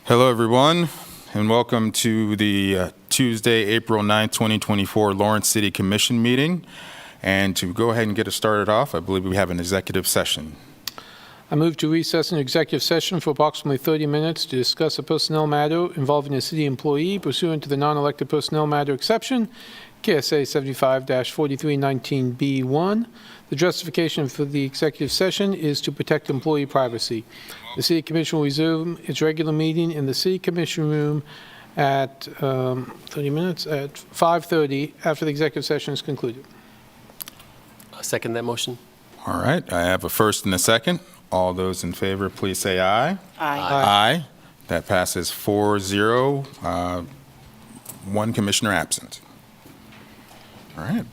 Hello, everyone, and welcome to the Tuesday, April 9th, 2024 Lawrence City Commission meeting. And to go ahead and get us started off, I believe we have an executive session. I move to recess an executive session for approximately 30 minutes to discuss a personnel matter involving a city employee pursuant to the non-elected personnel matter exception, KSA 75-4319B1. The justification for the executive session is to protect employee privacy. The City Commission will resume its regular meeting in the City Commission room at 30 minutes at 5:30 after the executive session is concluded. I'll second that motion. All right, I have a first and a second. All those in favor, please say aye. Aye. That passes 4-0, one commissioner absent. All right.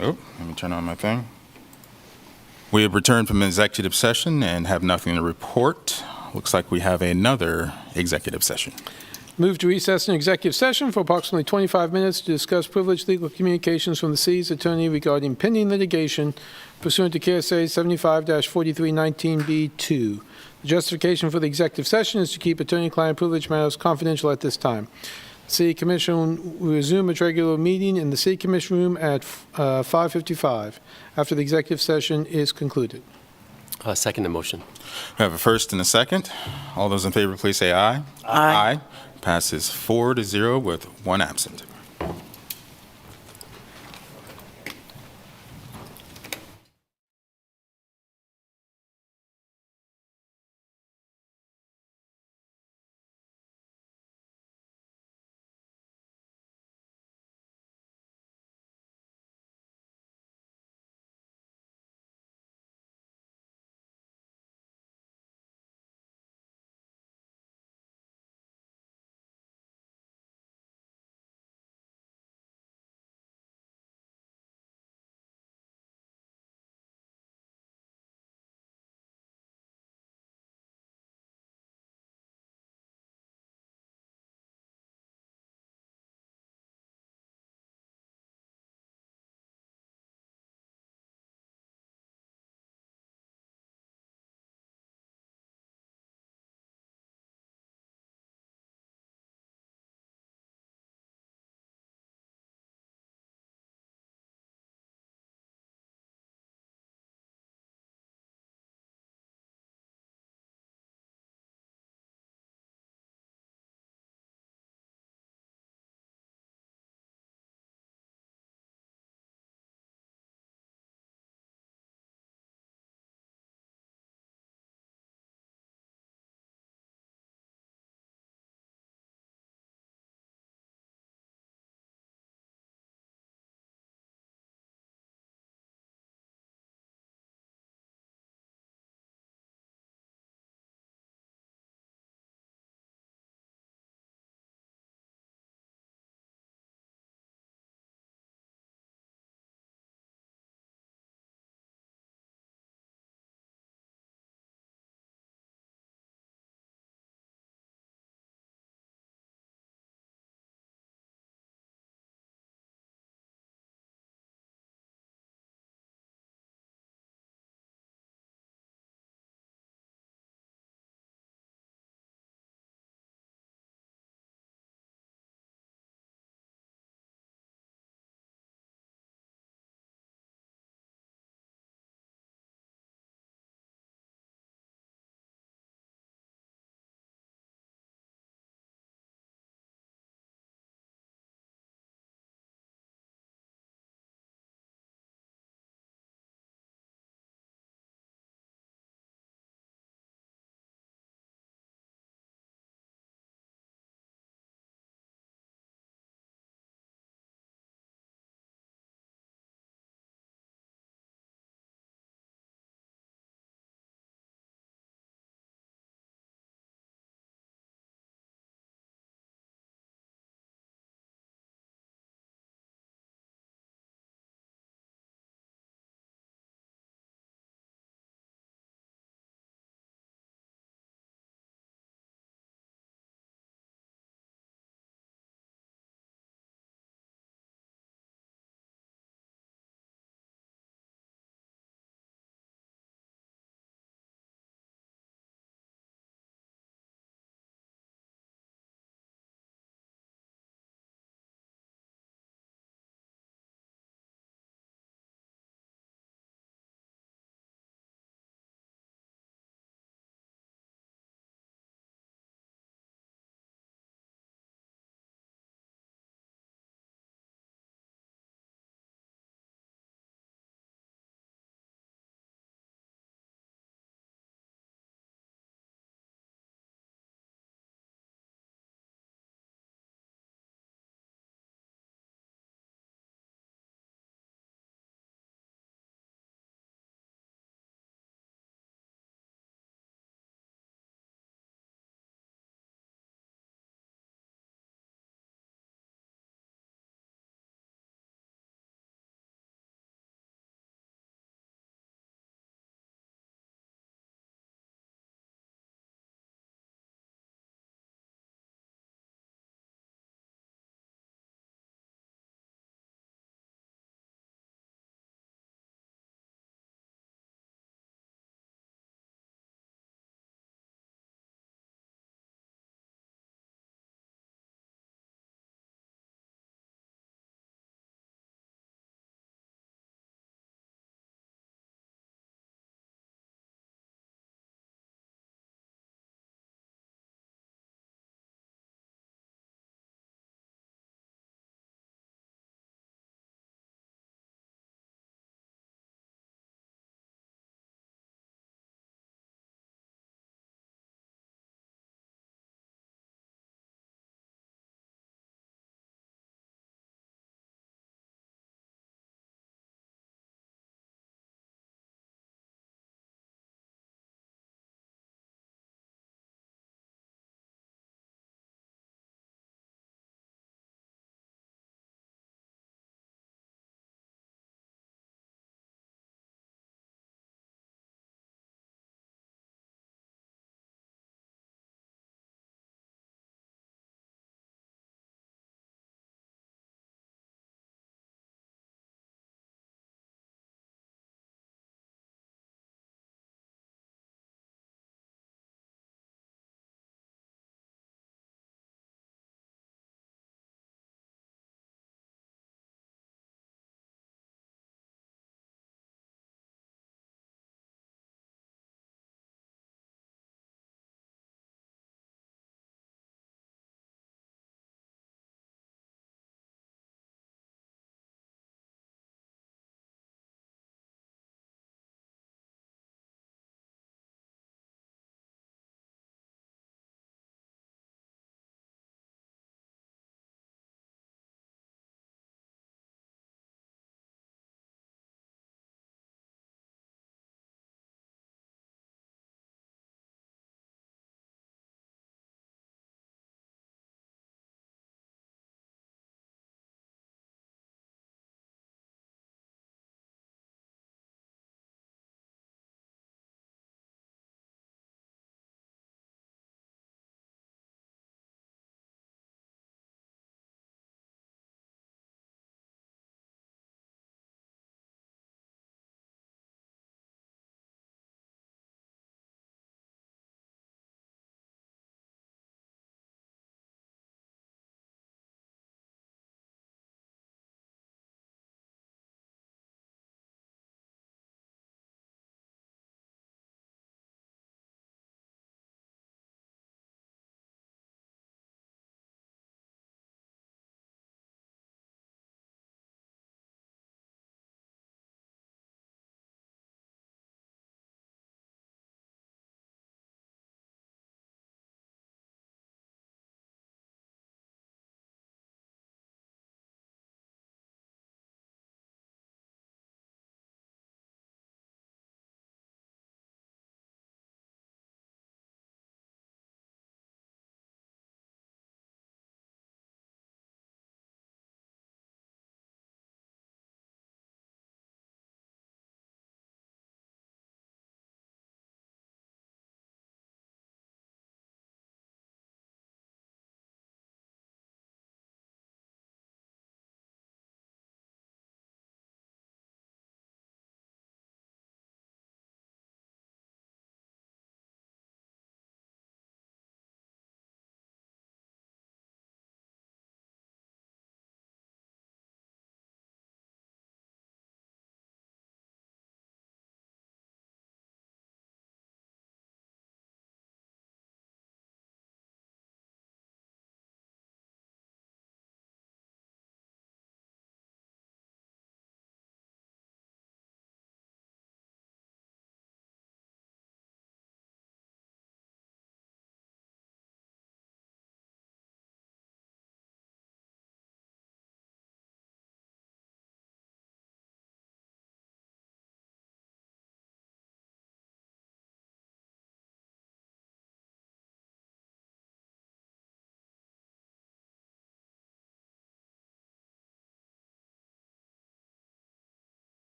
Oh, let me turn on my thing. We have returned from executive session and have nothing to report. Looks like we have another executive session. Move to recess in executive session for approximately 25 minutes to discuss privileged legal communications from the city's attorney regarding pending litigation pursuant to KSA 75-4319B2. The justification for the executive session is to keep attorney-client privilege matters confidential at this time. The City Commission will resume its regular meeting in the City Commission room at 5:55 after the executive session is concluded. Second the motion. We have a first and a second. All those in favor, please say aye. Aye. Passes 4-0 with one absent.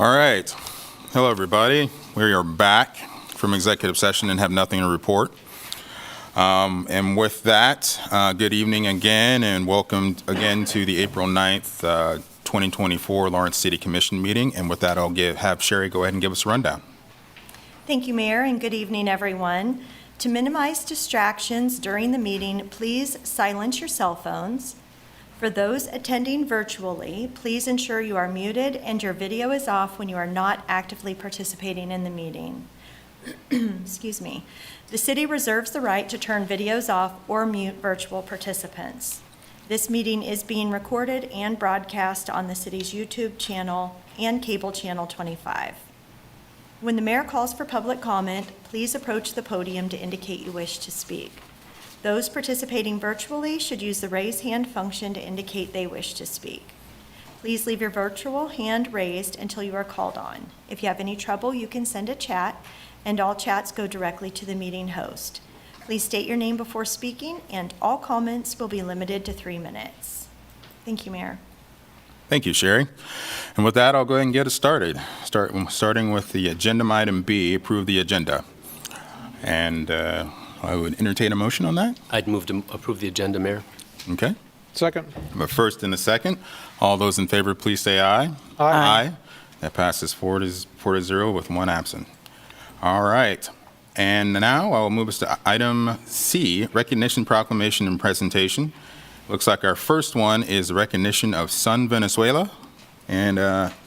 All right. Hello, everybody. We are back from executive session and have nothing to report. And with that, good evening again, and welcome again to the April 9th, 2024 Lawrence City Commission meeting. And with that, I'll have Sherry go ahead and give us a rundown. Thank you, Mayor, and good evening, everyone. To minimize distractions during the meeting, please silence your cell phones. For those attending virtually, please ensure you are muted and your video is off when you are not actively participating in the meeting. Excuse me. The city reserves the right to turn videos off or mute virtual participants. This meeting is being recorded and broadcast on the city's YouTube channel and cable channel 25. When the mayor calls for public comment, please approach the podium to indicate you wish to speak. Those participating virtually should use the raise hand function to indicate they wish to speak. Please leave your virtual hand raised until you are called on. If you have any trouble, you can send a chat, and all chats go directly to the meeting host. Please state your name before speaking, and all comments will be limited to 3 minutes. Thank you, Mayor. Thank you, Sherry. And with that, I'll go ahead and get us started. Starting with the agenda item B, approve the agenda. And I would entertain a motion on that. I'd move to approve the agenda, Mayor. Okay. Second. But first and a second, all those in favor, please say aye. Aye. That passes 4-0 with one absent. All right. And now I'll move us to item C, recognition, proclamation, and presentation. Looks like our first one is recognition of Son Venezuela and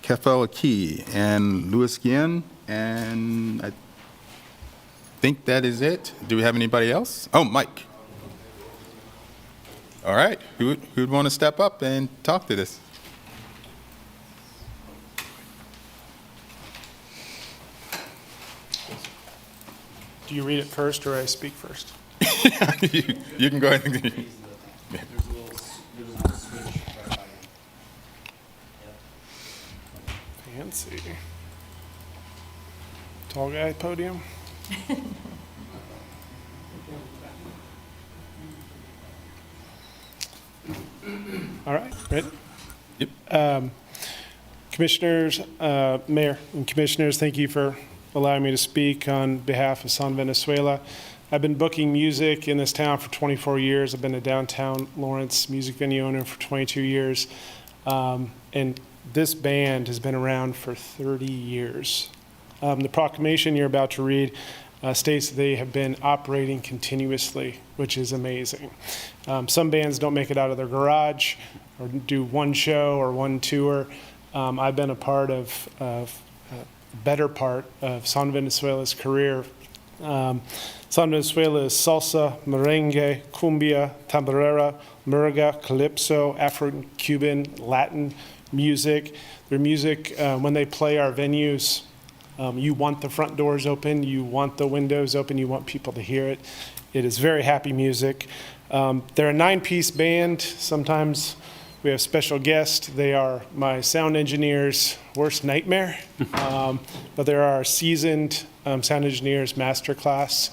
Kefel Aki and Luis Guillen, and I think that is it. Do we have anybody else? Oh, Mike. All right. Who'd want to step up and talk to this? Do you read it first or I speak first? You can go ahead and... There's a little switch right by you. Fancy. Tall guy podium. All right, ready? Yep. Commissioners, Mayor and Commissioners, thank you for allowing me to speak on behalf of Son Venezuela. I've been booking music in this town for 24 years. I've been a downtown Lawrence music venue owner for 22 years. And this band has been around for 30 years. The proclamation you're about to read states that they have been operating continuously, which is amazing. Some bands don't make it out of their garage or do one show or one tour. I've been a part of better part of Son Venezuela's career. Son Venezuela is salsa, merengue, cumbia, tamborera, murga, calypso, Afro-Cuban, Latin music. Their music, when they play our venues, you want the front doors open, you want the windows open, you want people to hear it. It is very happy music. They're a 9-piece band. Sometimes we have special guests. They are my sound engineer's worst nightmare, but they are our seasoned sound engineers masterclass.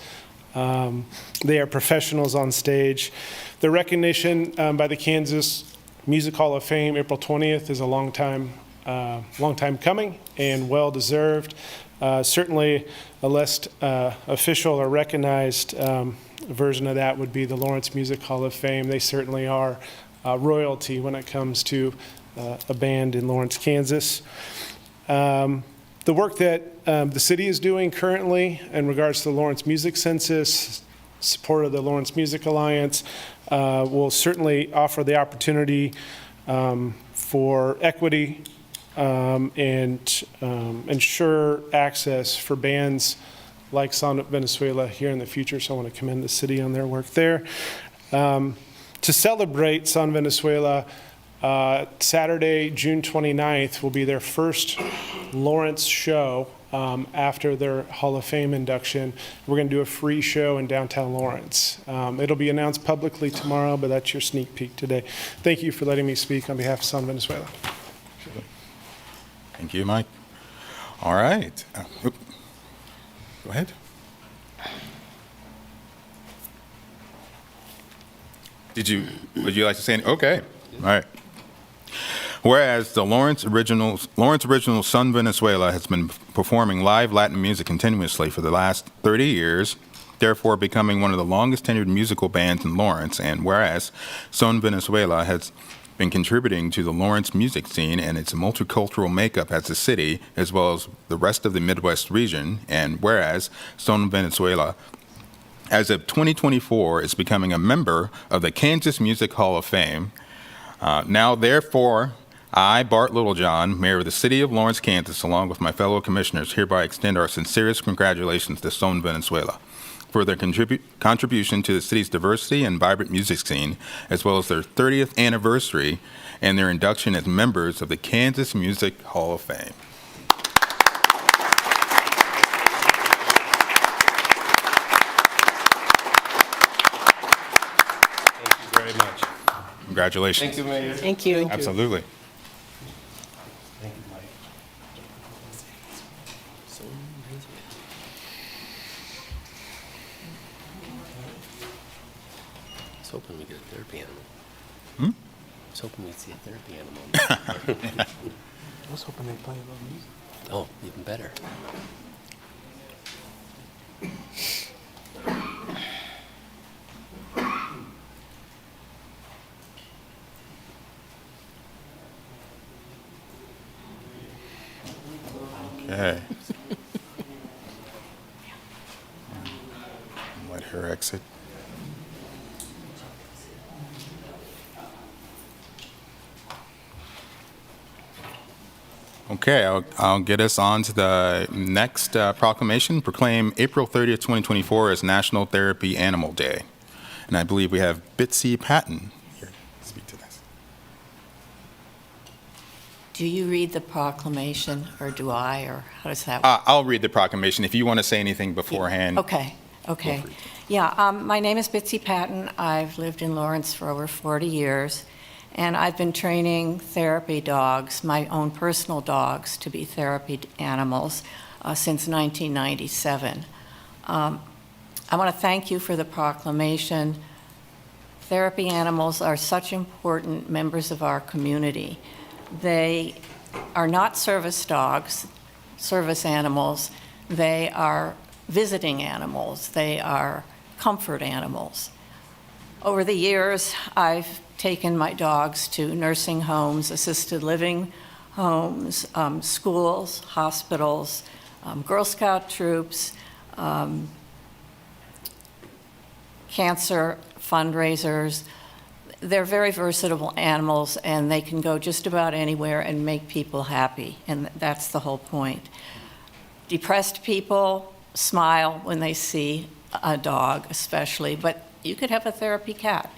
They are professionals on stage. The recognition by the Kansas Music Hall of Fame, April 20th, is a long time coming and well-deserved. Certainly a less official or recognized version of that would be the Lawrence Music Hall of Fame. They certainly are royalty when it comes to a band in Lawrence, Kansas. The work that the city is doing currently in regards to the Lawrence Music Census, support of the Lawrence Music Alliance, will certainly offer the opportunity for equity and ensure access for bands like Son Venezuela here in the future. So I want to commend the city on their work there. To celebrate Son Venezuela, Saturday, June 29th will be their first Lawrence show after their Hall of Fame induction. We're going to do a free show in downtown Lawrence. It'll be announced publicly tomorrow, but that's your sneak peek today. Thank you for letting me speak on behalf of Son Venezuela. Thank you, Mike. All right. Go ahead. Would you like to say anything? Okay. All right. Whereas the Lawrence Original Son Venezuela has been performing live Latin music continuously for the last 30 years, therefore becoming one of the longest tenured musical bands in Lawrence, and whereas Son Venezuela has been contributing to the Lawrence music scene and its multicultural makeup as a city, as well as the rest of the Midwest region, and whereas Son Venezuela, as of 2024, is becoming a member of the Kansas Music Hall of Fame. Now, therefore, I, Bart Littlejohn, Mayor of the City of Lawrence, Kansas, along with my fellow commissioners, hereby extend our sincerest congratulations to Son Venezuela for their contribution to the city's diversity and vibrant music scene, as well as their 30th anniversary and their induction as members of the Kansas Music Hall of Fame. Thank you very much. Congratulations. Thank you, Mayor. Thank you. Absolutely. Thank you, Mike. I was hoping we'd get a therapy animal. I was hoping we'd see a therapy animal. I was hoping they'd play a little music. Oh, even better. Okay. Let her exit. Okay, I'll get us on to the next proclamation. Proclaim April 30th, 2024 as National Therapy Animal Day. And I believe we have Bitsy Patton here to speak to this. Do you read the proclamation, or do I, or how does that work? I'll read the proclamation. If you want to say anything beforehand. Okay. Yeah, my name is Bitsy Patton. I've lived in Lawrence for over 40 years, and I've been training therapy dogs, my own personal dogs, to be therapy animals since 1997. I want to thank you for the proclamation. Therapy animals are such important members of our community. They are not service dogs, service animals. They are visiting animals. They are comfort animals. Over the years, I've taken my dogs to nursing homes, assisted living homes, schools, hospitals, Girl Scout troops, cancer fundraisers. They're very versatile animals, and they can go just about anywhere and make people happy, and that's the whole point. Depressed people smile when they see a dog, especially, but you could have a therapy cat.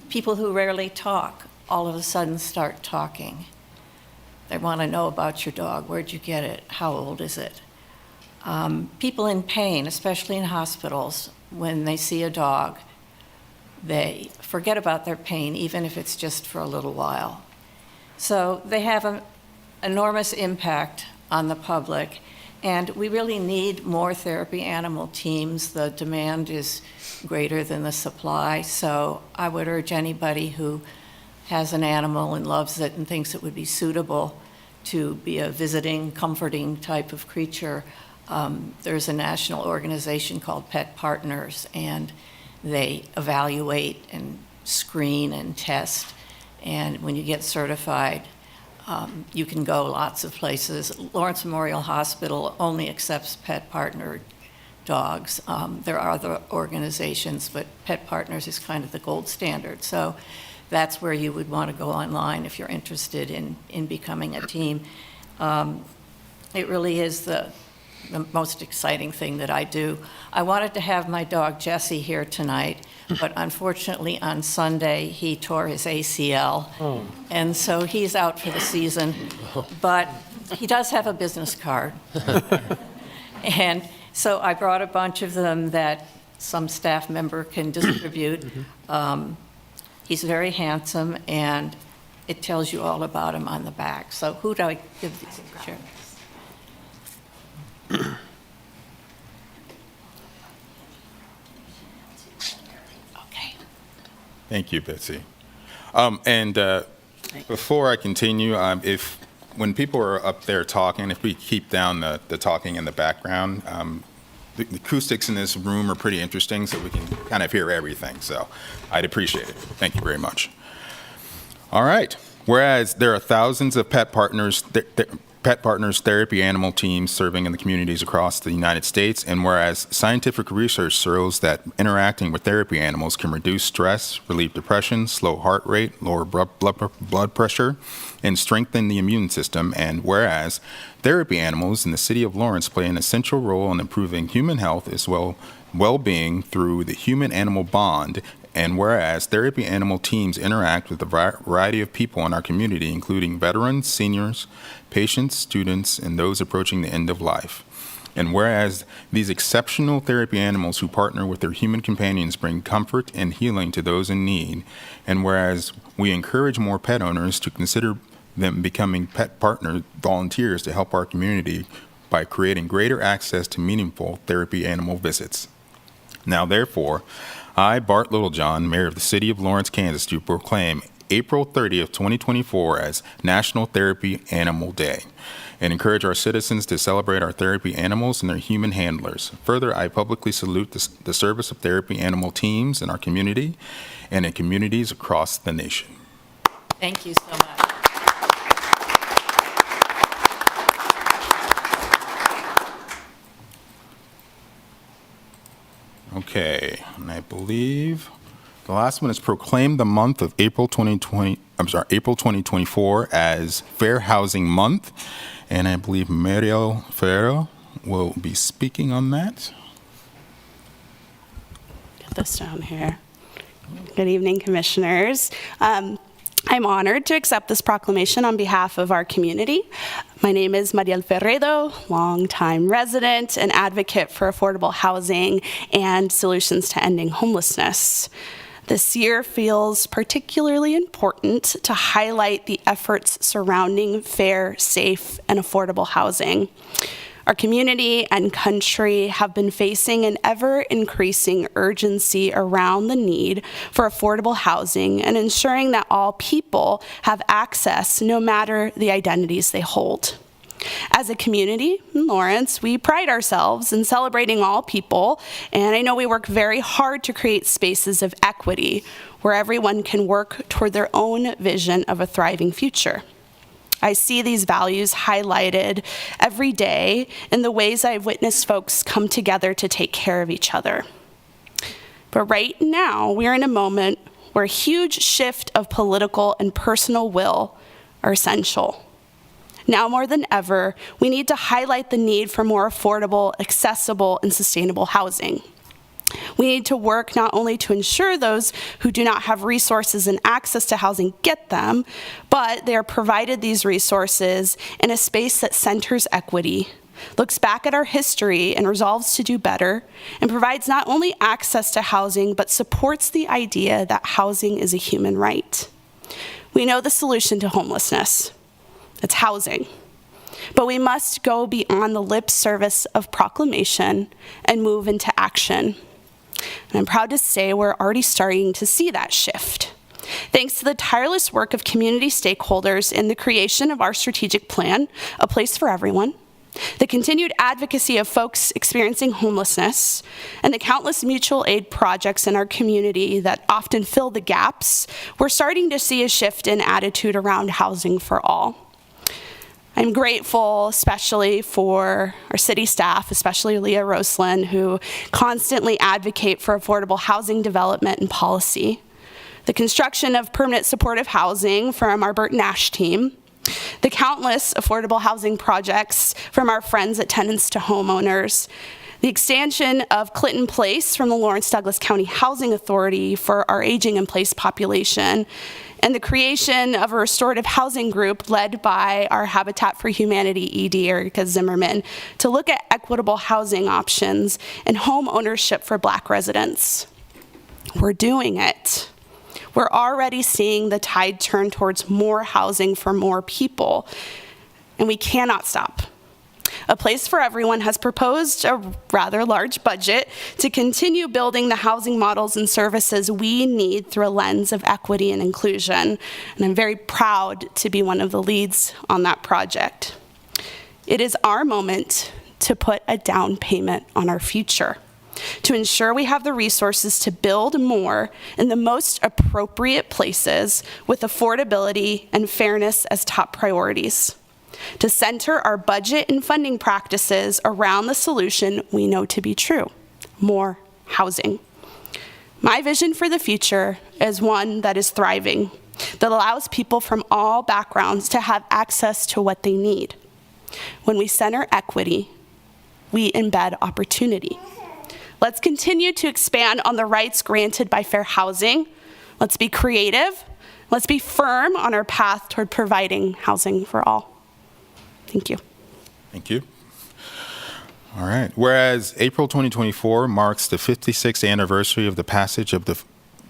People who rarely talk all of a sudden start talking. They want to know about your dog. Where'd you get it? How old is it? People in pain, especially in hospitals, when they see a dog, they forget about their pain, even if it's just for a little while. So they have an enormous impact on the public, and we really need more therapy animal teams. The demand is greater than the supply, so I would urge anybody who has an animal and loves it and thinks it would be suitable to be a visiting, comforting type of creature. There's a national organization called Pet Partners, and they evaluate and screen and test, and when you get certified, you can go lots of places. Lawrence Memorial Hospital only accepts Pet Partner dogs. There are other organizations, but Pet Partners is kind of the gold standard. So that's where you would want to go online if you're interested in becoming a team. It really is the most exciting thing that I do. I wanted to have my dog Jesse here tonight, but unfortunately on Sunday he tore his ACL, and so he's out for the season. But he does have a business card, and so I brought a bunch of them that some staff member can distribute. He's very handsome, and it tells you all about him on the back. So who do I give these? Sure. Okay. Thank you, Betsy. And Before I continue, when people are up there talking, if we keep down the talking in the background, the acoustics in this room are pretty interesting, so we can kind of hear everything. So I'd appreciate it. Thank you very much. All right. Whereas there are thousands of pet partners therapy animal teams serving in the communities across the United States, and whereas scientific research shows that interacting with therapy animals can reduce stress, relieve depression, slow heart rate, lower blood pressure, and strengthen the immune system, and whereas therapy animals in the city of Lawrence play an essential role in improving human health as well-being through the human-animal bond, and whereas therapy animal teams interact with a variety of people in our community, including veterans, seniors, patients, students, and those approaching the end of life. And whereas these exceptional therapy animals who partner with their human companions bring comfort and healing to those in need, and whereas we encourage more pet owners to consider them becoming pet partner volunteers to help our community by creating greater access to meaningful therapy animal visits. Now, therefore, I, Bart Littlejohn, Mayor of the City of Lawrence, Kansas, do proclaim April 30th, 2024 as National Therapy Animal Day and encourage our citizens to celebrate our therapy animals and their human handlers. Further, I publicly salute the service of therapy animal teams in our community and in communities across the nation. Thank you so much. Okay, and I believe the last one is proclaim the month of April 2024 as Fair Housing Month, and I believe Mariel Ferrero will be speaking on that. Get this down here. Good evening, commissioners. I'm honored to accept this proclamation on behalf of our community. My name is Mariel Ferredo, longtime resident and advocate for affordable housing and solutions to ending homelessness. This year feels particularly important to highlight the efforts surrounding fair, safe, and affordable housing. Our community and country have been facing an ever-increasing urgency around the need for affordable housing and ensuring that all people have access no matter the identities they hold. As a community in Lawrence, we pride ourselves in celebrating all people, and I know we work very hard to create spaces of equity where everyone can work toward their own vision of a thriving future. I see these values highlighted every day in the ways I've witnessed folks come together to take care of each other. But right now, we're in a moment where a huge shift of political and personal will are essential. Now more than ever, we need to highlight the need for more affordable, accessible, and sustainable housing. We need to work not only to ensure those who do not have resources and access to housing get them, but they are provided these resources in a space that centers equity, looks back at our history and resolves to do better, and provides not only access to housing, but supports the idea that housing is a human right. We know the solution to homelessness. It's housing. But we must go beyond the lip service of proclamation and move into action. And I'm proud to say we're already starting to see that shift. Thanks to the tireless work of community stakeholders in the creation of our strategic plan, A Place for Everyone, the continued advocacy of folks experiencing homelessness, and the countless mutual aid projects in our community that often fill the gaps, we're starting to see a shift in attitude around housing for all. I'm grateful especially for our city staff, especially Leah Roslin, who constantly advocate for affordable housing development and policy, the construction of permanent supportive housing from our Burton Ash team, the countless affordable housing projects from our friends at Tenants to Homeowners, the expansion of Clinton Place from the Lawrence Douglas County Housing Authority for our aging in place population, and the creation of a restorative housing group led by our Habitat for Humanity ED, Erica Zimmerman, to look at equitable housing options and home ownership for Black residents. We're doing it. We're already seeing the tide turn towards more housing for more people, and we cannot stop. A Place for Everyone has proposed a rather large budget to continue building the housing models and services we need through a lens of equity and inclusion. And I'm very proud to be one of the leads on that project. It is our moment to put a down payment on our future, to ensure we have the resources to build more in the most appropriate places with affordability and fairness as top priorities, to center our budget and funding practices around the solution we know to be true: more housing. My vision for the future is one that is thriving, that allows people from all backgrounds to have access to what they need. When we center equity, we embed opportunity. Let's continue to expand on the rights granted by fair housing. Let's be creative. Let's be firm on our path toward providing housing for all. Thank you. Thank you. All right. Whereas April 2024 marks the 56th anniversary of the passage of the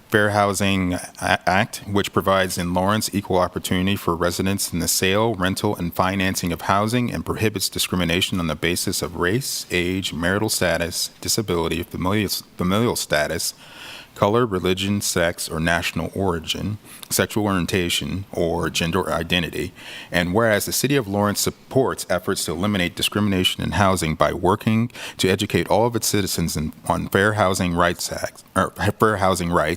Fair Housing Act, which provides in Lawrence equal opportunity for residents in the sale, rental, and financing of housing and prohibits discrimination on the basis of race, age, marital status, disability, familial status, color, religion, sex, or national origin, sexual orientation, or gender identity. And whereas the City of Lawrence supports efforts to eliminate discrimination in housing by working to educate all of its citizens on fair housing rights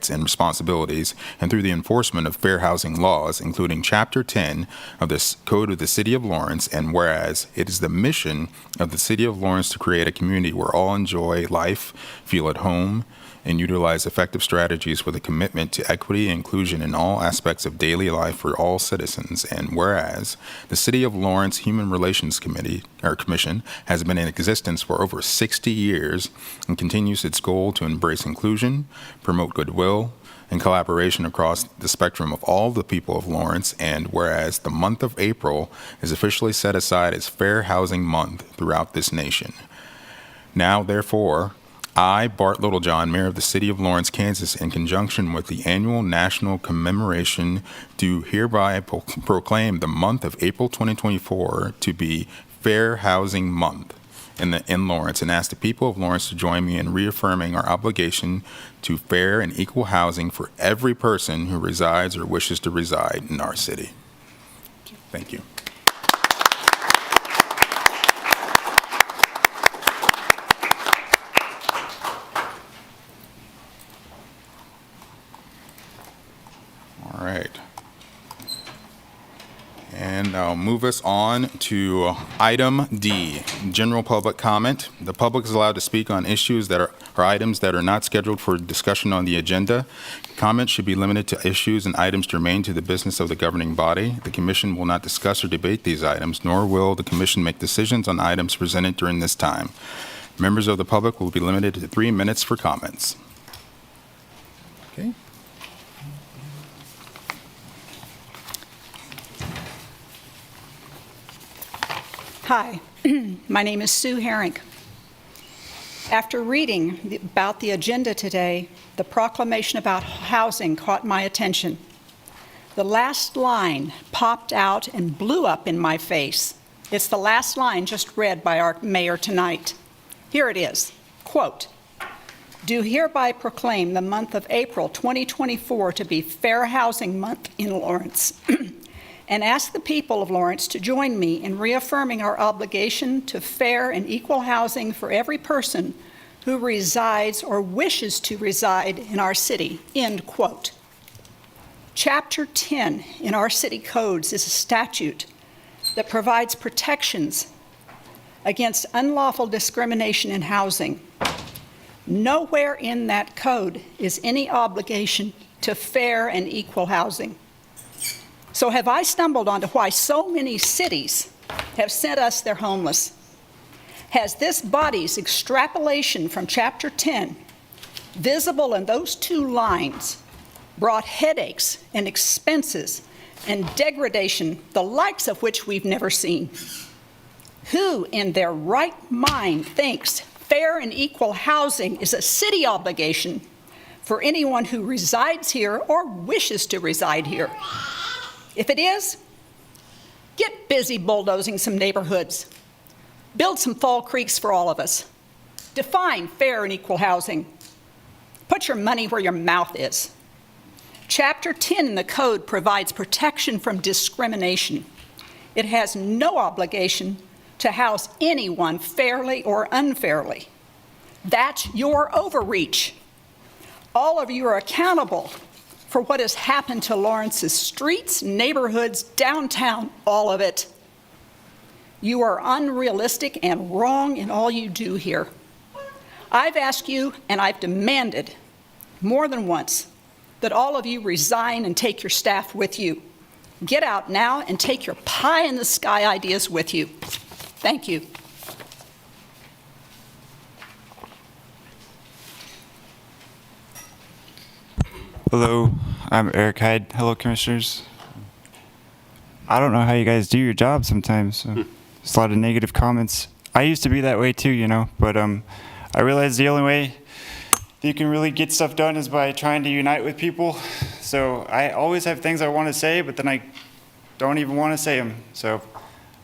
and responsibilities, and through the enforcement of fair housing laws, including Chapter 10 of the Code of the City of Lawrence, and whereas it is the mission of the City of Lawrence to create a community where all enjoy life, feel at home, and utilize effective strategies with a commitment to equity and inclusion in all aspects of daily life for all citizens. And whereas the City of Lawrence Human Relations Commission has been in existence for over 60 years and continues its goal to embrace inclusion, promote goodwill, and collaboration across the spectrum of all the people of Lawrence. And whereas the month of April is officially set aside as Fair Housing Month throughout this nation. Now, therefore, I, Bart Littlejohn, Mayor of the City of Lawrence, Kansas, in conjunction with the annual national commemoration, do hereby proclaim the month of April 2024 to be Fair Housing Month in Lawrence, and ask the people of Lawrence to join me in reaffirming our obligation to fair and equal housing for every person who resides or wishes to reside in our city. Thank you. All right. And I'll move us on to item D, general public comment. The public is allowed to speak on issues that are items that are not scheduled for discussion on the agenda. Comments should be limited to issues and items germane to the business of the governing body. The commission will not discuss or debate these items, nor will the commission make decisions on items presented during this time. Members of the public will be limited to 3 minutes for comments. Okay. Hi, my name is Sue Herring. After reading about the agenda today, the proclamation about housing caught my attention. The last line popped out and blew up in my face. It's the last line just read by our mayor tonight. Here it is, quote, "Do hereby proclaim the month of April 2024 to be Fair Housing Month in Lawrence." And ask the people of Lawrence to join me in reaffirming our obligation to fair and equal housing for every person who resides or wishes to reside in our city, end quote. Chapter 10 in our city codes is a statute that provides protections against unlawful discrimination in housing. Nowhere in that code is any obligation to fair and equal housing. So have I stumbled onto why so many cities have sent us their homeless? Has this body's extrapolation from Chapter 10, visible in those 2 lines, brought headaches and expenses and degradation, the likes of which we've never seen? Who in their right mind thinks fair and equal housing is a city obligation for anyone who resides here or wishes to reside here? If it is, get busy bulldozing some neighborhoods. Build some Fall Creeks for all of us. Define fair and equal housing. Put your money where your mouth is. Chapter 10 in the code provides protection from discrimination. It has no obligation to house anyone fairly or unfairly. That's your overreach. All of you are accountable for what has happened to Lawrence's streets, neighborhoods, downtown, all of it. You are unrealistic and wrong in all you do here. I've asked you and I've demanded more than once that all of you resign and take your staff with you. Get out now and take your pie-in-the-sky ideas with you. Thank you. Hello, I'm Eric Hyde. Hello, Commissioners. I don't know how you guys do your job sometimes. There's a lot of negative comments. I used to be that way too, you know, but I realized the only way that you can really get stuff done is by trying to unite with people. So I always have things I want to say, but then I don't even want to say them. So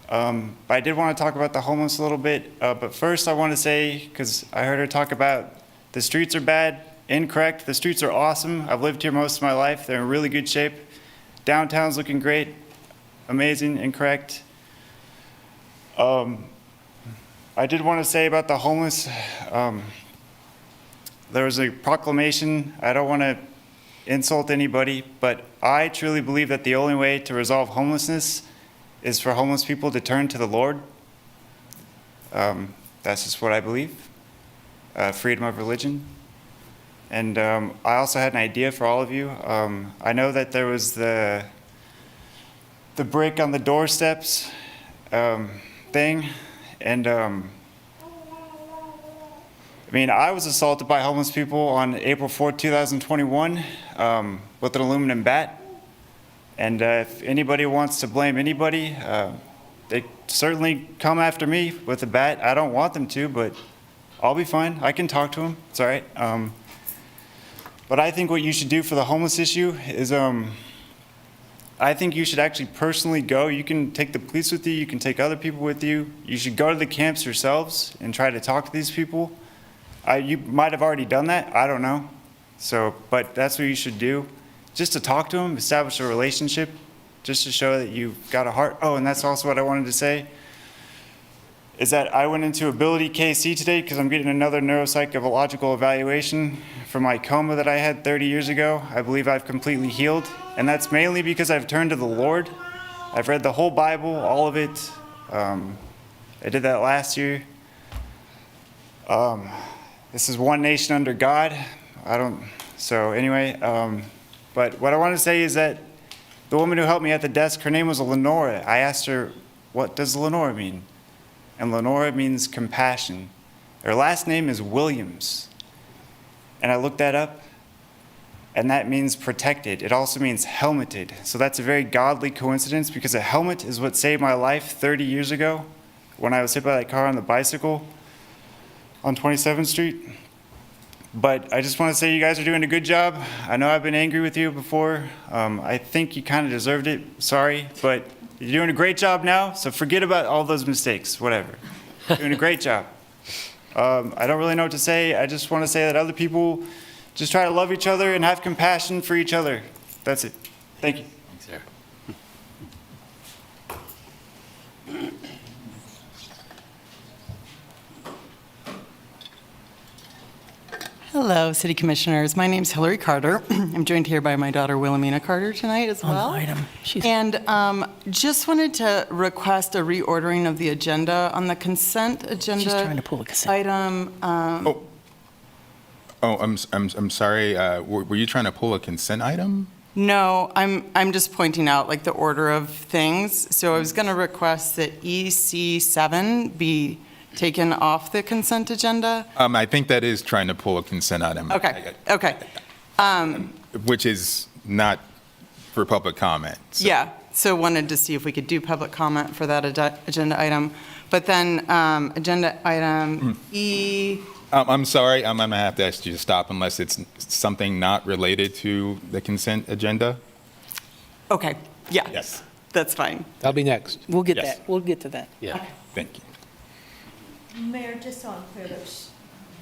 but I did want to talk about the homeless a little bit. But first I want to say, because I heard her talk about the streets are bad. Incorrect. The streets are awesome. I've lived here most of my life. They're in really good shape. Downtown's looking great. Amazing. Incorrect. I did want to say about the homeless, there was a proclamation. I don't want to insult anybody, but I truly believe that the only way to resolve homelessness is for homeless people to turn to the Lord. That's just what I believe. Freedom of religion. And I also had an idea for all of you. I know that there was the brick on the doorsteps thing, and I mean, I was assaulted by homeless people on April 4th, 2021 with an aluminum bat. And if anybody wants to blame anybody, they certainly come after me with a bat. I don't want them to, but I'll be fine. I can talk to them. It's all right. But I think what you should do for the homeless issue is I think you should actually personally go. You can take the police with you. You can take other people with you. You should go to the camps yourselves and try to talk to these people. You might have already done that. I don't know. So, but that's what you should do. Just to talk to them, establish a relationship, just to show that you've got a heart. Oh, and that's also what I wanted to say, is that I went into Ability KC today because I'm getting another neuropsychological evaluation for my coma that I had 30 years ago. I believe I've completely healed, and that's mainly because I've turned to the Lord. I've read the whole Bible, all of it. I did that last year. This is one nation under God. So anyway, but what I want to say is that the woman who helped me at the desk, her name was Lenora. I asked her, what does Lenora mean? And Lenora means compassion. Her last name is Williams. And I looked that up, and that means protected. It also means helmeted. So that's a very godly coincidence, because a helmet is what saved my life 30 years ago when I was hit by that car on the bicycle on 27th Street. But I just want to say you guys are doing a good job. I know I've been angry with you before. I think you kind of deserved it. Sorry, but you're doing a great job now, so forget about all those mistakes, whatever. You're doing a great job. I don't really know what to say. I just want to say that other people just try to love each other and have compassion for each other. That's it. Thank you. Thanks, Eric. Hello, City Commissioners. My name's Hillary Carter. I'm joined here by my daughter Wilhelmina Carter tonight as well. item. And just wanted to request a reordering of the agenda on the consent agenda. She's trying to pull a consent. Item. I'm sorry. Were you trying to pull a consent item? No, I'm just pointing out like the order of things. So I was going to request that EC7 be taken off the consent agenda. I think that is trying to pull a consent item. Okay. Which is not for public comment. So. Yeah, so wanted to see if we could do public comment for that agenda item. But then agenda item E. I'm sorry, I'm going to have to ask you to stop unless it's something not related to the consent agenda. Okay, yeah. Yes. That's fine. That'll be next. We'll get Yes. that. We'll get to that. Yeah. Thank you. Mayor, just so I'm clear,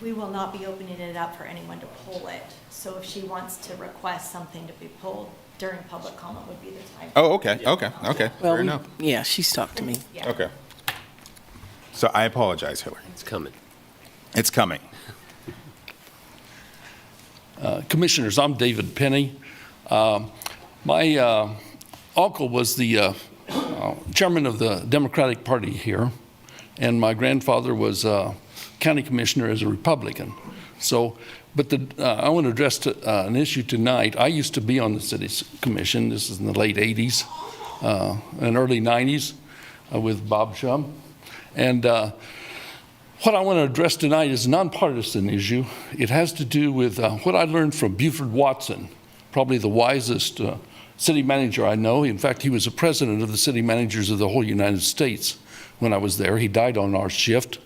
we will not be opening it up for anyone to pull it. So if she wants to request something to be pulled during public comment would be the time. Oh, okay, fair enough. Yeah, she's talked to me. Yeah. Okay. So I apologize, Hillary. It's coming. It's coming. Commissioners, I'm David Penny. My uncle was the chairman of the Democratic Party here, and my grandfather was county commissioner as a Republican. So, but I want to address an issue tonight. I used to be on the city's commission. This is in the late 80s and early 90s with Bob Shum. And what I want to address tonight is a nonpartisan issue. It has to do with what I learned from Buford Watson, probably the wisest city manager I know. In fact, he was the president of the city managers of the whole United States when I was there. He died on our shift.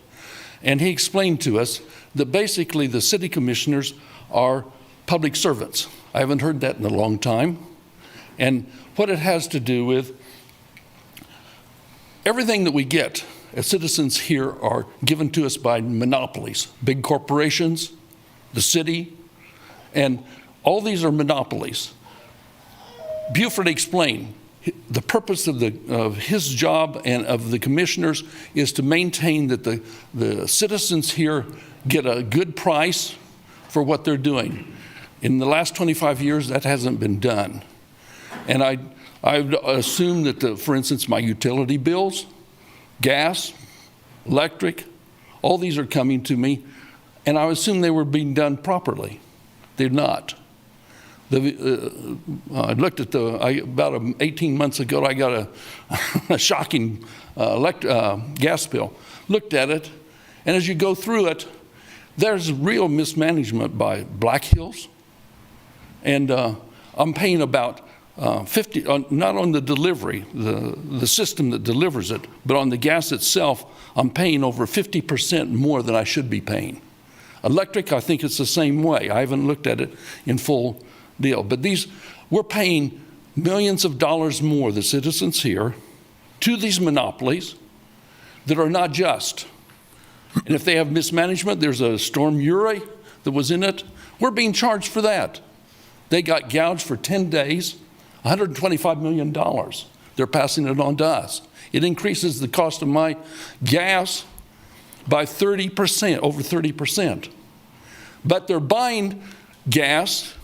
And he explained to us that basically the city commissioners are public servants. I haven't heard that in a long time. And what it has to do with, everything that we get as citizens here are given to us by monopolies, big corporations, the city, and all these are monopolies. Buford explained the purpose of his job and of the commissioners is to maintain that the citizens here get a good price for what they're doing. In the last 25 years, that hasn't been done. And I assume that, for instance, my utility bills, gas, electric, all these are coming to me, and I assume they were being done properly. They're not. I looked at about 18 months ago, I got a shocking gas bill. Looked at it, and as you go through it, there's real mismanagement by Black Hills. And I'm paying about 50, not on the delivery, the system that delivers it, but on the gas itself, I'm paying over 50% more than I should be paying. Electric, I think it's the same way. I haven't looked at it in full deal. But we're paying millions of dollars more, the citizens here, to these monopolies that are not just. And if they have mismanagement, there's a Storm Uri that was in it, we're being charged for that. They got gouged for 10 days, $125 million. They're passing it on to us. It increases the cost of my gas by 30%, over 30%. But they're buying gas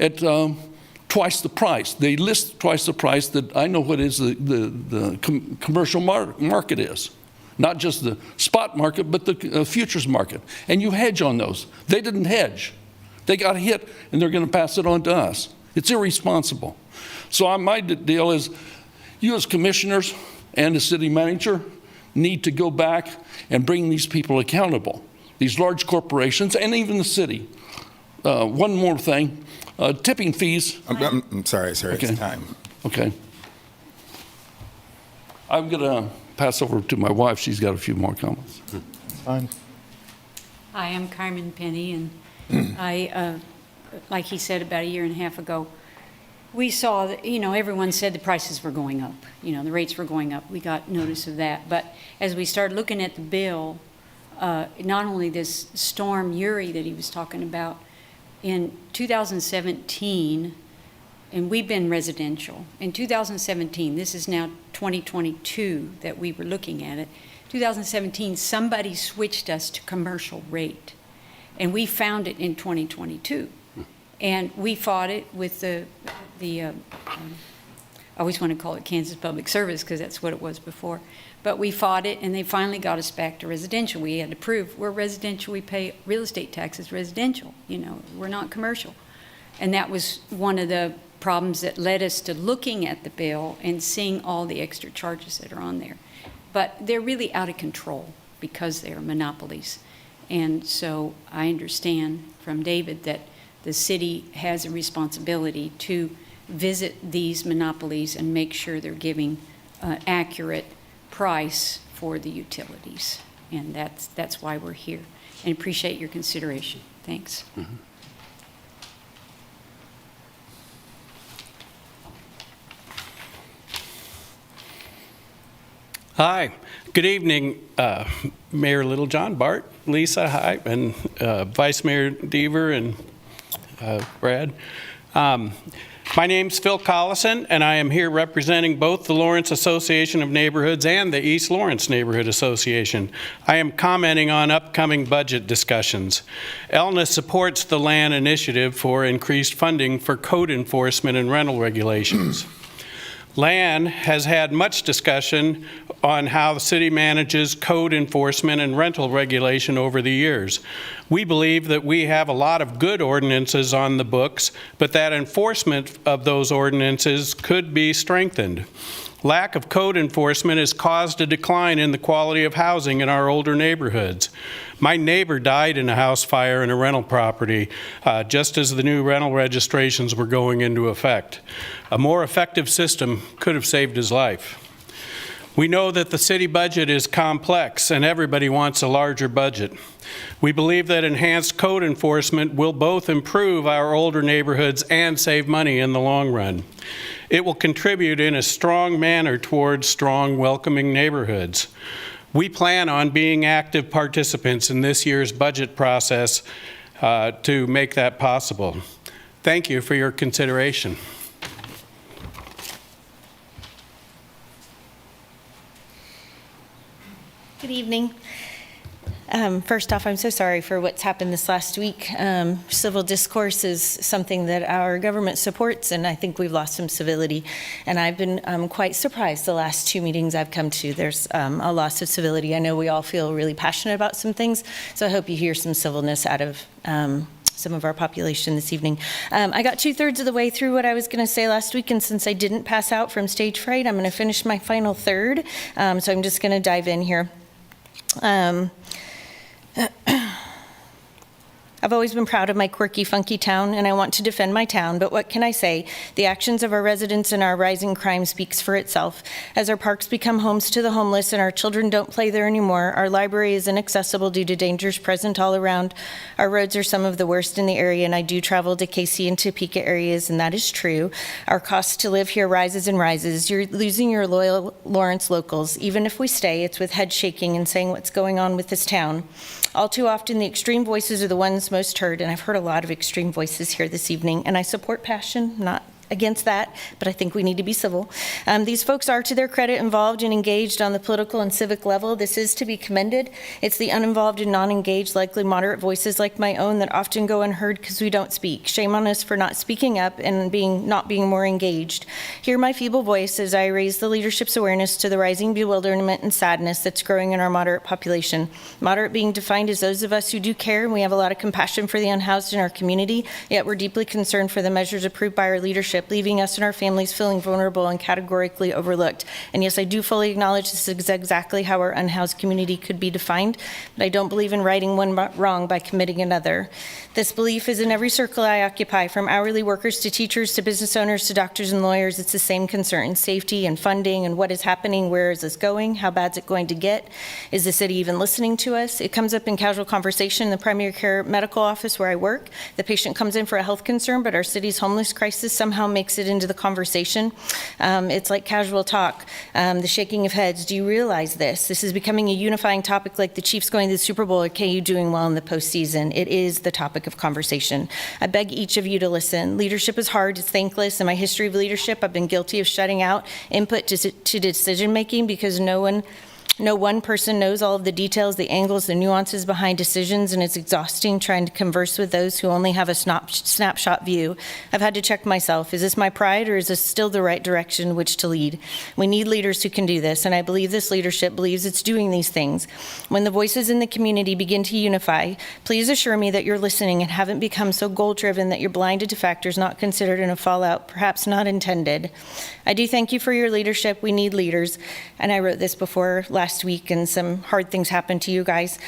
at twice the price. They list twice the price that I know what is the commercial market is. Not just the spot market, but the futures market. And you hedge on those. They didn't hedge. They got hit, and they're going to pass it on to us. It's irresponsible. So my deal is, you as commissioners and the city manager need to go back and bring these people accountable, these large corporations, and even the city. One more thing. Tipping fees. I'm sorry, sir. Okay. It's time. Okay. I'm going to pass over to my wife. She's got a few more comments. Fine. Hi, I'm Carmen Penny, and I, like he said about a year and a half ago, we saw that, everyone said the prices were going up. The rates were going up. We got notice of that. But as we started looking at the bill, not only this Storm Uri that he was talking about, in 2017, and we've been residential, in 2017, this is now 2022 that we were looking at it, 2017, somebody switched us to commercial rate, and we found it in 2022. And we fought it with I always want to call it Kansas Public Service because that's what it was before. But we fought it, and they finally got us back to residential. We had to prove we're residential. We pay real estate taxes residential. We're not commercial. And that was one of the problems that led us to looking at the bill and seeing all the extra charges that are on there. But they're really out of control because they're monopolies. And so I understand from David that the city has a responsibility to visit these monopolies and make sure they're giving accurate price for the utilities. And that's why we're here. And appreciate your consideration. Thanks. Mm-hmm. Hi, good evening, Mayor Littlejohn, Bart, Lisa, hi, and Vice Mayor Deaver and Brad. My name's Phil Collison, and I am here representing both the Lawrence Association of Neighborhoods and the East Lawrence Neighborhood Association. I am commenting on upcoming budget discussions. ELNA supports the land initiative for increased funding for code enforcement and rental regulations. LAN has had much discussion on how the city manages code enforcement and rental regulation over the years. We believe that we have a lot of good ordinances on the books, but that enforcement of those ordinances could be strengthened. Lack of code enforcement has caused a decline in the quality of housing in our older neighborhoods. My neighbor died in a house fire in a rental property just as the new rental registrations were going into effect. A more effective system could have saved his life. We know that the city budget is complex and everybody wants a larger budget. We believe that enhanced code enforcement will both improve our older neighborhoods and save money in the long run. It will contribute in a strong manner towards strong, welcoming neighborhoods. We plan on being active participants in this year's budget process to make that possible. Thank you for your consideration. Good evening. First off, I'm so sorry for what's happened this last week. Civil discourse is something that our government supports, and I think we've lost some civility. And I've been quite surprised the last 2 meetings I've come to. There's a loss of civility. I know we all feel really passionate about some things, so I hope you hear some civilness out of some of our population this evening. I got 2/3 of the way through what I was going to say last week, and since I didn't pass out from stage fright, I'm going to finish my final third. So I'm just going to dive in here. I've always been proud of my quirky, funky town, and I want to defend my town, but what can I say? The actions of our residents and our rising crime speaks for itself. As our parks become homes to the homeless and our children don't play there anymore, our library is inaccessible due to dangers present all around. Our roads are some of the worst in the area, and I do travel to KC and Topeka areas, and that is true. Our cost to live here rises and rises. You're losing your loyal Lawrence locals. Even if we stay, it's with head shaking and saying what's going on with this town. All too often, the extreme voices are the ones most heard, and I've heard a lot of extreme voices here this evening, and I support passion, not against that, but I think we need to be civil. These folks are, to their credit, involved and engaged on the political and civic level. This is to be commended. It's the uninvolved and non-engaged, likely moderate voices like my own that often go unheard because we don't speak. Shame on us for not speaking up and not being more engaged. Hear my feeble voice as I raise the leadership's awareness to the rising bewilderment and sadness that's growing in our moderate population. Moderate being defined as those of us who do care, and we have a lot of compassion for the unhoused in our community, yet we're deeply concerned for the measures approved by our leadership, leaving us and our families feeling vulnerable and categorically overlooked. And yes, I do fully acknowledge this is exactly how our unhoused community could be defined, but I don't believe in righting one wrong by committing another. This belief is in every circle I occupy, from hourly workers to teachers to business owners to doctors and lawyers. It's the same concern: safety and funding and what is happening, where is this going, how bad is it going to get, is the city even listening to us? It comes up in casual conversation in the primary care medical office where I work. The patient comes in for a health concern, but our city's homeless crisis somehow makes it into the conversation. It's like casual talk, the shaking of heads. Do you realize this? This is becoming a unifying topic like the Chiefs going to the Super Bowl or KU doing well in the postseason. It is the topic of conversation. I beg each of you to listen. Leadership is hard, it's thankless. In my history of leadership, I've been guilty of shutting out input to decision making because no one person knows all of the details, the angles, the nuances behind decisions, and it's exhausting trying to converse with those who only have a snapshot view. I've had to check myself. Is this my pride, or is this still the right direction which to lead? We need leaders who can do this, and I believe this leadership believes it's doing these things. When the voices in the community begin to unify, please assure me that you're listening and haven't become so goal-driven that you're blinded to factors not considered in a fallout, perhaps not intended. I do thank you for your leadership. We need leaders, and I wrote this before last week, and some hard things happened to you guys.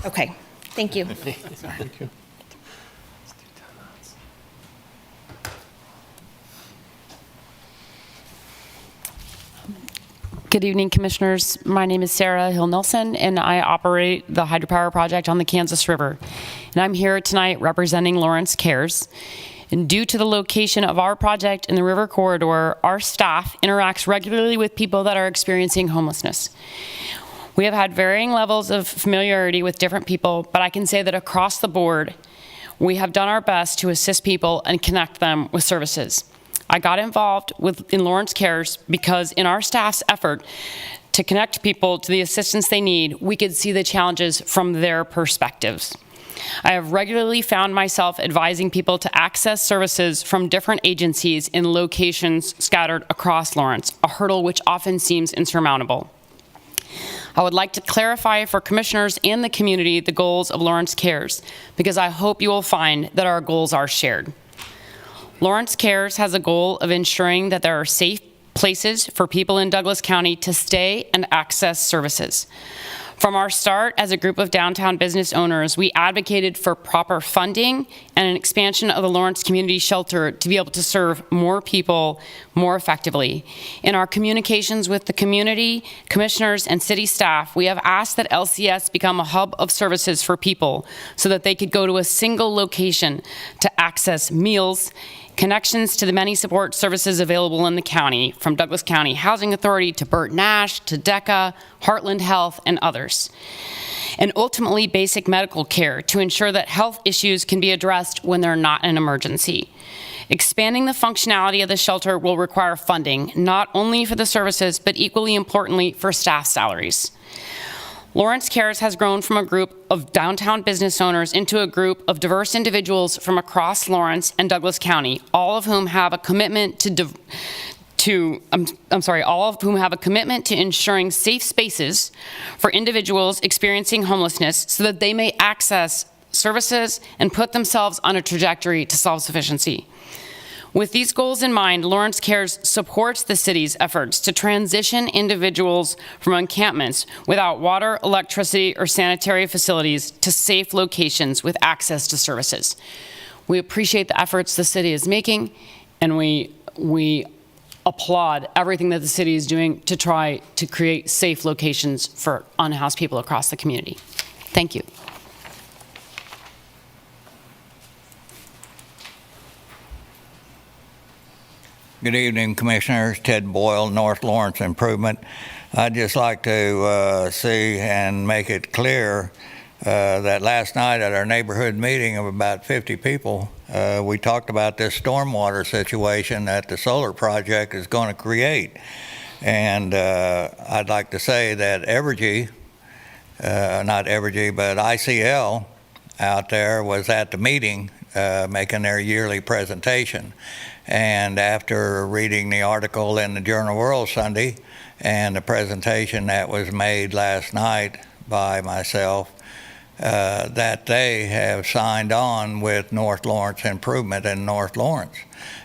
Okay, thank you. Thank you. Good evening, Commissioners. My name is Sarah Hill-Nelson, and I operate the hydropower project on the Kansas River. And I'm here tonight representing Lawrence Cares. And due to the location of our project in the river corridor, our staff interacts regularly with people that are experiencing homelessness. We have had varying levels of familiarity with different people, but I can say that across the board, we have done our best to assist people and connect them with services. I got involved in Lawrence Cares because in our staff's effort to connect people to the assistance they need, we could see the challenges from their perspectives. I have regularly found myself advising people to access services from different agencies in locations scattered across Lawrence, a hurdle which often seems insurmountable. I would like to clarify for commissioners and the community the goals of Lawrence Cares, because I hope you will find that our goals are shared. Lawrence Cares has a goal of ensuring that there are safe places for people in Douglas County to stay and access services. From our start as a group of downtown business owners, we advocated for proper funding and an expansion of the Lawrence Community Shelter to be able to serve more people more effectively. In our communications with the community, commissioners, and city staff, we have asked that LCS become a hub of services for people so that they could go to a single location to access meals, connections to the many support services available in the county, from Douglas County Housing Authority to Burt Nash to DECA, Heartland Health, and others. And ultimately, basic medical care to ensure that health issues can be addressed when they're not an emergency. Expanding the functionality of the shelter will require funding, not only for the services, but equally importantly for staff salaries. Lawrence Cares has grown from a group of downtown business owners into a group of diverse individuals from across Lawrence and Douglas County, all of whom have a commitment to ensuring safe spaces for individuals experiencing homelessness so that they may access services and put themselves on a trajectory to self-sufficiency. With these goals in mind, Lawrence Cares supports the city's efforts to transition individuals from encampments without water, electricity, or sanitary facilities to safe locations with access to services. We appreciate the efforts the city is making, and we applaud everything that the city is doing to try to create safe locations for unhoused people across the community. Thank you. Good evening, Commissioners. Ted Boyle, North Lawrence Improvement. I'd just like to see and make it clear that last night at our neighborhood meeting of about 50 people, we talked about this stormwater situation that the solar project is going to create. And I'd like to say that Evergy, not Evergy, but ICL out there was at the meeting making their yearly presentation. And after reading the article in the Journal World Sunday and the presentation that was made last night by myself, that they have signed on with North Lawrence Improvement in North Lawrence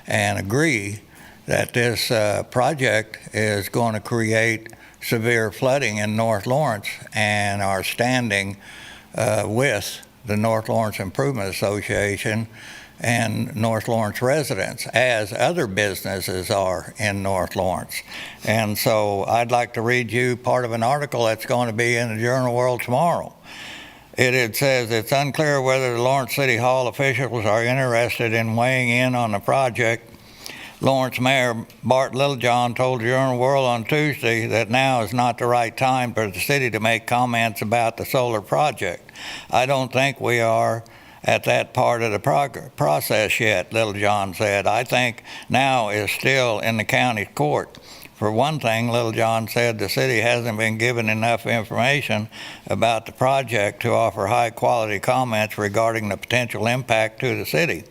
and agree that this project is going to create severe flooding in North Lawrence, and are standing with the North Lawrence Improvement Association and North Lawrence residents, as other businesses are in North Lawrence. And so I'd like to read you part of an article that's going to be in the Journal World tomorrow. It says, it's unclear whether the Lawrence City Hall officials are interested in weighing in on the project. Lawrence Mayor Bart Littlejohn told the Journal World on Tuesday that now is not the right time for the city to make comments about the solar project. I don't think we are at that part of the process yet, Littlejohn said. I think now is still in the county court. For one thing, Littlejohn said the city hasn't been given enough information about the project to offer high-quality comments regarding the potential impact to the city.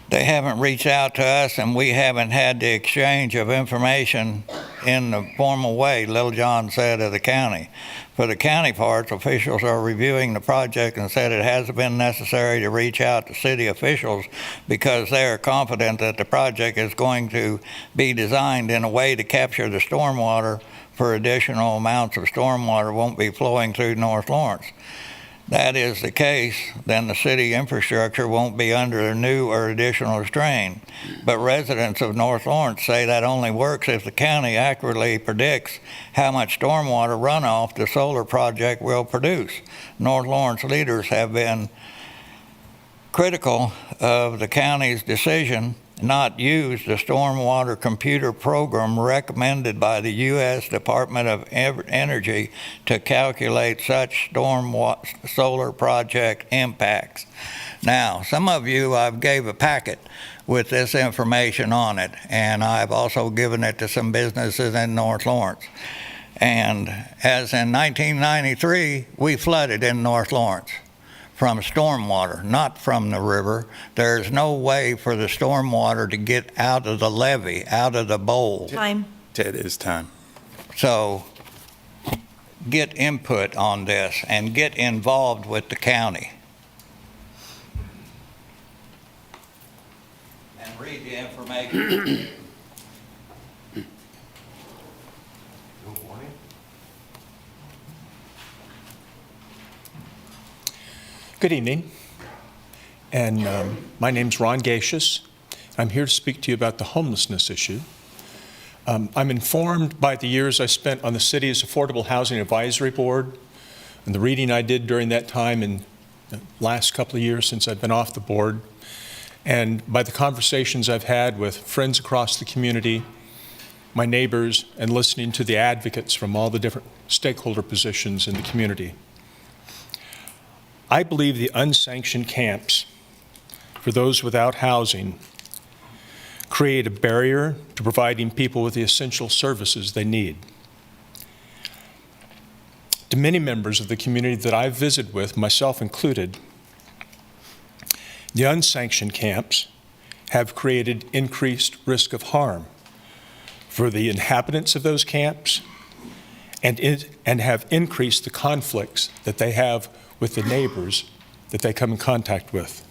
They haven't reached out to us, and we haven't had the exchange of information in the formal way, Littlejohn said of the county. For the county parts, officials are reviewing the project and said it hasn't been necessary to reach out to city officials because they are confident that the project is going to be designed in a way to capture the stormwater, for additional amounts of stormwater won't be flowing through North Lawrence. That is the case, then the city infrastructure won't be under a new or additional strain. But residents of North Lawrence say that only works if the county accurately predicts how much stormwater runoff the solar project will produce. North Lawrence leaders have been critical of the county's decision not use the stormwater computer program recommended by the U.S. Department of Energy to calculate such solar project impacts. Now, some of you, I've gave a packet with this information on it, and I've also given it to some businesses in North Lawrence. And as in 1993, we flooded in North Lawrence from stormwater, not from the river. There's no way for the stormwater to get out of the levee, out of the bowl. Time. Ted, it is time. So get input on this and get involved with the county. And read the information. Good evening, and my name's Ron Gacious. I'm here to speak to you about the homelessness issue. I'm informed by the years I spent on the city's Affordable Housing Advisory Board and the reading I did during that time in the last couple of years since I've been off the board, and by the conversations I've had with friends across the community, my neighbors, and listening to the advocates from all the different stakeholder positions in the community. I believe the unsanctioned camps for those without housing create a barrier to providing people with the essential services they need. To many members of the community that I've visited with, myself included, the unsanctioned camps have created increased risk of harm for the inhabitants of those camps and have increased the conflicts that they have with the neighbors that they come in contact with.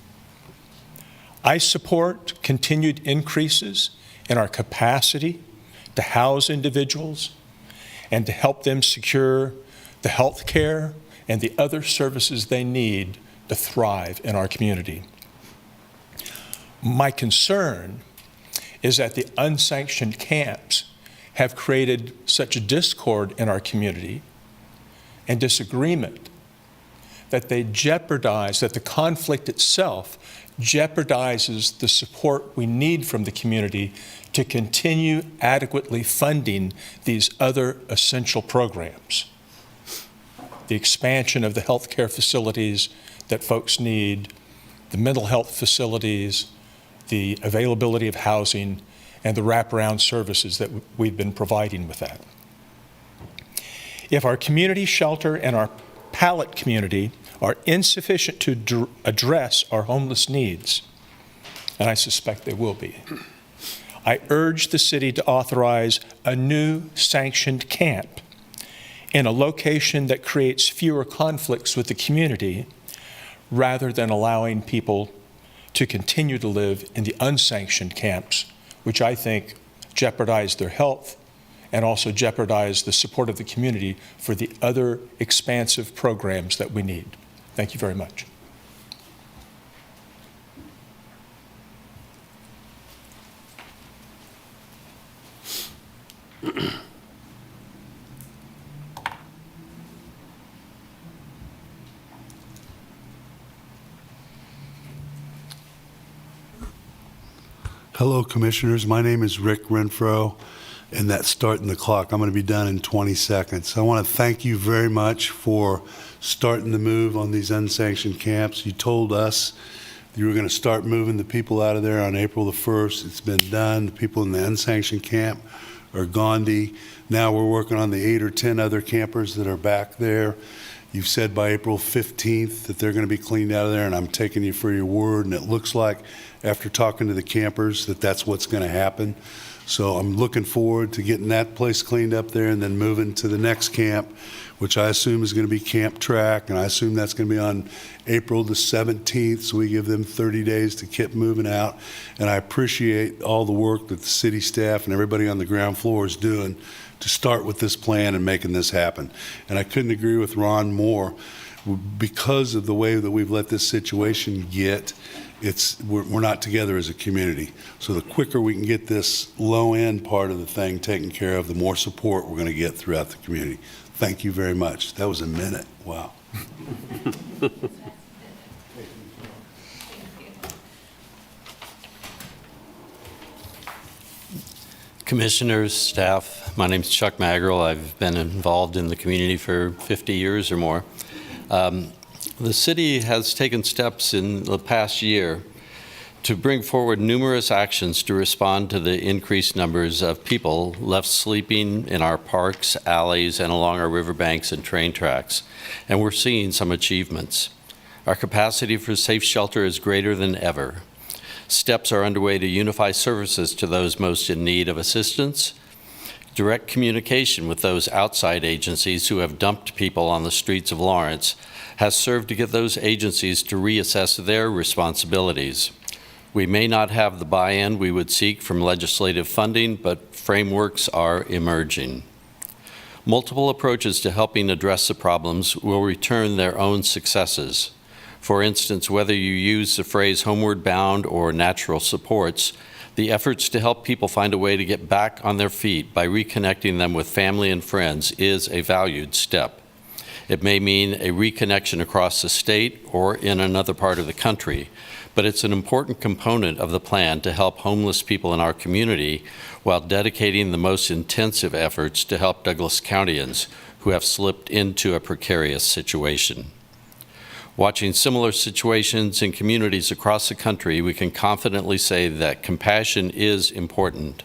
I support continued increases in our capacity to house individuals and to help them secure the health care and the other services they need to thrive in our community. My concern is that the unsanctioned camps have created such a discord in our community and disagreement that they jeopardize, that the conflict itself jeopardizes the support we need from the community to continue adequately funding these other essential programs. The expansion of the healthcare facilities that folks need, the mental health facilities, the availability of housing, and the wraparound services that we've been providing with that. If our community shelter and our pallet community are insufficient to address our homeless needs, and I suspect they will be, I urge the city to authorize a new sanctioned camp in a location that creates fewer conflicts with the community rather than allowing people to continue to live in the unsanctioned camps, which I think jeopardize their health and also jeopardize the support of the community for the other expansive programs that we need. Thank you very much. Hello, Commissioners. My name is Rick Renfro, and that's starting the clock. I'm going to be done in 20 seconds. I want to thank you very much for starting the move on these unsanctioned camps. You told us you were going to start moving the people out of there on April the 1st. It's been done. The people in the unsanctioned camp are Gandhi. Now we're working on the 8 or 10 other campers that are back there. You've said by April 15th that they're going to be cleaned out of there, and I'm taking you for your word, and it looks like after talking to the campers that that's what's going to happen. So I'm looking forward to getting that place cleaned up there and then moving to the next camp, which I assume is going to be Camp Track, and I assume that's going to be on April the 17th, so we give them 30 days to keep moving out. And I appreciate all the work that the city staff and everybody on the ground floor is doing to start with this plan and making this happen. And I couldn't agree with Ron more. Because of the way that we've let this situation get, we're not together as a community. So the quicker we can get this low end part of the thing taken care of, the more support we're going to get throughout the community. Thank you very much. That was a minute. Wow. Commissioners, staff, my name is Chuck Magrill. I've been involved in the community for 50 years or more. The city has taken steps in the past year to bring forward numerous actions to respond to the increased numbers of people left sleeping in our parks, alleys, and along our riverbanks and train tracks. And we're seeing some achievements. Our capacity for safe shelter is greater than ever. Steps are underway to unify services to those most in need of assistance. Direct communication with those outside agencies who have dumped people on the streets of Lawrence has served to get those agencies to reassess their responsibilities. We may not have the buy-in we would seek from legislative funding, but frameworks are emerging. Multiple approaches to helping address the problems will return their own successes. For instance, whether you use the phrase homeward bound or natural supports, the efforts to help people find a way to get back on their feet by reconnecting them with family and friends is a valued step. It may mean a reconnection across the state or in another part of the country, but it's an important component of the plan to help homeless people in our community while dedicating the most intensive efforts to help Douglas Countyans who have slipped into a precarious situation. Watching similar situations in communities across the country, we can confidently say that compassion is important,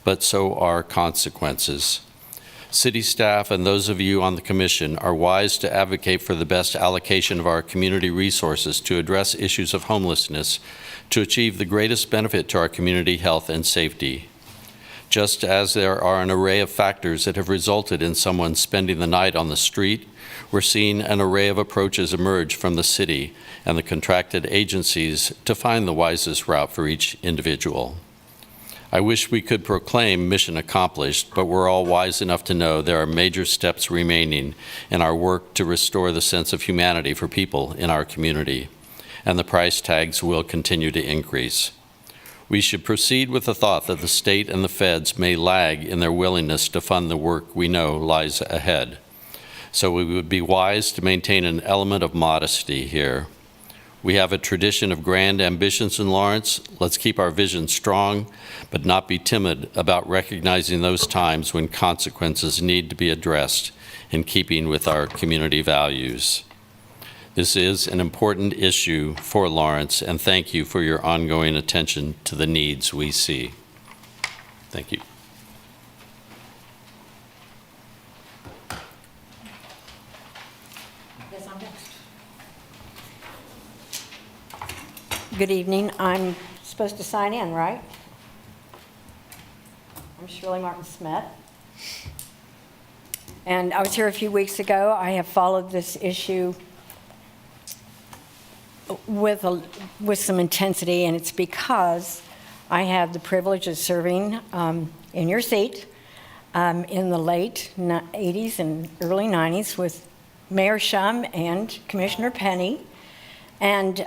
but so are consequences. City staff and those of you on the commission are wise to advocate for the best allocation of our community resources to address issues of homelessness to achieve the greatest benefit to our community health and safety. Just as there are an array of factors that have resulted in someone spending the night on the street, we're seeing an array of approaches emerge from the city and the contracted agencies to find the wisest route for each individual. I wish we could proclaim mission accomplished, but we're all wise enough to know there are major steps remaining in our work to restore the sense of humanity for people in our community, and the price tags will continue to increase. We should proceed with the thought that the state and the feds may lag in their willingness to fund the work we know lies ahead. So we would be wise to maintain an element of modesty here. We have a tradition of grand ambitions in Lawrence. Let's keep our vision strong, but not be timid about recognizing those times when consequences need to be addressed in keeping with our community values. This is an important issue for Lawrence, and thank you for your ongoing attention to the needs we see. Thank you. Good evening. I'm supposed to sign in, right? I'm Shirley Martin Smith. And I was here a few weeks ago. I have followed this issue with some intensity, and it's because I had the privilege of serving in your seat in the late 80s and early 90s with Mayor Shum and Commissioner Penny. And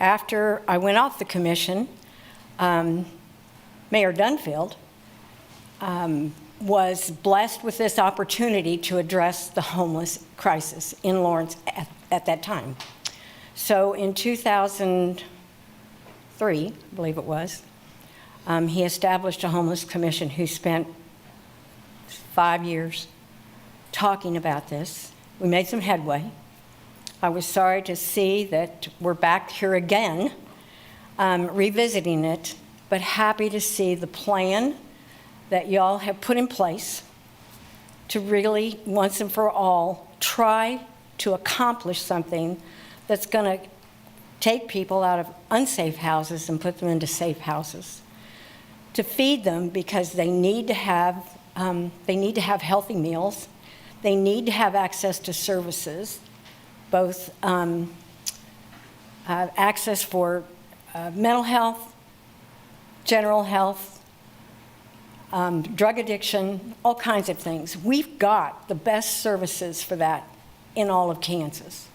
after I went off the commission, Mayor Dunfield was blessed with this opportunity to address the homeless crisis in Lawrence at that time. So in 2003, I believe it was, he established a homeless commission who spent 5 years talking about this. We made some headway. I was sorry to see that we're back here again, revisiting it, but happy to see the plan that y'all have put in place to really, once and for all, try to accomplish something that's going to take people out of unsafe houses and put them into safe houses, to feed them because they need to have healthy meals, they need to have access to services, both access for mental health, general health, drug addiction, all kinds of things. We've got the best services for that in all of Kansas.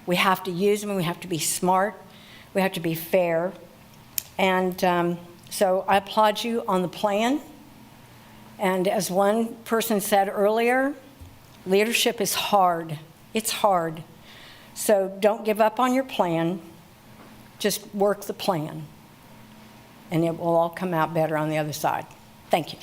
We have to use them, we have to be smart, we have to be fair. And so I applaud you on the plan. And as one person said earlier, leadership is hard. It's hard. So don't give up on your plan, just work the plan, and it will all come out better on the other side. Thank you.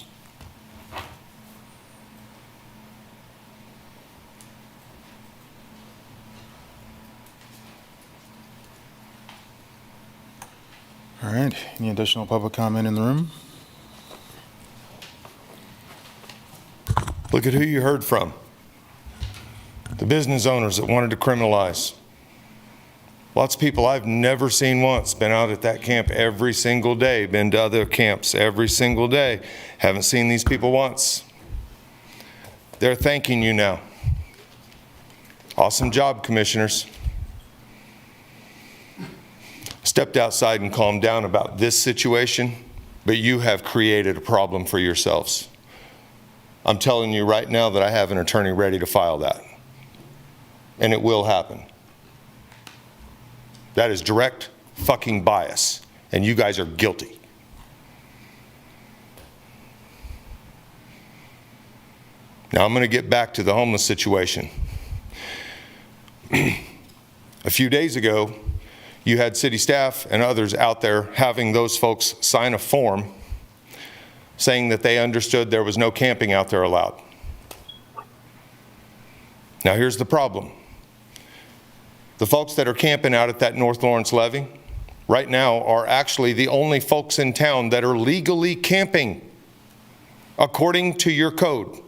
All right, any additional public comment in the room? Look at who you heard from. The business owners that wanted to criminalize. Lots of people I've never seen once, been out at that camp every single day, been to other camps every single day, haven't seen these people once. They're thanking you now. Awesome job, commissioners. Stepped outside and calmed down about this situation, but you have created a problem for yourselves. I'm telling you right now that I have an attorney ready to file that. And it will happen. That is direct fucking bias, and you guys are guilty. Now I'm going to get back to the homeless situation. A few days ago, you had city staff and others out there having those folks sign a form saying that they understood there was no camping out there allowed. Now here's the problem. The folks that are camping out at that North Lawrence levee right now are actually the only folks in town that are legally camping according to your code.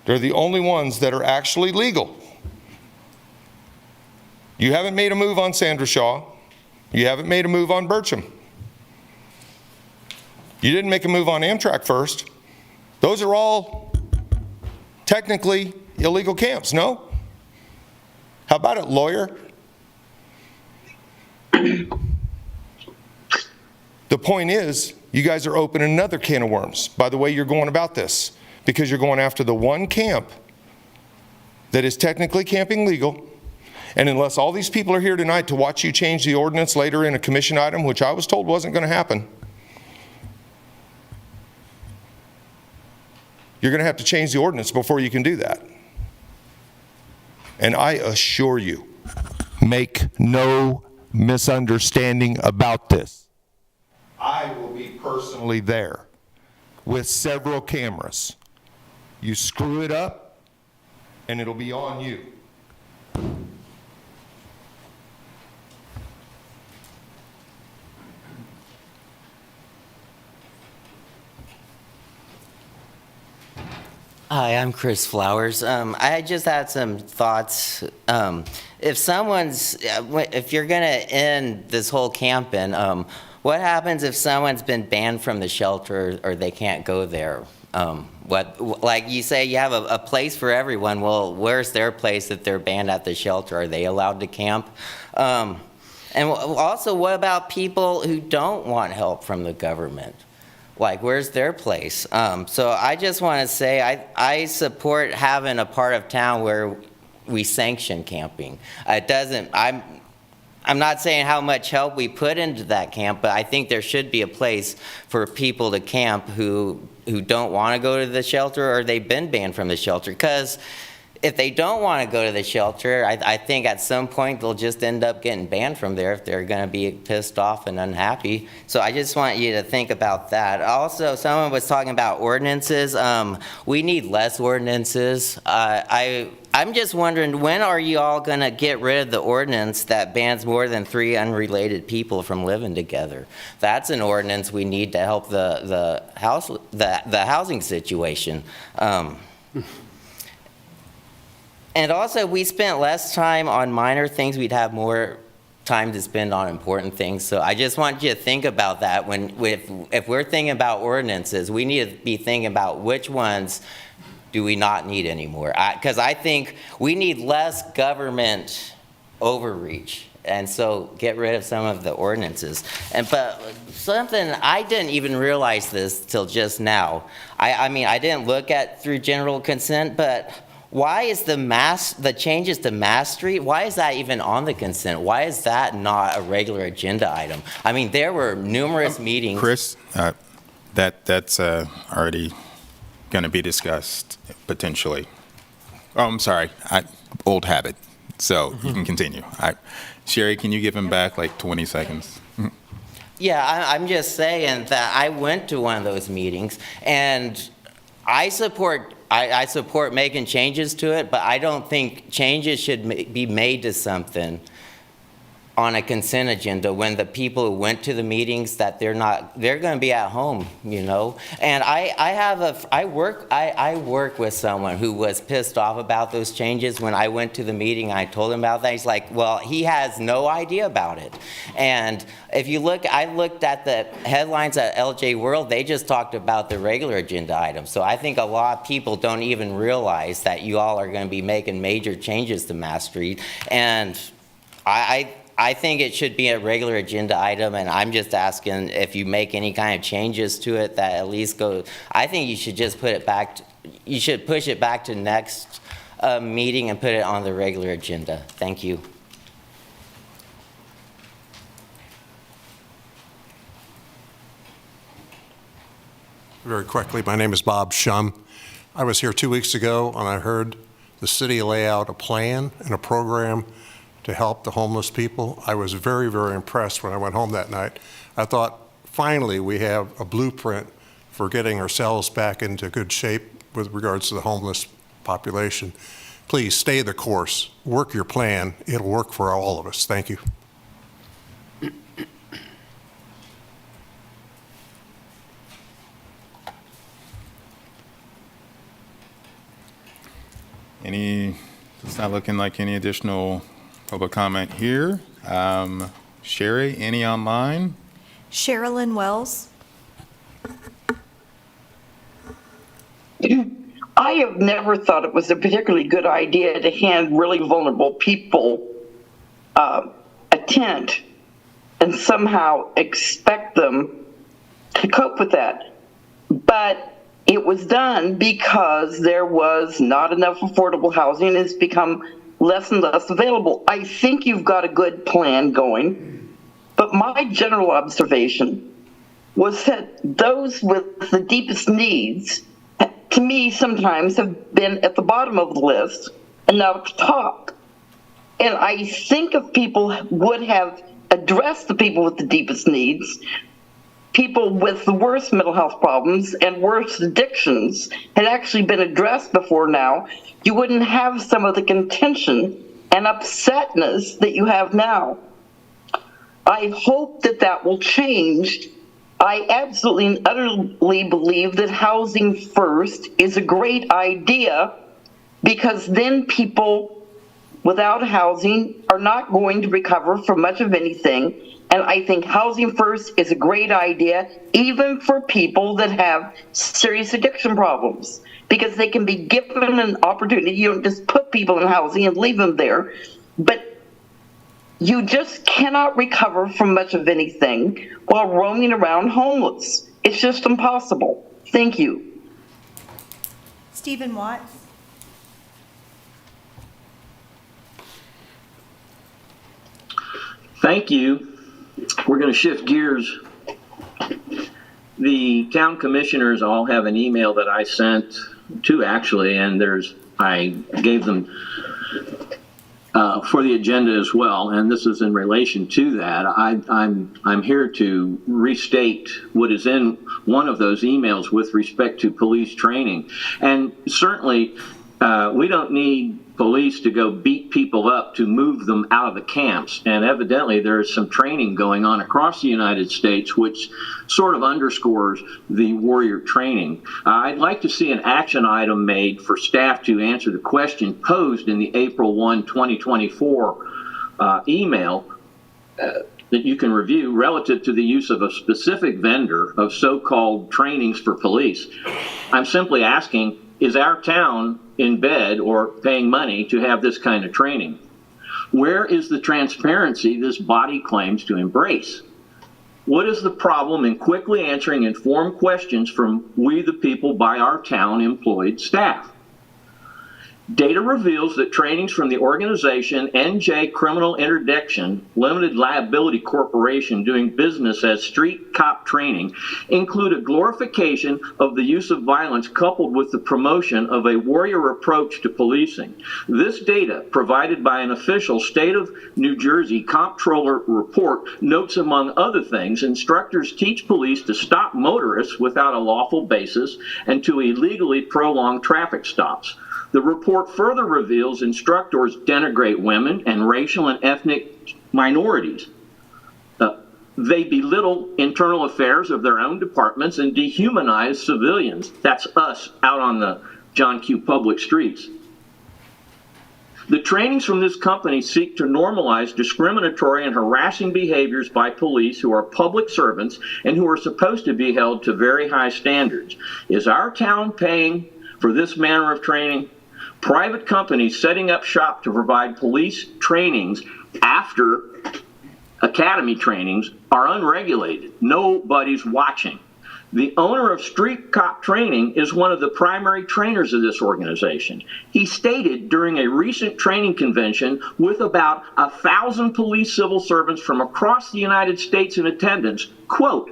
They're the only ones that are actually legal. You haven't made a move on Sandra Shaw. You haven't made a move on Bircham. You didn't make a move on Amtrak first. Those are all technically illegal camps, no? How about it, lawyer? The point is, you guys are opening another can of worms by the way you're going about this, because you're going after the one camp that is technically camping legal. And unless all these people are here tonight to watch you change the ordinance later in a commission item, which I was told wasn't going to happen, you're going to have to change the ordinance before you can do that. And I assure you, make no misunderstanding about this. I will be personally there with several cameras. You screw it up, and it'll be on you. Hi, I'm Chris Flowers. I just had some thoughts. If you're going to end this whole camping, what happens if someone's been banned from the shelter or they can't go there? Like you say, you have a place for everyone. Well, where's their place if they're banned at the shelter? Are they allowed to camp? And also, what about people who don't want help from the government? Like, where's their place? So I just want to say I support having a part of town where we sanction camping. I'm not saying how much help we put into that camp, but I think there should be a place for people to camp who don't want to go to the shelter or they've been banned from the shelter. Because if they don't want to go to the shelter, I think at some point they'll just end up getting banned from there if they're going to be pissed off and unhappy. So I just want you to think about that. Also, someone was talking about ordinances. We need less ordinances. I'm just wondering, when are you all going to get rid of the ordinance that bans more than 3 unrelated people from living together? That's an ordinance we need to help the housing situation. And also, we spent less time on minor things. We'd have more time to spend on important things. So I just want you to think about that. If we're thinking about ordinances, we need to be thinking about which ones do we not need anymore. Because I think we need less government overreach. And so get rid of some of the ordinances. But something, I didn't even realize this till just now. I mean, I didn't look at through general consent, but why is the changes to Mass Street, why is that even on the consent? Why is that not a regular agenda item? I mean, there were numerous meetings. Chris, that's already going to be discussed potentially. Oh, I'm sorry, old habit. So you can continue. Sherry, can you give him back like 20 seconds? Yeah, I'm just saying that I went to one of those meetings, and I support making changes to it, but I don't think changes should be made to something on a consent agenda when the people who went to the meetings that they're going to be at home, you know. And I work with someone who was pissed off about those changes. When I went to the meeting, I told him about that. He's like, well, he has no idea about it. And if you look, I looked at the headlines at LJ World, they just talked about the regular agenda items. So I think a lot of people don't even realize that you all are going to be making major changes to Mass Street. And I think it should be a regular agenda item, and I'm just asking if you make any kind of changes to it that at least go, I think you should just put it back, you should push it back to next meeting and put it on the regular agenda. Thank you. Very quickly, my name is Bob Shum. I was here 2 weeks ago, and I heard the city lay out a plan and a program to help the homeless people. I was very, very impressed when I went home that night. I thought, finally, we have a blueprint for getting ourselves back into good shape with regards to the homeless population. Please stay the course, work your plan. It'll work for all of us. Thank you. It's not looking like any additional public comment here. Sherry, any online? Sherilyn Wells. I have never thought it was a particularly good idea to hand really vulnerable people a tent and somehow expect them to cope with that. But it was done because there was not enough affordable housing, and it's become less and less available. I think you've got a good plan going, but my general observation was that those with the deepest needs, to me, sometimes have been at the bottom of the list and not at the top. And I think if people would have addressed the people with the deepest needs, people with the worst mental health problems and worst addictions had actually been addressed before now, you wouldn't have some of the contention and upsetness that you have now. I hope that that will change. I absolutely and utterly believe that housing first is a great idea, because then people without housing are not going to recover from much of anything. And I think housing first is a great idea, even for people that have serious addiction problems, because they can be given an opportunity. You don't just put people in housing and leave them there, but you just cannot recover from much of anything while roaming around homeless. It's just impossible. Thank you. Stephen Watts. Thank you. We're going to shift gears. The town commissioners all have an email that I sent to, actually, and I gave them for the agenda as well, and this is in relation to that. I'm here to restate what is in one of those emails with respect to police training. And certainly, we don't need police to go beat people up to move them out of the camps. And evidently there is some training going on across the United States which sort of underscores the warrior training. I'd like to see an action item made for staff to answer the question posed in the April 1, 2024 email that you can review relative to the use of a specific vendor of so-called trainings for police. I'm simply asking, is our town in bed or paying money to have this kind of training? Where is the transparency this body claims to embrace? What is the problem in quickly answering informed questions from we the people by our town employed staff? Data reveals that trainings from the organization NJ Criminal Interdiction Limited Liability Corporation, doing business as Street Cop Training, include a glorification of the use of violence coupled with the promotion of a warrior approach to policing. This data, provided by an official state of New Jersey comptroller report, notes, among other things, instructors teach police to stop motorists without a lawful basis and to illegally prolong traffic stops. The report further reveals instructors denigrate women and racial and ethnic minorities. They belittle internal affairs of their own departments and dehumanize civilians. That's us out on the John Q. public streets. The trainings from this company seek to normalize discriminatory and harassing behaviors by police who are public servants and who are supposed to be held to very high standards. Is our town paying for this manner of training? Private companies setting up shop to provide police trainings after academy trainings are unregulated. Nobody's watching. The owner of Street Cop Training is one of the primary trainers of this organization. He stated during a recent training convention with about 1,000 police civil servants from across the United States in attendance, quote,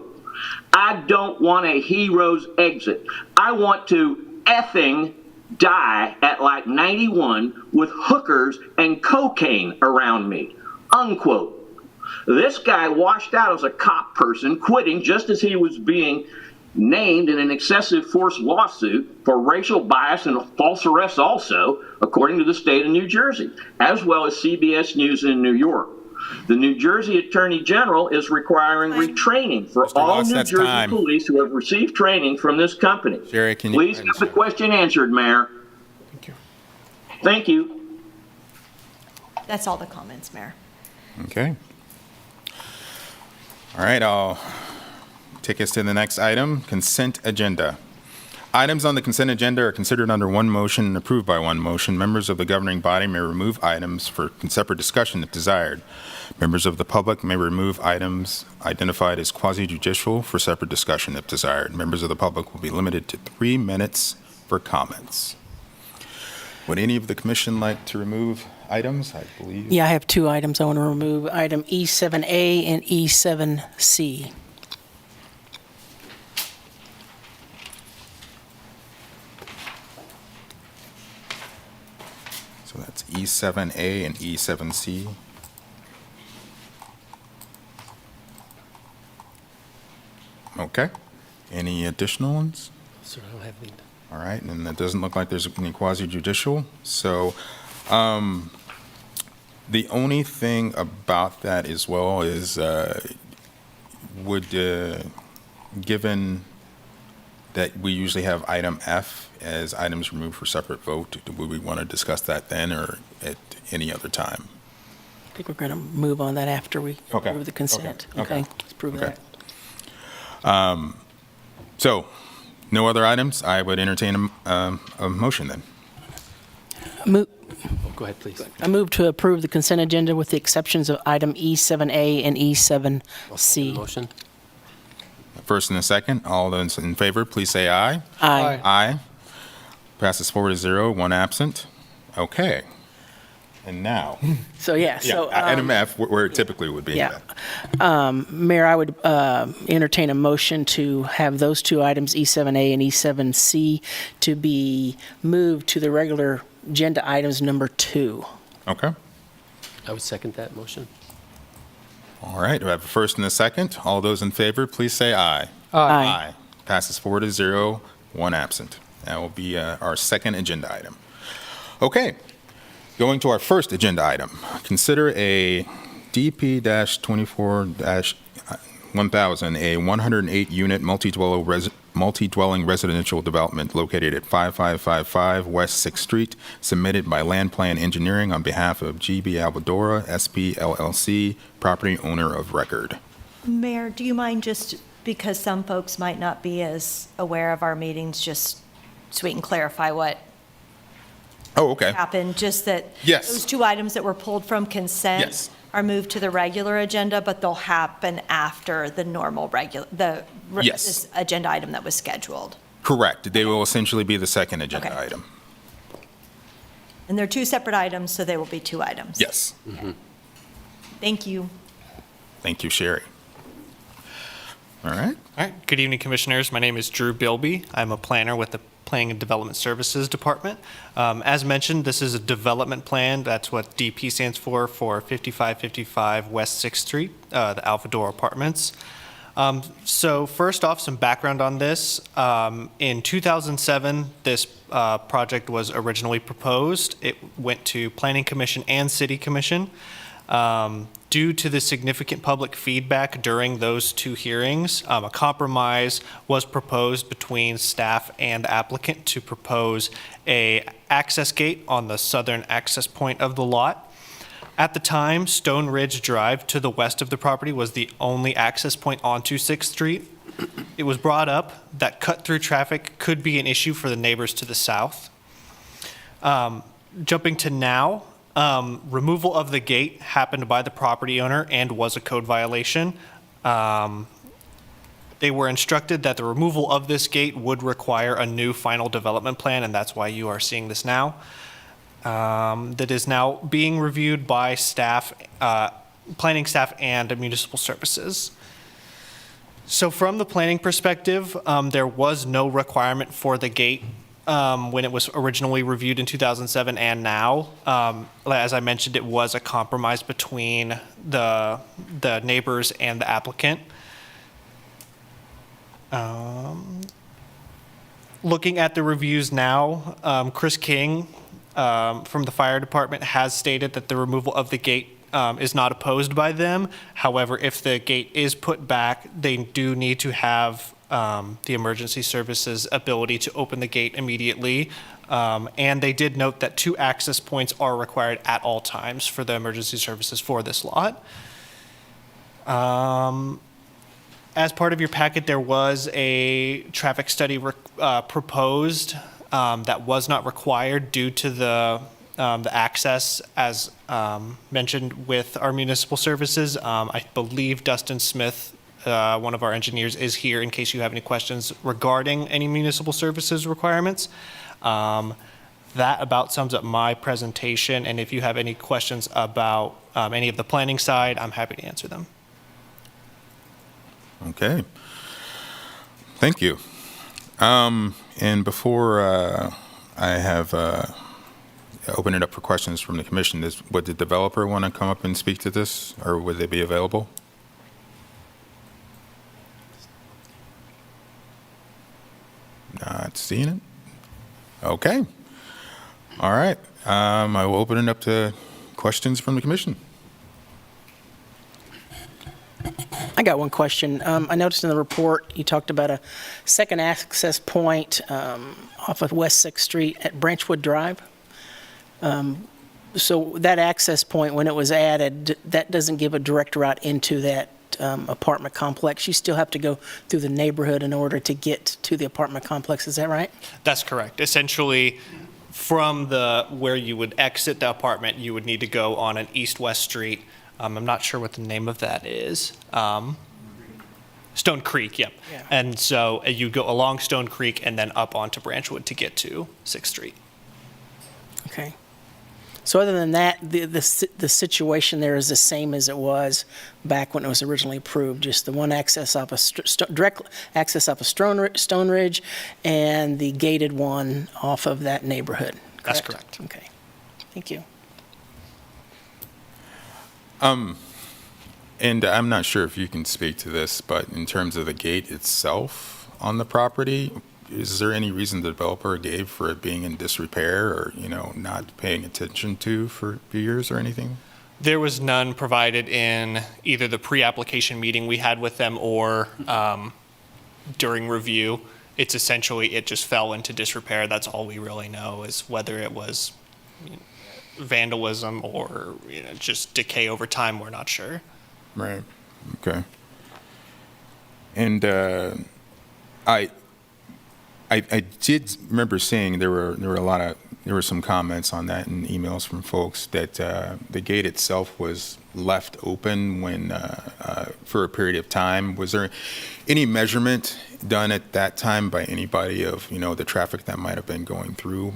"I don't want a hero's exit. I want to effing die at like 91 with hookers and cocaine around me," unquote. This guy washed out as a cop person, quitting just as he was being named in an excessive force lawsuit for racial bias and false arrests also, according to the state of New Jersey, as well as CBS News in New York. The New Jersey Attorney General is requiring retraining for all Ross, New that's Jersey time. police who have received training from this company. Jerry, can you Please have the question answered, Mayor. Thank you. Thank you. That's all the comments, Mayor. Okay. All right, I'll take us to the next item, consent agenda. Items on the consent agenda are considered under one motion and approved by one motion. Members of the governing body may remove items for separate discussion if desired. Members of the public may remove items identified as quasi-judicial for separate discussion if desired. Members of the public will be limited to 3 minutes for comments. Would any of the commission like to remove items? I believe. Yeah, I have two items I want to remove, item E7A and E7C. So that's E7A and E7C. Okay. Any additional ones? Sir, I don't have any. All right, and it doesn't look like there's any quasi-judicial. So the only thing about that as well is given that we usually have item F as items removed for separate vote, would we want to discuss that then or at any other time? I think we're going to move on that after we approve the consent. Okay, let's prove that. So, no other items? I would entertain a motion then. Go ahead, please. I move to approve the consent agenda with the exceptions of item E7A and E7C. Motion. First and a second. All those in favor, please say aye. Aye. Aye. Passes 4-0, one absent. Okay. And now. So, so. Item F, where it typically would be. Yeah. Mayor, I would entertain a motion to have those two items, E7A and E7C, to be moved to the regular agenda items number 2. Okay. I would second that motion. All right. Do I have a first and a second? All those in favor, please say aye. Aye. Passes 4-0, one absent. That will be our second agenda item. Okay. Going to our first agenda item, consider a DP-24-1000, a 108-unit multi-dwelling residential development located at 5555 West 6th Street, submitted by Land Plan Engineering on behalf of GB Albadora, SP LLC, property owner of record. Mayor, do you mind just, because some folks might not be as aware of our meetings, just so we can clarify what happened, just that those two items that were pulled from consent are moved to the regular agenda, but they'll happen after the normal this agenda item that was scheduled. Correct. They will essentially be the second agenda item. And they're two separate items, so they will be two items. Yes. Thank you. Thank you, Sherry. All right. All right. Good evening, Commissioners. My name is Drew Bilby. I'm a planner with the Planning and Development Services Department. As mentioned, this is a development plan. That's what DP stands for 5555 West 6th Street, the Alfador Apartments. So first off, some background on this. In 2007, this project was originally proposed. It went to Planning Commission and City Commission. Due to the significant public feedback during those two hearings, a compromise was proposed between staff and applicant to propose a access gate on the southern access point of the lot. At the time, Stone Ridge Drive to the west of the property was the only access point onto 6th Street. It was brought up that cut-through traffic could be an issue for the neighbors to the south. Jumping to now, removal of the gate happened by the property owner and was a code violation. They were instructed that the removal of this gate would require a new final development plan, and that's why you are seeing this now. That is now being reviewed by staff, planning staff and municipal services. So from the planning perspective, there was no requirement for the gate when it was originally reviewed in 2007 and now. As I mentioned, it was a compromise between the neighbors and the applicant. Looking at the reviews now, Chris King from the fire department has stated that the removal of the gate is not opposed by them. However, if the gate is put back, they do need to have the emergency services ability to open the gate immediately. And they did note that 2 access points are required at all times for the emergency services for this lot. As part of your packet, there was a traffic study proposed that was not required due to the access, as mentioned with our municipal services. I believe Dustin Smith, one of our engineers, is here in case you have any questions regarding any municipal services requirements. That about sums up my presentation, and if you have any questions about any of the planning side, I'm happy to answer them. Okay. Thank you. And before I have open it up for questions from the commission, would the developer want to come up and speak to this, or would they be available? Not seeing it. Okay. All right. I will open it up to questions from the commission. I got one question. I noticed in the report you talked about a second access point off of West 6th Street at Branchwood Drive. So that access point, when it was added, that doesn't give a direct route into that apartment complex. You still have to go through the neighborhood in order to get to the apartment complex. Is that right? That's correct. Essentially, from where you would exit the apartment, you would need to go on an east-west street. I'm not sure what the name of that is. Stone Creek, yep. Yeah. And so you go along Stone Creek and then up onto Branchwood to get to 6th Street. Okay. So other than that, the situation there is the same as it was back when it was originally approved, just the one access off of direct access off of Stone Ridge and the gated one off of that neighborhood. Correct? That's correct. Okay. Thank you. And I'm not sure if you can speak to this, but in terms of the gate itself on the property, is there any reason the developer gave for it being in disrepair or, not paying attention to for years or anything? There was none provided in either the pre-application meeting we had with them or during review. It's essentially, it just fell into disrepair. That's all we really know, is whether it was vandalism or just decay over time. We're not sure. Right. Okay. And I did remember seeing there were some comments on that in emails from folks that the gate itself was left open when for a period of time. Was there any measurement done at that time by anybody of the traffic that might have been going through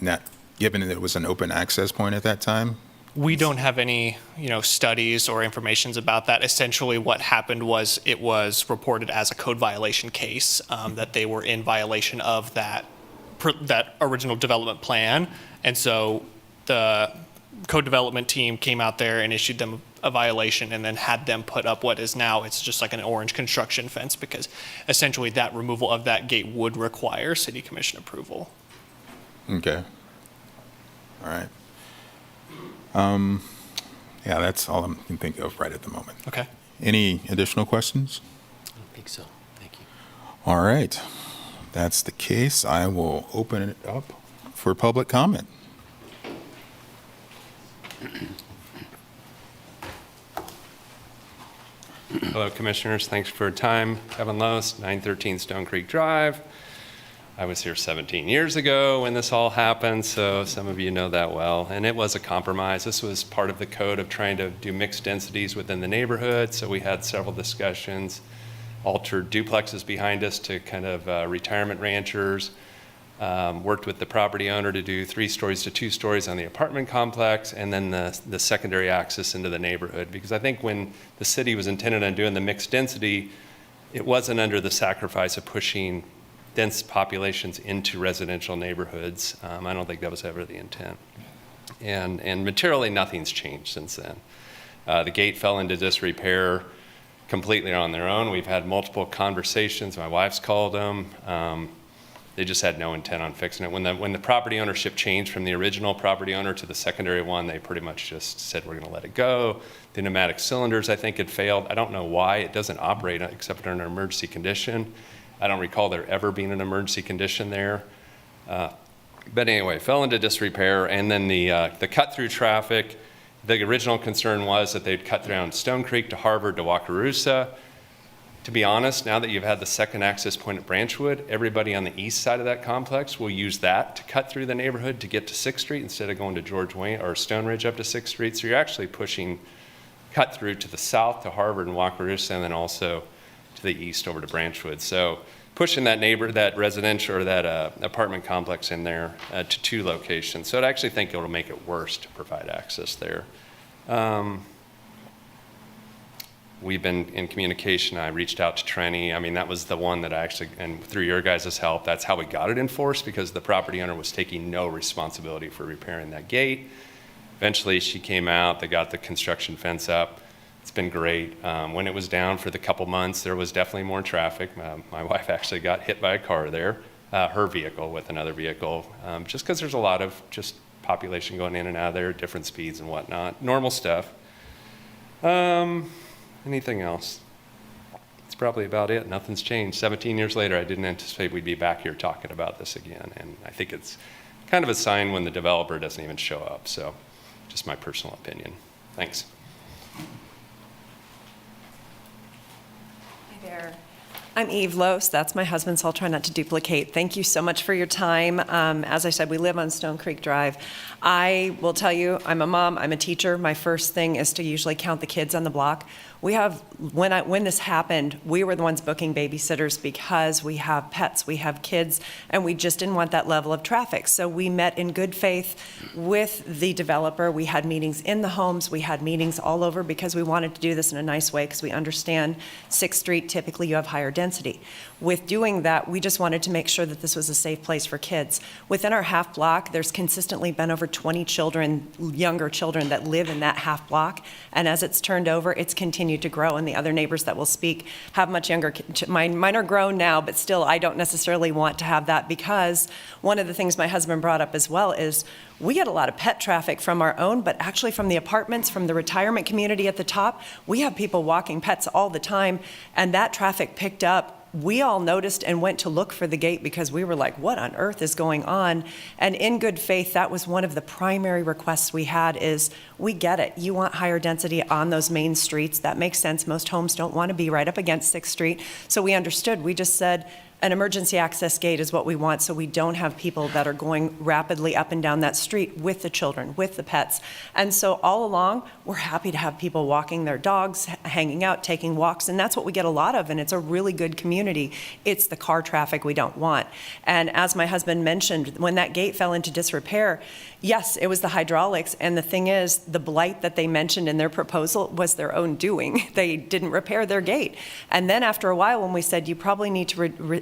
that given that it was an open access point at that time? We don't have any, studies or informations about that. Essentially, what happened was it was reported as a code violation case, that they were in violation of that original development plan. And so the code development team came out there and issued them a violation and then had them put up what is now, it's just like an orange construction fence, because essentially that removal of that gate would require city commission approval. Okay. All right. Yeah, that's all I can think of right at the moment. Okay. Any additional questions? I don't think so. Thank you. All right. That's the case. I will open it up for public comment. Hello, Commissioners. Thanks for your time. Kevin Loos, 913 Stone Creek Drive. I was here 17 years ago when this all happened, so some of you know that well. And it was a compromise. This was part of the code of trying to do mixed densities within the neighborhood, so we had several discussions, altered duplexes behind us to kind of retirement ranchers, worked with the property owner to do 3 stories to 2 stories on the apartment complex, and then the secondary access into the neighborhood. Because I think when the city was intended on doing the mixed density, it wasn't under the sacrifice of pushing dense populations into residential neighborhoods. I don't think that was ever the intent. And materially, nothing's changed since then. The gate fell into disrepair completely on their own. We've had multiple conversations. My wife's called them. They just had no intent on fixing it. When the property ownership changed from the original property owner to the secondary one, they pretty much just said, we're gonna let it go. The pneumatic cylinders, I think, had failed. I don't know why. It doesn't operate except under an emergency condition. I don't recall there ever being an emergency condition there. But anyway, fell into disrepair. And then the cut-through traffic, the original concern was that they'd cut down Stone Creek to Harvard to Wakarusa. To be honest, now that you've had the second access point at Branchwood, everybody on the east side of that complex will use that to cut through the neighborhood to get to 6th Street instead of going to George Wayne or Stone Ridge up to 6th Street. So you're actually pushing cut through to the south to Harvard and Wakarusa, and then also to the east over to Branchwood. So pushing that residential or that apartment complex in there to 2 locations. So I actually think it'll make it worse to provide access there. We've been in communication. I reached out to Trenny. I mean, that was the one that I actually, and through your guys' help, that's how we got it enforced, because the property owner was taking no responsibility for repairing that gate. Eventually she came out, they got the construction fence up. It's been great. When it was down for the couple months, there was definitely more traffic. My wife actually got hit by a car there, her vehicle with another vehicle, just because there's a lot of just population going in and out of there, different speeds and whatnot. Normal stuff. Anything else? It's probably about it. Nothing's changed. 17 years later, I didn't anticipate we'd be back here talking about this again. And I think it's kind of a sign when the developer doesn't even show up. So just my personal opinion. Thanks. Hi there. I'm Eve Lose. That's my husband, so I'll try not to duplicate. Thank you so much for your time. As I said, we live on Stone Creek Drive. I will tell you, I'm a mom, I'm a teacher. My first thing is to usually count the kids on the block. We have, when this happened, we were the ones booking babysitters because we have pets, we have kids, and we just didn't want that level of traffic. So we met in good faith with the developer. We had meetings in the homes, we had meetings all over because we wanted to do this in a nice way because we understand 6th Street, typically you have higher density. With doing that, we just wanted to make sure that this was a safe place for kids. Within our half block, there's consistently been over 20 children, younger children that live in that half block. And as it's turned over, it's continued to grow. And the other neighbors that will speak have much younger kids. Mine are grown now, but still, I don't necessarily want to have that, because one of the things my husband brought up as well is we get a lot of pet traffic from our own, but actually from the apartments, from the retirement community at the top. We have people walking pets all the time, and that traffic picked up. We all noticed and went to look for the gate because we were like, what on earth is going on? And in good faith, that was one of the primary requests we had is, we get it. You want higher density on those main streets. That makes sense. Most homes don't want to be right up against 6th Street. So we understood. We just said, An emergency access gate is what we want, so we don't have people that are going rapidly up and down that street with the children, with the pets. And so all along, we're happy to have people walking their dogs, hanging out, taking walks, and that's what we get a lot of, and it's a really good community. It's the car traffic we don't want. And as my husband mentioned, when that gate fell into disrepair, yes, it was the hydraulics, and the thing is, the blight that they mentioned in their proposal was their own doing. They didn't repair their gate. And then after a while, when we said, you probably need to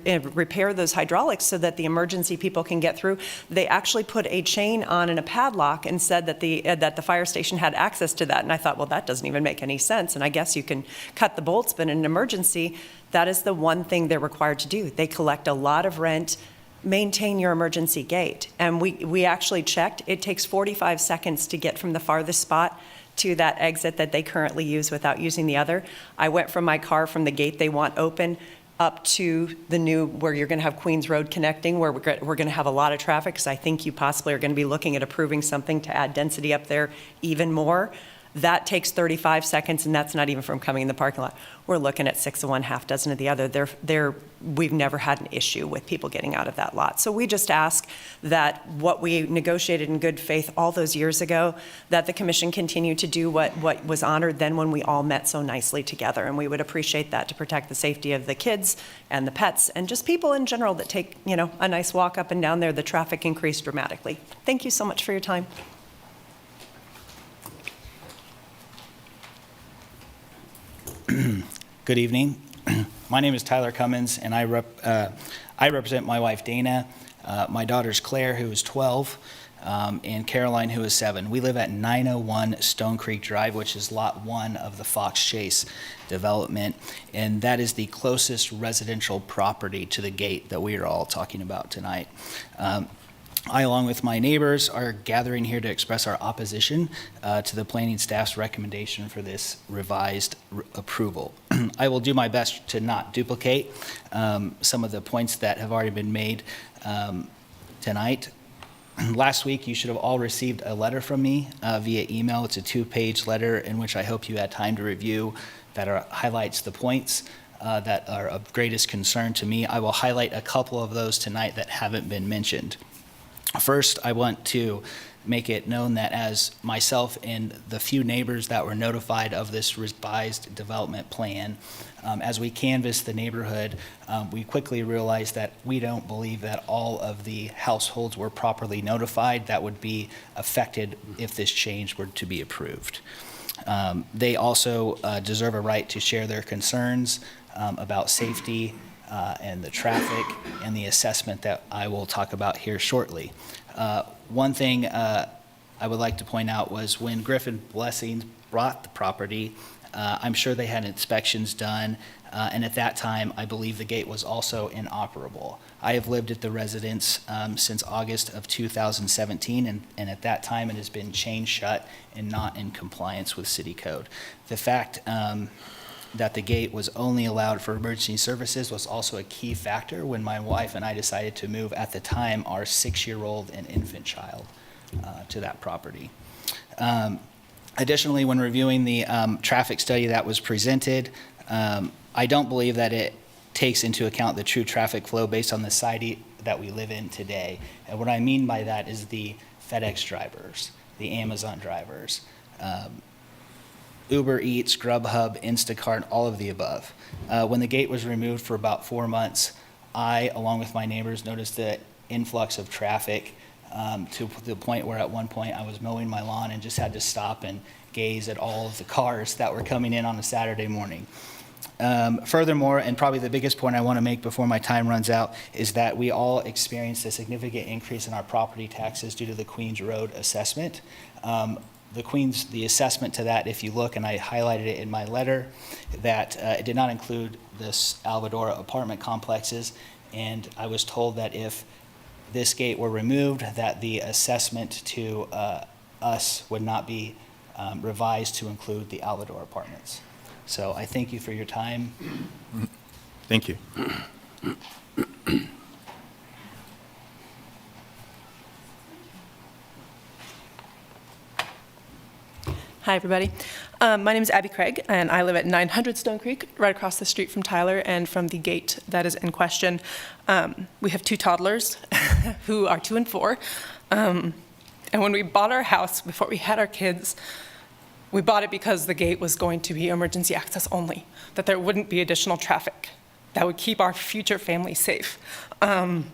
repair those hydraulics so that the emergency people can get through, they actually put a chain on and a padlock and said that the fire station had access to that. And I thought, well, that doesn't even make any sense. And I guess you can cut the bolts, but in an emergency, that is the one thing they're required to do. They collect a lot of rent, maintain your emergency gate. And we actually checked. It takes 45 seconds to get from the farthest spot to that exit that they currently use without using the other. I went from my car from the gate they want open up to the new, where you're going to have Queens Road connecting, where we're going to have a lot of traffic, because I think you possibly are going to be looking at approving something to add density up there even more. That takes 35 seconds, and that's not even from coming in the parking lot. We're looking at 6 of one, half dozen of the other. We've never had an issue with people getting out of that lot. So we just ask that what we negotiated in good faith all those years ago, that the commission continue to do what was honored then when we all met so nicely together. And we would appreciate that to protect the safety of the kids and the pets and just people in general that take, a nice walk up and down there. The traffic increased dramatically. Thank you so much for your time. Good evening. My name is Tyler Cummins, and I represent my wife Dana, my daughters Claire, who is 12, and Caroline, who is 7. We live at 901 Stone Creek Drive, which is Lot 1 of the Fox Chase development, and that is the closest residential property to the gate that we are all talking about tonight. I, along with my neighbors, are gathering here to express our opposition to the planning staff's recommendation for this revised approval. I will do my best to not duplicate some of the points that have already been made tonight. Last week, you should have all received a letter from me via email. It's a 2-page letter in which I hope you had time to review that highlights the points that are of greatest concern to me. I will highlight a couple of those tonight that haven't been mentioned. First, I want to make it known that as myself and the few neighbors that were notified of this revised development plan, as we canvassed the neighborhood, we quickly realized that we don't believe that all of the households were properly notified that would be affected if this change were to be approved. They also deserve a right to share their concerns about safety and the traffic and the assessment that I will talk about here shortly. One thing I would like to point out was when Griffin Blessings bought the property, I'm sure they had inspections done, and at that time, I believe the gate was also inoperable. I have lived at the residence since August of 2017, and at that time, it has been chained shut and not in compliance with city code. The fact that the gate was only allowed for emergency services was also a key factor when my wife and I decided to move, at the time, our 6-year-old and infant child to that property. Additionally, when reviewing the traffic study that was presented, I don't believe that it takes into account the true traffic flow based on the society that we live in today. And what I mean by that is the FedEx drivers, the Amazon drivers, Uber Eats, Grubhub, Instacart, all of the above. When the gate was removed for about 4 months, I, along with my neighbors, noticed the influx of traffic to the point where at one point I was mowing my lawn and just had to stop and gaze at all of the cars that were coming in on a Saturday morning. Furthermore, and probably the biggest point I want to make before my time runs out, is that we all experienced a significant increase in our property taxes due to the Queens Road assessment. The assessment to that, if you look, and I highlighted it in my letter, that it did not include this Alvadora apartment complexes, and I was told that if this gate were removed, that the assessment to us would not be revised to include the Alvadora apartments. So I thank you for your time. Thank you. Hi, everybody. My name is Abby Craig, and I live at 900 Stone Creek, right across the street from Tyler and from the gate that is in question. We have 2 toddlers who are 2 and 4. And when we bought our house, before we had our kids, we bought it because the gate was going to be emergency access only, that there wouldn't be additional traffic that would keep our future family safe. Our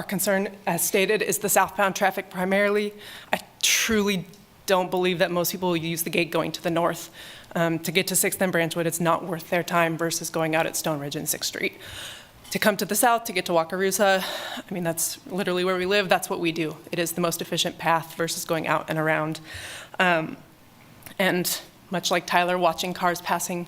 concern, as stated, is the southbound traffic primarily. I truly don't believe that most people will use the gate going to the north. To get to 6th and Branchwood, it's not worth their time versus going out at Stone Ridge and 6th Street. To come to the south, to get to Wakarusa, I mean, that's literally where we live. That's what we do. It is the most efficient path versus going out and around. And much like Tyler, watching cars passing,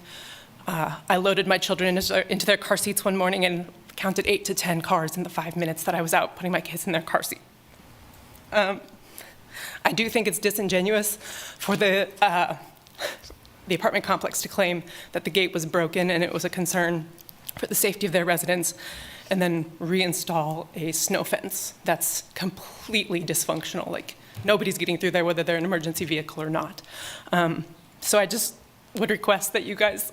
I loaded my children into their car seats one morning and counted 8 to 10 cars in the 5 minutes that I was out putting my kids in their car seat. I do think it's disingenuous for the apartment complex to claim that the gate was broken and it was a concern for the safety of their residents, and then reinstall a snow fence that's completely dysfunctional. Like, nobody's getting through there whether they're an emergency vehicle or not. So I just would request that you guys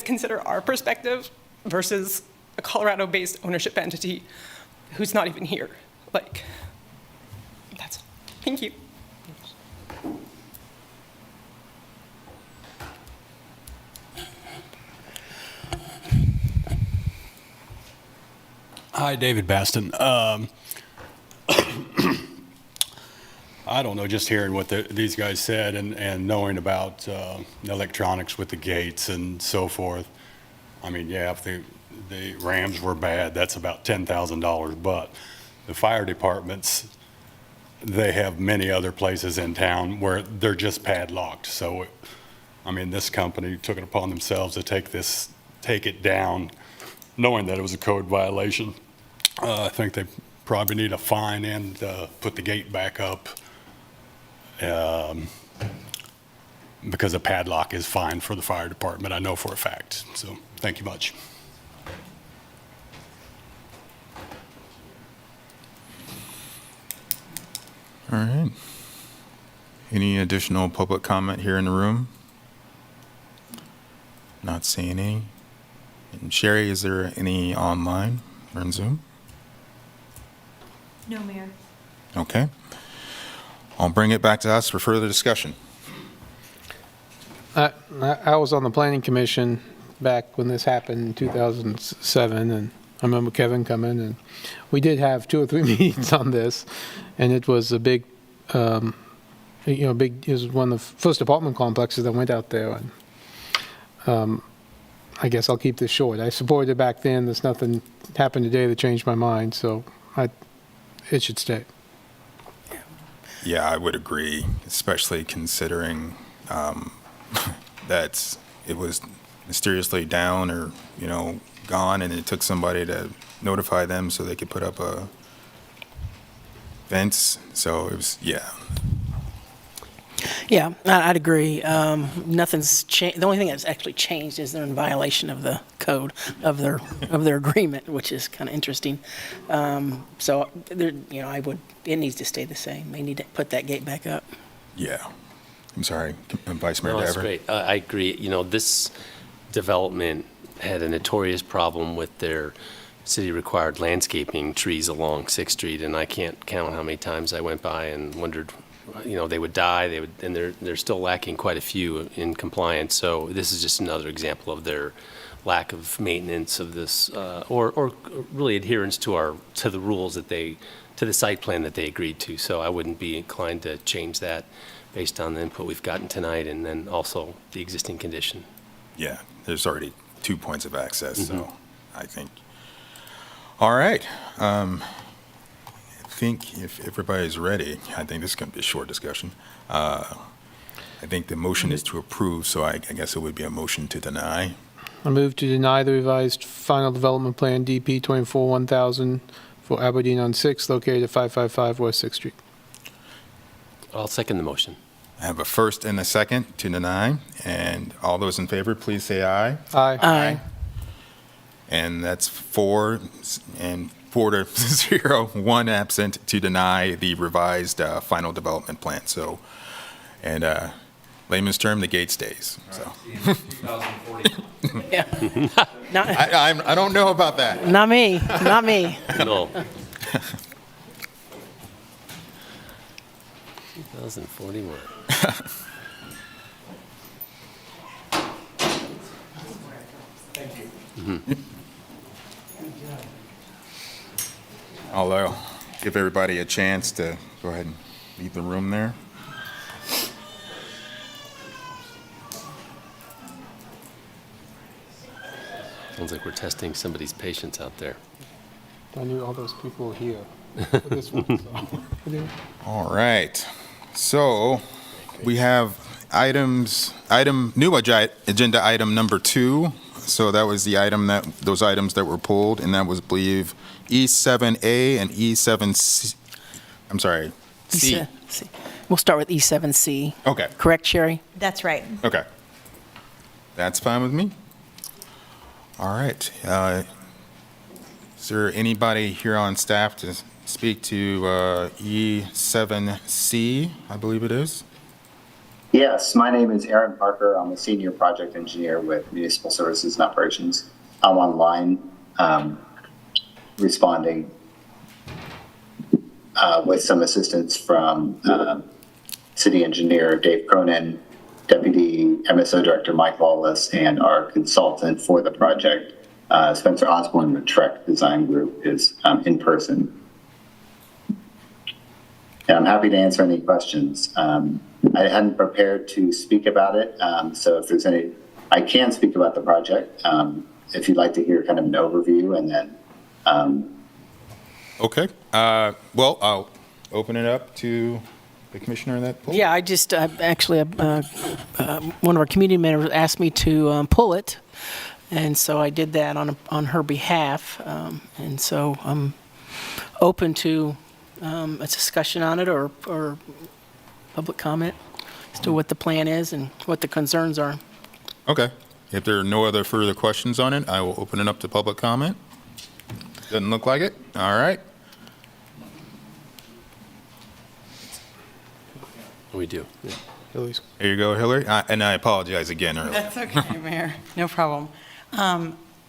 consider our perspective versus a Colorado-based ownership entity who's not even here. Like, that's all. Thank you. Hi, David Baston. I don't know, just hearing what these guys said and knowing about electronics with the gates and so forth. I mean, yeah, if the Rams were bad, that's about $10,000, but the fire departments, they have many other places in town where they're just padlocked. So, I mean, this company took it upon themselves to take it down, knowing that it was a code violation. I think they probably need a fine and put the gate back up because a padlock is fine for the fire department, I know for a fact. So, thank you much. All right. Any additional public comment here in the room? Not seeing any. And Sherry, is there any online or in Zoom? No, Mayor. Okay. I'll bring it back to us for further discussion. I was on the Planning Commission back when this happened in 2007, and I remember Kevin coming, and we did have 2 or 3 meetings on this, and it was a big, it was one of the first apartment complexes that went out there, and I guess I'll keep this short. I supported it back then. There's nothing happened today that changed my mind, so it should stay. Yeah, I would agree, especially considering that it was mysteriously down or, gone, and it took somebody to notify them so they could put up a fence. So it was, yeah. Yeah, I'd agree. Nothing's changed. The only thing that's actually changed is they're in violation of the code of their agreement, which is kind of interesting. So, it needs to stay the same. They need to put that gate back up. Yeah. I'm sorry, Vice Mayor No, that's Dever. great. I agree. This development had a notorious problem with their city-required landscaping trees along 6th Street, and I can't count how many times I went by and wondered, they would die. And they're still lacking quite a few in compliance. So this is just another example of their lack of maintenance of this, or really adherence to the rules to the site plan that they agreed to. So I wouldn't be inclined to change that based on the input we've gotten tonight, and then also the existing condition. Yeah, there's already 2 points of access, so I think. All right. I think if everybody's ready, I think this is going to be a short discussion. I think the motion is to approve, so I guess it would be a motion to deny. I move to deny the revised final development plan DP 24-1000 for Aberdeen on 6th, located at 555 West 6th Street. I'll second the motion. I have a first and a second to deny, and all those in favor, please say aye. Aye. Aye. And that's 4 and 4 to 0, 1 absent to deny the revised final development plan. So, and layman's term, the gate stays. So. Yeah. I don't know about that. Not me, not me. No. 2041. I'll give everybody a chance to go ahead and leave the room there. Sounds like we're testing somebody's patience out there. I knew all those people here for this one. So. All right. So we have new agenda item number 2. So that was those items that were pulled, and that was, I believe, E7A and E7C. I'm sorry, C. We'll start with E7C. Okay. Correct, Sherry? That's right. Okay. That's fine with me. All right. Is there anybody here on staff to speak to E7C, I believe it is? Yes, my name is Aaron Parker. I'm a senior project engineer with Municipal Services and Operations. I'm online responding with some assistance from City Engineer Dave Cronin, Deputy MSO Director Mike Wallace, and our consultant for the project, Spencer Osborne with Trek Design Group, is in person. And I'm happy to answer any questions. I hadn't prepared to speak about it, so if there's any, I can speak about the project if you'd like to hear kind of an overview, and then. Okay. Well, I'll open it up to the commissioner that pulled. Yeah, I just actually one of our community members asked me to pull it, and so I did that on her behalf, and so I'm open to a discussion on it or public comment as to what the plan is and what the concerns are. Okay. If there are no other further questions on it, I will open it up to public comment. Doesn't look like it. All right. We do. Yeah. Hillary's. Here you go, Hillary. And I apologize again earlier. That's okay, Mayor. No problem.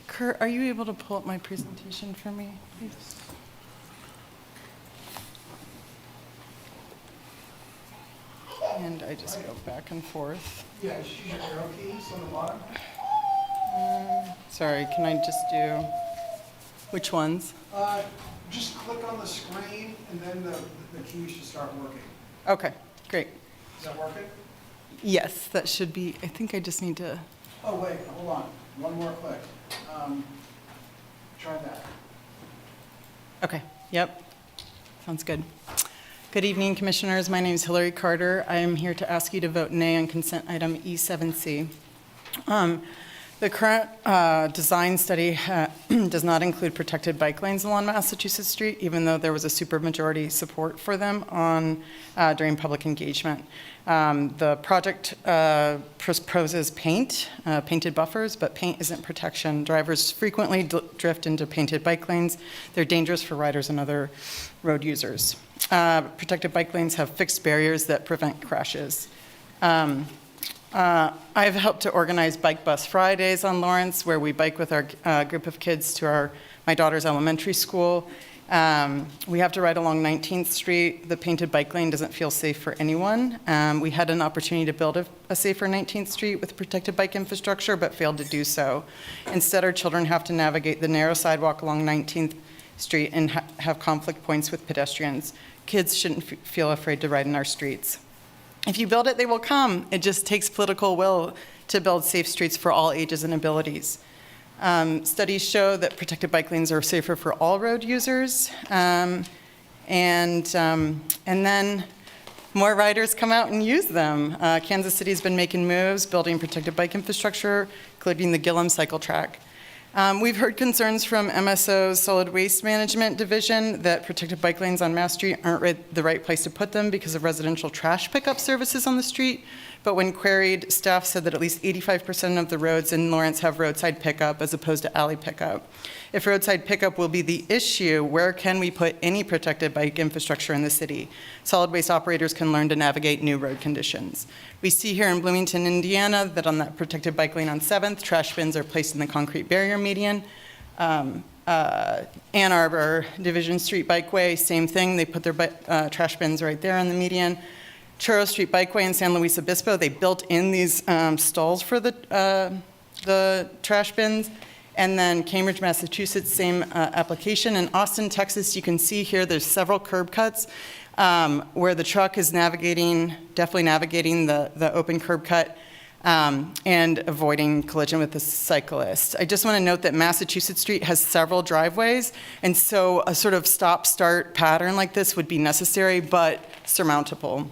Kurt, are you able to pull up my presentation for me, please? And I just go back and forth. Yeah, use your arrow keys on the bottom. Sorry, can I just do, which ones? Just click on the screen and then the keys should start working. Okay, great. Is that working? Yes, that should be, I think I just need to, Oh, wait, hold on. One more click. Try that. okay, yep, sounds good. Good evening, Commissioners. My name is Hillary Carter. I am here to ask you to vote nay on consent item E7C. The current design study does not include protected bike lanes along Massachusetts Street, even though there was a supermajority support for them during public engagement. The project proposes painted buffers, but paint isn't protection. Drivers frequently drift into painted bike lanes. They're dangerous for riders and other road users. Protected bike lanes have fixed barriers that prevent crashes. I've helped to organize Bike Bus Fridays on Lawrence, where we bike with our group of kids to my daughter's elementary school. We have to ride along 19th Street. The painted bike lane doesn't feel safe for anyone. We had an opportunity to build a safer 19th Street with protected bike infrastructure, but failed to do so. Instead, our children have to navigate the narrow sidewalk along 19th Street and have conflict points with pedestrians. Kids shouldn't feel afraid to ride in our streets. If you build it, they will come. It just takes political will to build safe streets for all ages and abilities. Studies show that protected bike lanes are safer for all road users. And then more riders come out and use them. Kansas City's been making moves, building protected bike infrastructure, including the Gillum cycle track. We've heard concerns from MSO's Solid Waste Management Division that protected bike lanes on Mass Street aren't the right place to put them because of residential trash pickup services on the street, but when queried, staff said that at least 85% of the roads in Lawrence have roadside pickup as opposed to alley pickup. If roadside pickup will be the issue, where can we put any protected bike infrastructure in the city? Solid waste operators can learn to navigate new road conditions. We see here in Bloomington, Indiana, that on that protected bike lane on 7th, trash bins are placed in the concrete barrier median. Ann Arbor, Division Street Bikeway, same thing. They put their trash bins right there on the median. Churro Street Bikeway in San Luis Obispo, they built in these stalls for the trash bins. And then Cambridge, Massachusetts, same application. In Austin, Texas, you can see here there's several curb cuts where the truck is definitely navigating the open curb cut and avoiding collision with the cyclist. I just want to note that Massachusetts Street has several driveways, and so a sort of stop-start pattern like this would be necessary, but surmountable.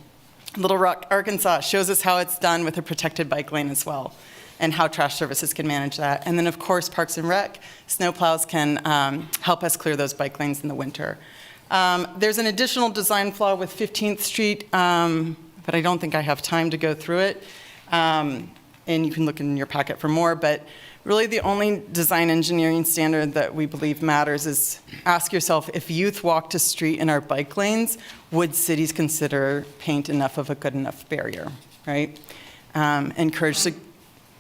Little Rock, Arkansas shows us how it's done with a protected bike lane as well, and how trash services can manage that. And then, of course, Parks and Rec, snowplows can help us clear those bike lanes in the winter. There's an additional design flaw with 15th Street, but I don't think I have time to go through it. And you can look in your packet for more, but really the only design engineering standard that we believe matters is ask yourself, if youth walked a street in our bike lanes, would cities consider paint enough of a good enough barrier, right? Encourage the,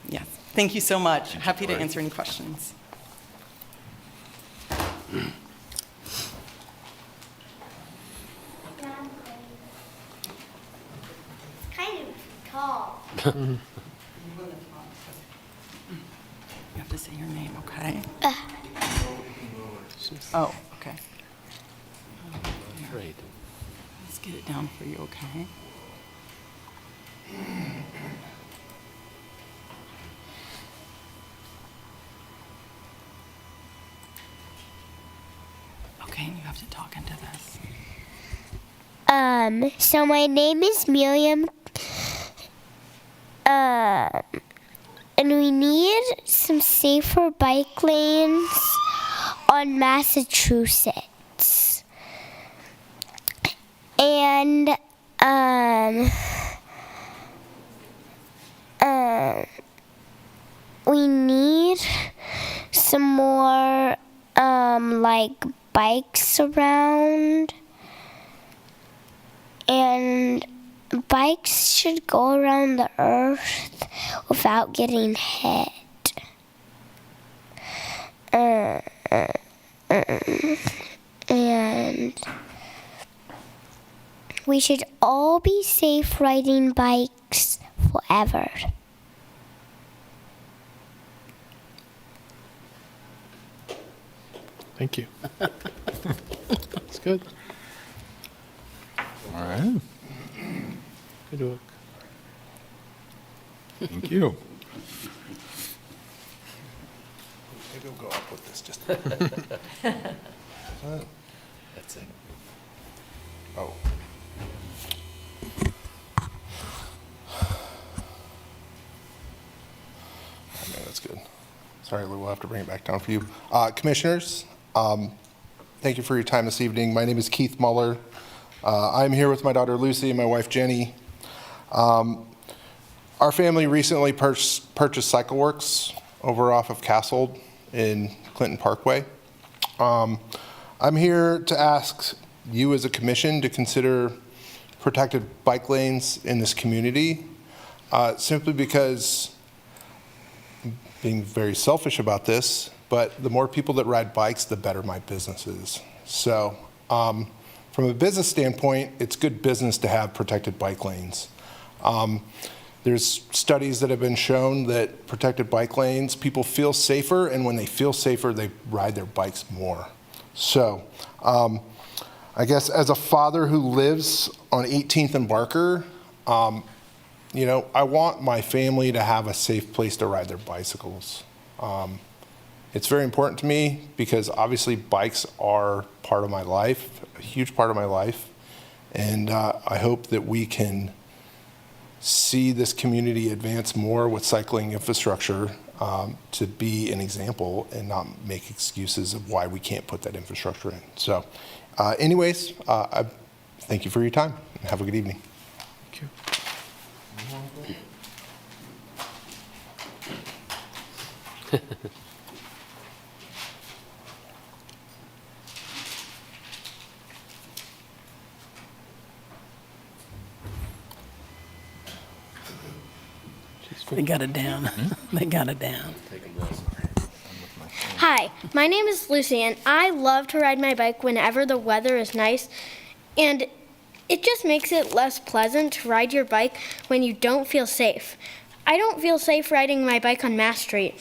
yes. Thank you so much. Happy to answer any questions. Kind of tall. You have to say your name, okay? Oh, okay. Great. Let's get it down for you, okay? Okay, and you have to talk into this. So my name is Miriam. And we need some safer bike lanes on Massachusetts. And we need some more like bikes around. And bikes should go around the earth without getting hit. And we should all be safe riding bikes forever. Thank you. That's good. All right. Good work. Thank you. Maybe we'll go up with this just. That's it. Oh. Okay, that's good. Sorry, Lou, we'll have to bring it back down for you. Commissioners, thank you for your time this evening. My name is Keith Muller. I'm here with my daughter Lucy and my wife Jenny. Our family recently purchased CycleWorks over off of Castle in Clinton Parkway. I'm here to ask you as a commission to consider protected bike lanes in this community, simply because, being very selfish about this, but the more people that ride bikes, the better my business is. So from a business standpoint, it's good business to have protected bike lanes. There's studies that have been shown that protected bike lanes, people feel safer, and when they feel safer, they ride their bikes more. So I guess as a father who lives on 18th and Barker, you know, I want my family to have a safe place to ride their bicycles. It's very important to me because obviously bikes are part of my life, a huge part of my life, and I hope that we can see this community advance more with cycling infrastructure to be an example and not make excuses of why we can't put that infrastructure in. So anyways, I thank you for your time and have a good evening. Thank you. They got it down. They got it down. Hi, my name is Lucy, and I love to ride my bike whenever the weather is nice, and it just makes it less pleasant to ride your bike when you don't feel safe. I don't feel safe riding my bike on Mass Street.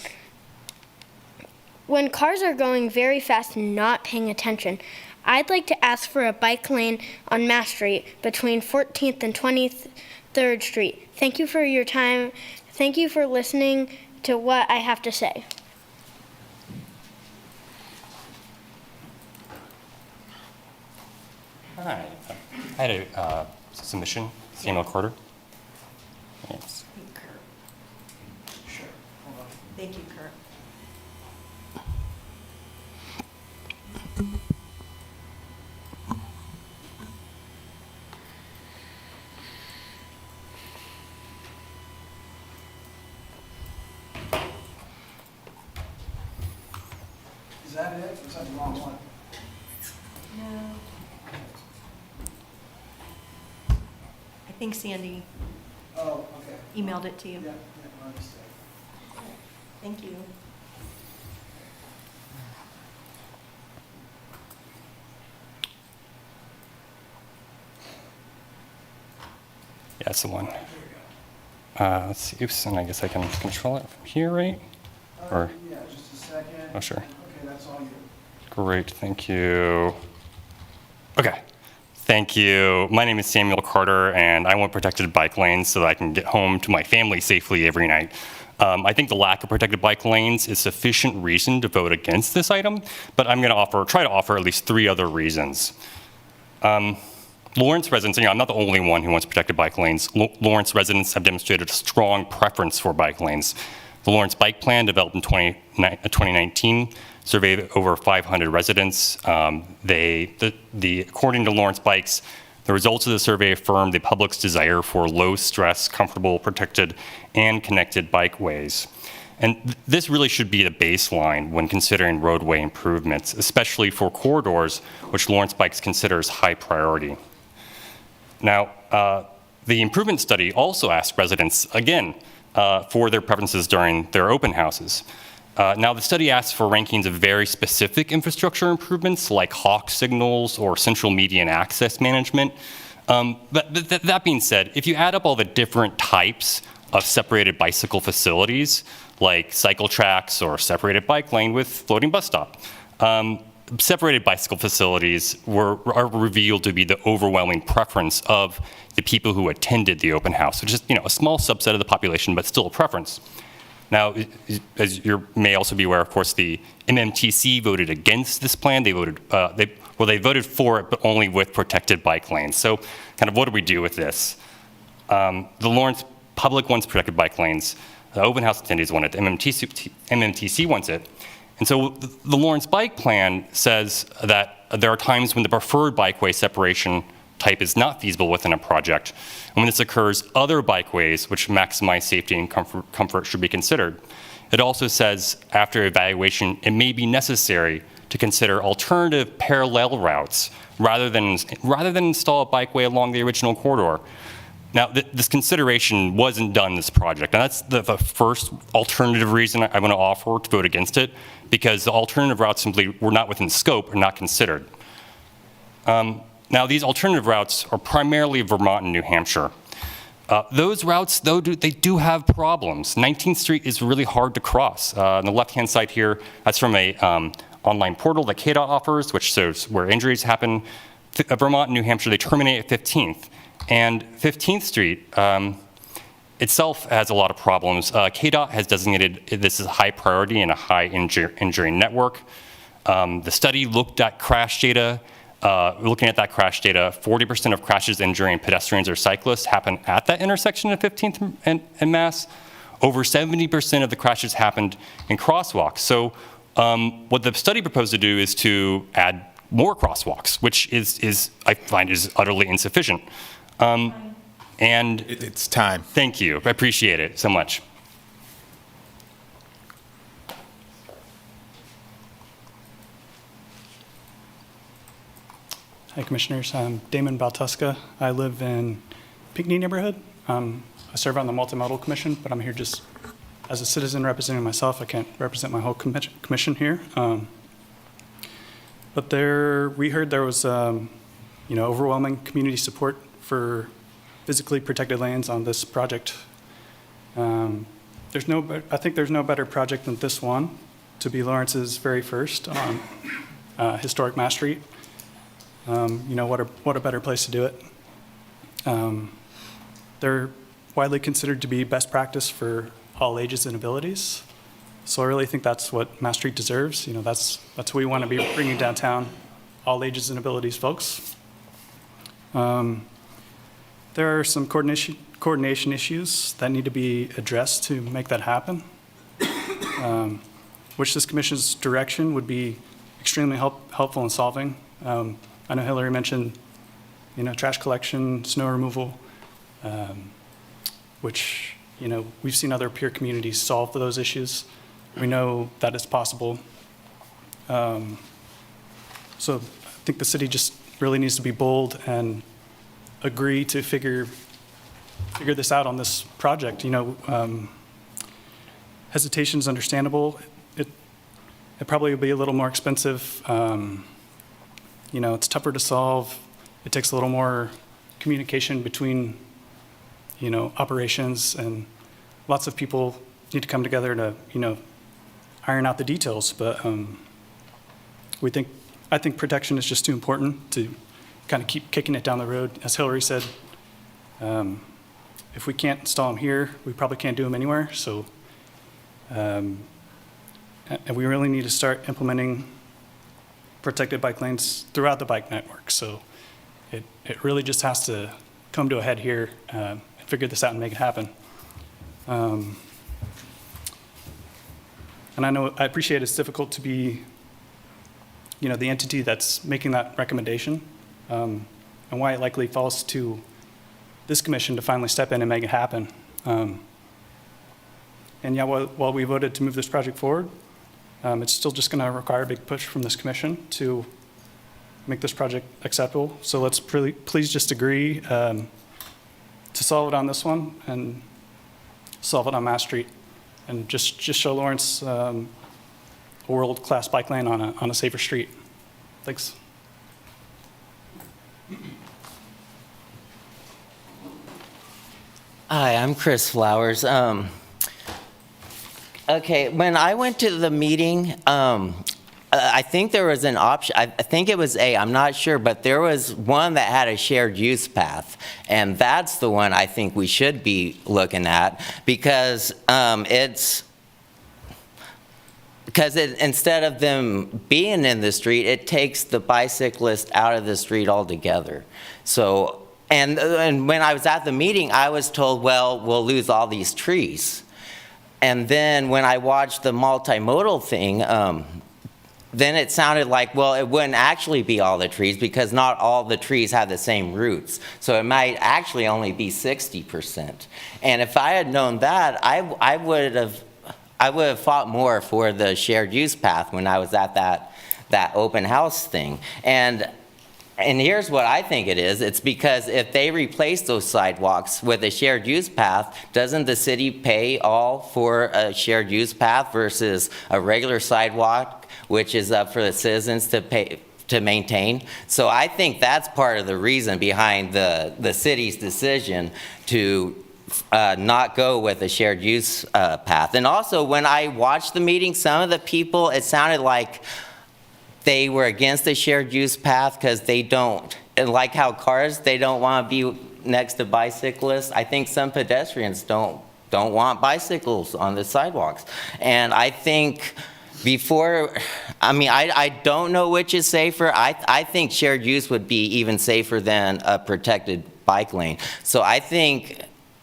When cars are going very fast and not paying attention, I'd like to ask for a bike lane on Mass Street between 14th and 23rd Street. Thank you for your time. Thank you for listening to what I have to say. Hi. I had a submission, Samuel Carter. Thanks. Sure. Thank you, Kurt. Is that it? Or is that the wrong one? No. I think Sandy Oh, okay. emailed it to you. Yeah, my mistake. Thank you. Yeah, that's the one. Let's see. Oops, and I guess I can control it from here, right? Or, Yeah, just a second. oh, sure. Okay, that's all you. Great, thank you. Okay, thank you. My name is Samuel Carter, and I want protected bike lanes so that I can get home to my family safely every night. I think the lack of protected bike lanes is sufficient reason to vote against this item, but I'm going to try to offer at least 3 other reasons. Lawrence residents, I'm not the only one who wants protected bike lanes. Lawrence residents have demonstrated a strong preference for bike lanes. The Lawrence Bike Plan, developed in 2019, surveyed over 500 residents. According to Lawrence Bikes, the results of the survey affirm the public's desire for low-stress, comfortable, protected, and connected bikeways. And this really should be the baseline when considering roadway improvements, especially for corridors, which Lawrence Bikes considers high priority. Now, the improvement study also asked residents, again, for their preferences during their open houses. Now, the study asks for rankings of very specific infrastructure improvements like hawk signals or central median access management. But that being said, if you add up all the different types of separated bicycle facilities, like cycle tracks or separated bike lane with floating bus stop, separated bicycle facilities are revealed to be the overwhelming preference of the people who attended the open house, which is a small subset of the population, but still a preference. Now, as you may also be aware, of course, the MMTC voted against this plan. They voted, they voted for it, but only with protected bike lanes. So, kind of, what do we do with this? The Lawrence public wants protected bike lanes. The open house attendees want it. The MMTC wants it. And so the Lawrence Bike Plan says that there are times when the preferred bikeway separation type is not feasible within a project. And when this occurs, other bikeways which maximize safety and comfort should be considered. It also says, after evaluation, it may be necessary to consider alternative parallel routes rather than install a bikeway along the original corridor. Now, this consideration wasn't done in this project, and that's the first alternative reason I want to offer to vote against it, because the alternative routes simply were not within scope or not considered. Now, these alternative routes are primarily Vermont and New Hampshire. Those routes, though, they do have problems. 19th Street is really hard to cross. On the left-hand side here, that's from a online portal that KDOT offers, which shows where injuries happen. Vermont and New Hampshire, they terminate at 15th. And 15th Street itself has a lot of problems. KDOT has designated this as a high priority and a high injury network. The study looked at crash data. Looking at that crash data, 40% of crashes injuring pedestrians or cyclists happen at that intersection of 15th and Mass. Over 70% of the crashes happened in crosswalks. So what the study proposed to do is to add more crosswalks, which is I find is utterly insufficient. And it's time. Thank you. I appreciate it so much. Hi, Commissioners. I'm Damon Baltuska. I live in Pinckney neighborhood. I serve on the Multimodal Commission, but I'm here just as a citizen representing myself. I can't represent my whole commission here. But we heard there was, overwhelming community support for physically protected lands on this project. I think there's no better project than this one to be Lawrence's very first on historic Mass Street. What a better place to do it. They're widely considered to be best practice for all ages and abilities. So I really think that's what Mass Street deserves. That's what we want to be bringing downtown, all ages and abilities folks. There are some coordination issues that need to be addressed to make that happen, which this commission's direction would be extremely helpful in solving. I know Hillary mentioned, trash collection, snow removal, which, we've seen other peer communities solve those issues. We know that it's possible. So I think the city just really needs to be bold and agree to figure this out on this project. Hesitation is understandable. It probably will be a little more expensive. It's tougher to solve. It takes a little more communication between, operations, and lots of people need to come together to, iron out the details. But I think protection is just too important to kind of keep kicking it down the road. As Hillary said, if we can't install them here, we probably can't do them anywhere. So, and we really need to start implementing protected bike lanes throughout the bike network. So it really just has to come to a head here and figure this out and make it happen. And I appreciate it's difficult to be, the entity that's making that recommendation, and why it likely falls to this commission to finally step in and make it happen. And yeah, while we voted to move this project forward, it's still just going to require a big push from this commission to make this project acceptable. So let's please just agree to solve it on this one and solve it on Mass Street, and just show Lawrence a world-class bike lane on a safer street. Thanks. Hi, I'm Chris Flowers. Okay, when I went to the meeting, I think there was an option, I think it was A, I'm not sure, but there was one that had a shared use path, and that's the one I think we should be looking at, because instead of them being in the street, it takes the bicyclist out of the street altogether. So, and when I was at the meeting, I was told, well, we'll lose all these trees. And then when I watched the multimodal thing, then it sounded like, well, it wouldn't actually be all the trees because not all the trees have the same roots. So it might actually only be 60%. And if I had known that, I would have fought more for the shared use path when I was at that open house thing. And here's what I think it is. It's because if they replace those sidewalks with a shared use path, doesn't the city pay all for a shared use path versus a regular sidewalk, which is up for the citizens to maintain? So I think that's part of the reason behind the city's decision to not go with a shared use path. And also, when I watched the meeting, some of the people, it sounded like they were against the shared use path because they don't, like how cars, they don't want to be next to bicyclists. I think some pedestrians don't want bicycles on the sidewalks. And I think I don't know which is safer. I think shared use would be even safer than a protected bike lane. So I think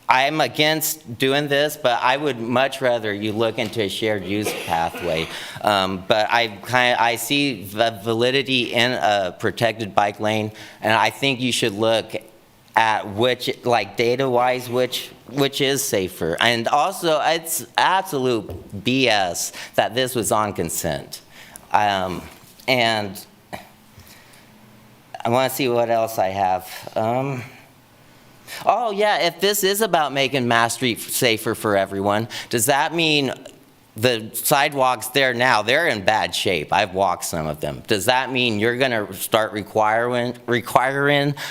I'm against doing this, but I would much rather you look into a shared use pathway. But I see the validity in a protected bike lane, and I think you should look at which, like data-wise, which is safer. And also, it's absolute BS that this was on consent. And I want to see what else I have. Oh, yeah, if this is about making Mass Street safer for everyone, does that mean the sidewalks there now, they're in bad shape? I've walked some of them. Does that mean you're going to start requiring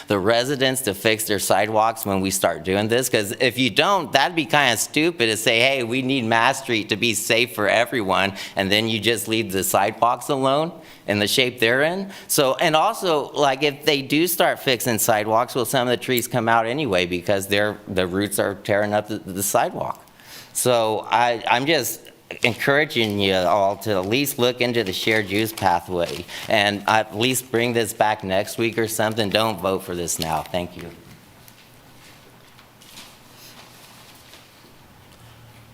the residents to fix their sidewalks when we start doing this? Because if you don't, that'd be kind of stupid to say, hey, we need Mass Street to be safe for everyone, and then you just leave the sidewalks alone in the shape they're in. So, and also, like, if they do start fixing sidewalks, well, some of the trees come out anyway because the roots are tearing up the sidewalk. So I'm just encouraging you all to at least look into the shared use pathway and at least bring this back next week or something. Don't vote for this now. Thank you.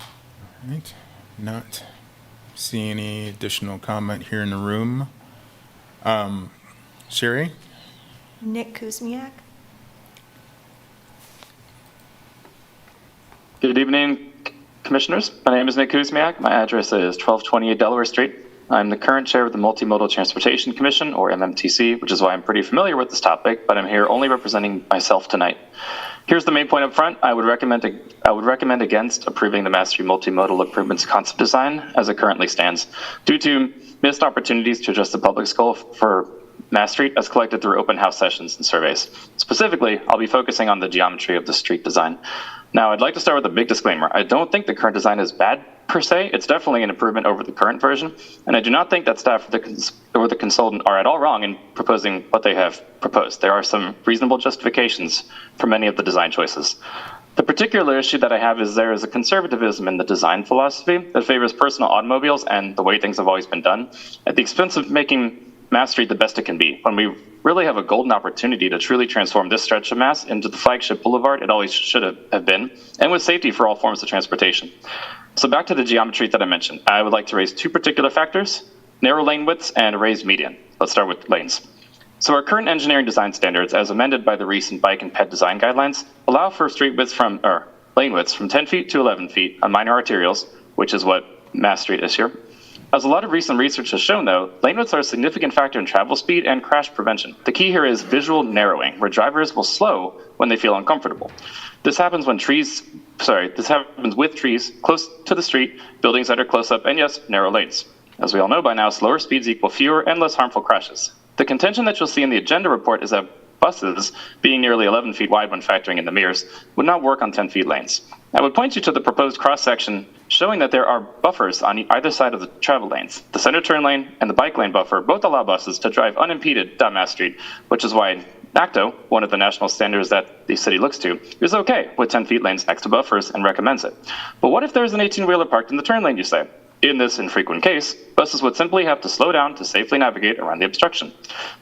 All right. Not see any additional comment here in the room. Sherry? Nick Kuzmiak. Good evening, Commissioners. My name is Nick Kuzmiak. My address is 1228 Delaware Street. I'm the current chair of the Multimodal Transportation Commission, or MMTC, which is why I'm pretty familiar with this topic, but I'm here only representing myself tonight. Here's the main point up front. I would recommend against approving the Mass Street Multimodal Improvements Concept Design as it currently stands, due to missed opportunities to address the public's goal for Mass Street as collected through open house sessions and surveys. Specifically, I'll be focusing on the geometry of the street design. Now, I'd like to start with a big disclaimer. I don't think the current design is bad per se. It's definitely an improvement over the current version, and I do not think that staff or the consultant are at all wrong in proposing what they have proposed. There are some reasonable justifications for many of the design choices. The particular issue that I have is there is a conservatism in the design philosophy that favors personal automobiles and the way things have always been done at the expense of making Mass Street the best it can be, when we really have a golden opportunity to truly transform this stretch of Mass into the flagship boulevard it always should have been, and with safety for all forms of transportation. So back to the geometry that I mentioned. I would like to raise two particular factors: narrow lane widths and raised median. Let's start with lanes. So our current engineering design standards, as amended by the recent bike and ped design guidelines, allow for lane widths from 10 feet to 11 feet on minor arterials, which is what Mass Street is here. As a lot of recent research has shown, though, lane widths are a significant factor in travel speed and crash prevention. The key here is visual narrowing, where drivers will slow when they feel uncomfortable. This happens with trees close to the street, buildings that are close up, and yes, narrow lanes. As we all know by now, slower speeds equal fewer and less harmful crashes. The contention that you'll see in the agenda report is that buses, being nearly 11 feet wide when factoring in the mirrors, would not work on 10 feet lanes. I would point you to the proposed cross-section showing that there are buffers on either side of the travel lanes. The center turn lane and the bike lane buffer both allow buses to drive unimpeded down Mass Street, which is why NACTO, one of the national standards that the city looks to, is okay with 10 feet lanes next to buffers and recommends it. But what if there's an 18-wheeler parked in the turn lane, you say? In this infrequent case, buses would simply have to slow down to safely navigate around the obstruction.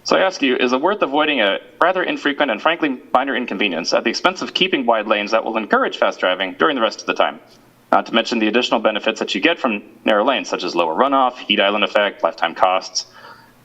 So I ask you, is it worth avoiding a rather infrequent and frankly minor inconvenience at the expense of keeping wide lanes that will encourage fast driving during the rest of the time? Not to mention the additional benefits that you get from narrow lanes, such as lower runoff, heat island effect, lifetime costs.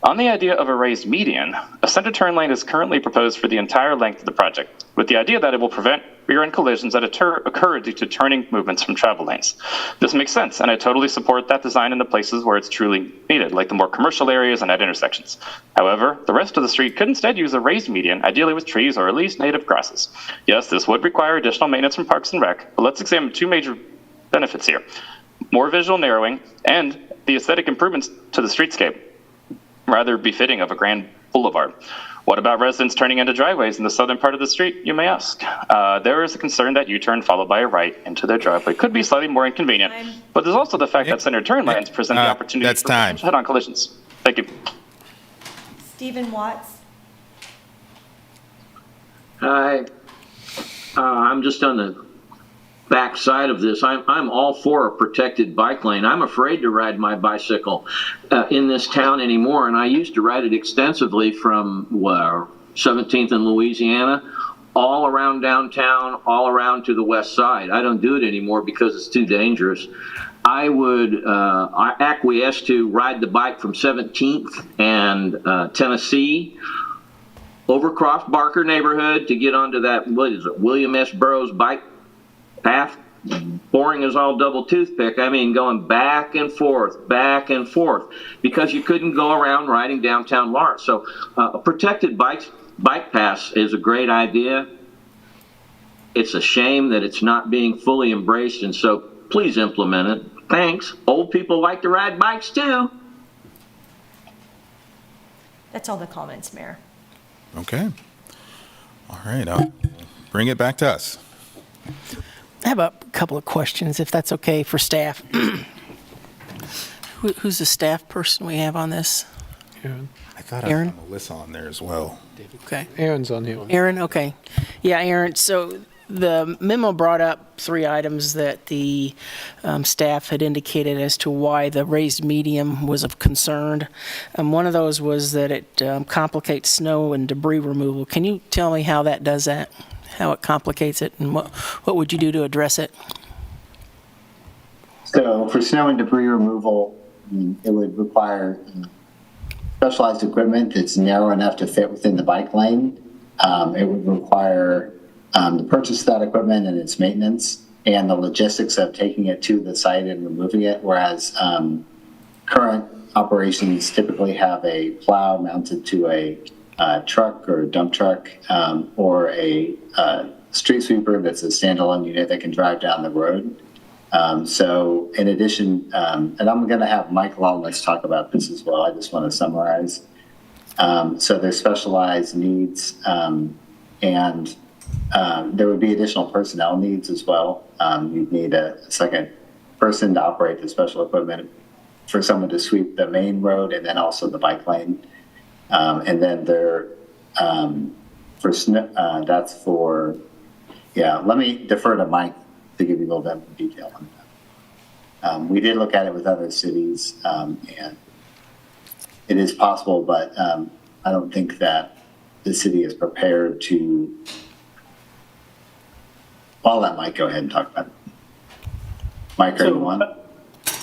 On the idea of a raised median, a center turn lane is currently proposed for the entire length of the project, with the idea that it will prevent rear-end collisions that occur due to turning movements from travel lanes. This makes sense, and I totally support that design in the places where it's truly needed, like the more commercial areas and at intersections. However, the rest of the street could instead use a raised median, ideally with trees or at least native grasses. Yes, this would require additional maintenance from Parks and Rec, but let's examine two major benefits here: more visual narrowing and the aesthetic improvements to the streetscape, rather befitting of a grand boulevard. What about residents turning into driveways in the southern part of the street, you may ask? There is a concern that U-turn followed by a right into their driveway could be slightly more inconvenient, but there's also the fact that center turn lanes present the opportunity for head-on collisions. Thank you. Stephen Watts. Hi. I'm just on the back side of this. I'm all for a protected bike lane. I'm afraid to ride my bicycle in this town anymore, and I used to ride it extensively from 17th and Louisiana, all around downtown, all around to the west side. I don't do it anymore because it's too dangerous. I would acquiesce to ride the bike from 17th and Tennessee over Croft Barker neighborhood to get onto that, William S. Burroughs bike path boring as all double toothpick. I mean, going back and forth, because you couldn't go around riding downtown Lawrence. So a protected bike pass is a great idea. It's a shame that it's not being fully embraced, and so please implement it. Thanks. Old people like to ride bikes too. That's all the comments, Mayor. Okay. All right, I'll bring it back to us. I have a couple of questions, if that's okay, for staff. Who's the staff person we have on this? Aaron. I thought I Aaron? had Melissa on there as well. Okay. Aaron's on here. Aaron, okay. Yeah, Aaron, so the memo brought up 3 items that the staff had indicated as to why the raised medium was of concern. One of those was that it complicates snow and debris removal. Can you tell me how that does that? How it complicates it, and what would you do to address it? So for snow and debris removal, it would require specialized equipment that's narrow enough to fit within the bike lane. It would require the purchase of that equipment and its maintenance and the logistics of taking it to the site and removing it, whereas current operations typically have a plow mounted to a truck or dump truck or a street sweeper that's a standalone unit that can drive down the road. So in addition, and I'm going to have Mike Lawless talk about this as well. I just want to summarize. So there's specialized needs and there would be additional personnel needs as well. You'd need a second person to operate the special equipment for someone to sweep the main road and then also the bike lane. And then there, for that's for, let me defer to Mike to give you a little bit more detail on that. We did look at it with other cities, and it is possible, but I don't think that the city is prepared to. I'll let Mike go ahead and talk about it. Mike, are you on?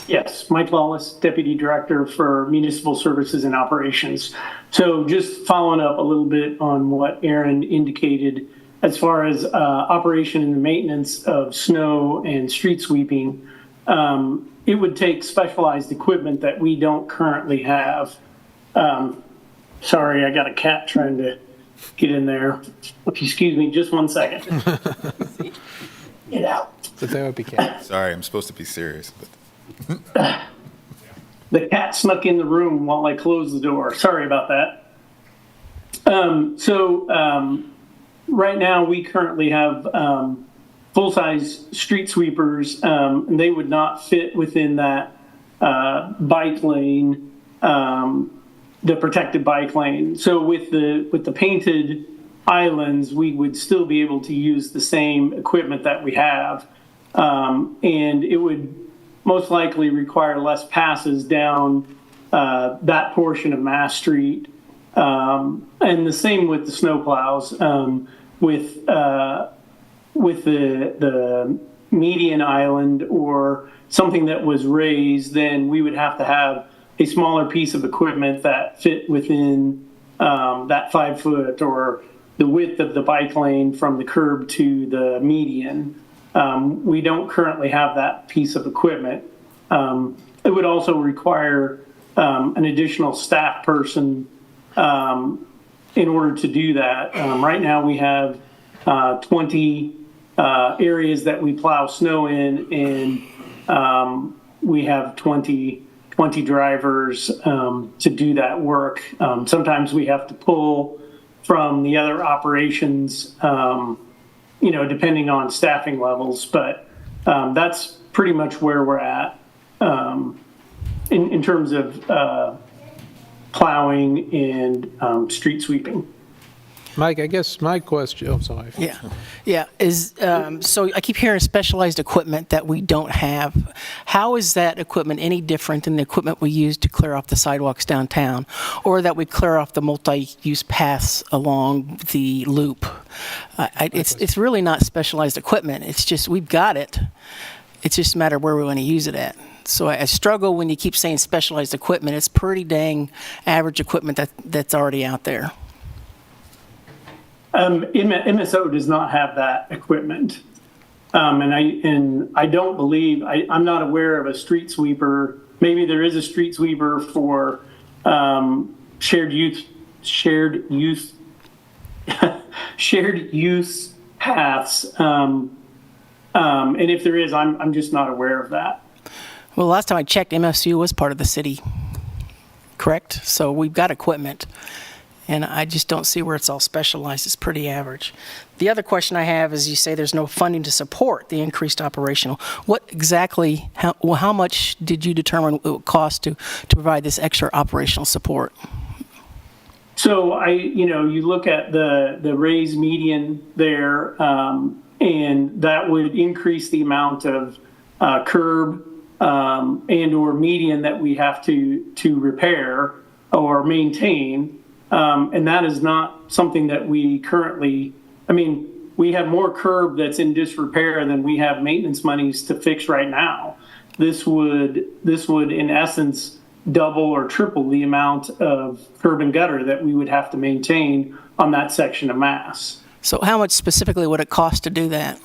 Yes, Mike Lawless, Deputy Director for Municipal Services and Operations. So just following up a little bit on what Aaron indicated, as far as operation and maintenance of snow and street sweeping, it would take specialized equipment that we don't currently have. Sorry, I got a cat trying to get in there. If you excuse me, just 1 second. Get out. The therapy cat. Sorry, I'm supposed to be serious. The cat snuck in the room while I closed the door. Sorry about that. Right now we currently have full-size street sweepers, and they would not fit within that bike lane, the protected bike lane. So with the painted islands, we would still be able to use the same equipment that we have, and it would most likely require less passes down that portion of Mass Street. And the same with the snowplows. With the median island or something that was raised, then we would have to have a smaller piece of equipment that fit within that 5 foot or the width of the bike lane from the curb to the median. We don't currently have that piece of equipment. It would also require an additional staff person in order to do that. Right now we have 20 areas that we plow snow in, and we have 20 drivers to do that work. Sometimes we have to pull from the other operations, depending on staffing levels, but that's pretty much where we're at in terms of plowing and street sweeping. Mike, I guess my question, oh, sorry. Yeah. So I keep hearing specialized equipment that we don't have. How is that equipment any different than the equipment we use to clear off the sidewalks downtown, or that we clear off the multi-use paths along the loop? It's really not specialized equipment. It's just, we've got it. It's just a matter of where we want to use it at. So I struggle when you keep saying specialized equipment. It's pretty dang average equipment that's already out there. MSO does not have that equipment. And I don't believe, I'm not aware of a street sweeper. Maybe there is a street sweeper for shared use paths. And if there is, I'm just not aware of that. Well, last time I checked, MSU was part of the city, correct? So we've got equipment, and I just don't see where it's all specialized. It's pretty average. The other question I have is, you say there's no funding to support the increased operational. What exactly, how much did you determine it would cost to provide this extra operational support? So you look at the raised median there, and that would increase the amount of curb and or median that we have to repair or maintain. And that is not something that we currently, we have more curb that's in disrepair than we have maintenance monies to fix right now. This would in essence double or triple the amount of curb and gutter that we would have to maintain on that section of Mass. So how much specifically would it cost to do that?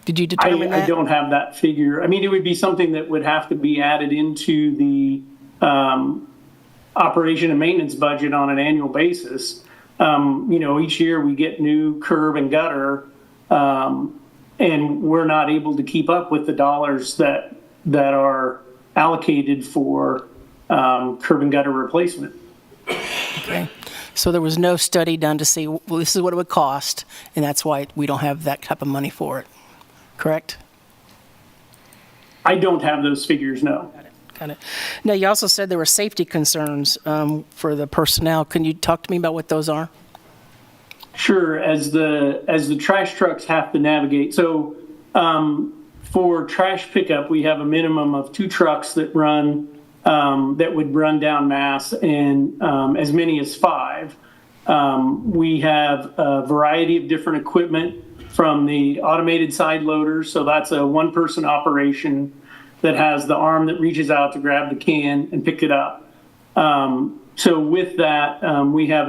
Did you determine that? I don't have that figure. It would be something that would have to be added into the operation and maintenance budget on an annual basis. Each year we get new curb and gutter, and we're not able to keep up with the dollars that are allocated for curb and gutter replacement. Okay. So there was no study done to see, well, this is what it would cost, and that's why we don't have that type of money for it, correct? I don't have those figures, no. Got it. Now, you also said there were safety concerns for the personnel. Can you talk to me about what those are? Sure. As the trash trucks have to navigate. So for trash pickup, we have a minimum of 2 trucks that run that would run down Mass, and as many as 5. We have a variety of different equipment, from the automated side loaders, so that's a one-person operation that has the arm that reaches out to grab the can and pick it up. So with that, we have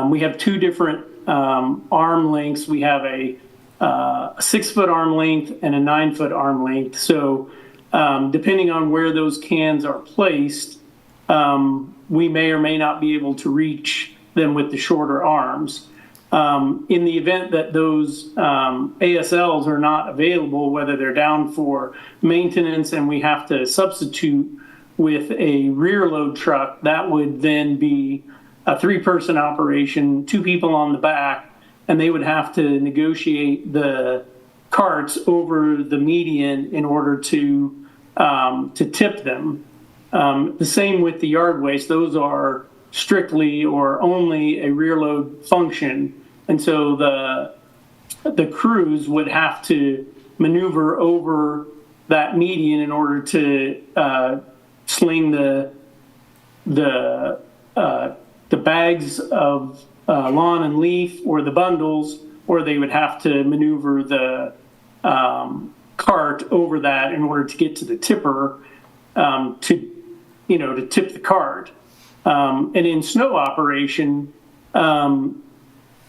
we have 2 different arm lengths. We have a 6-foot arm length and a 9-foot arm length. So depending on where those cans are placed, we may or may not be able to reach them with the shorter arms. In the event that those ASLs are not available, whether they're down for maintenance and we have to substitute with a rear load truck, that would then be a 3-person operation, 2 people on the back, and they would have to negotiate the carts over the median in order to tip them. The same with the yard waste. Those are strictly or only a rear load function. And so the crews would have to maneuver over that median in order to sling the bags of lawn and leaf or the bundles, or they would have to maneuver the cart over that in order to get to the tipper to tip the cart. And in snow operation,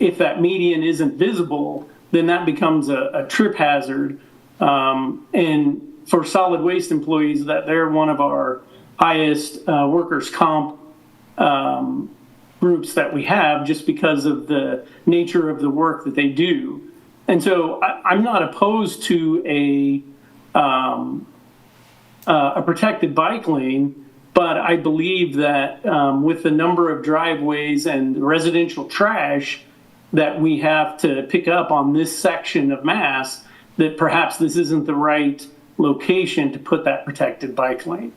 if that median isn't visible, then that becomes a trip hazard. And for solid waste employees, that they're one of our highest workers' comp groups that we have, just because of the nature of the work that they do. And so I'm not opposed to a protected bike lane, but I believe that with the number of driveways and residential trash that we have to pick up on this section of Mass, that perhaps this isn't the right location to put that protected bike lane.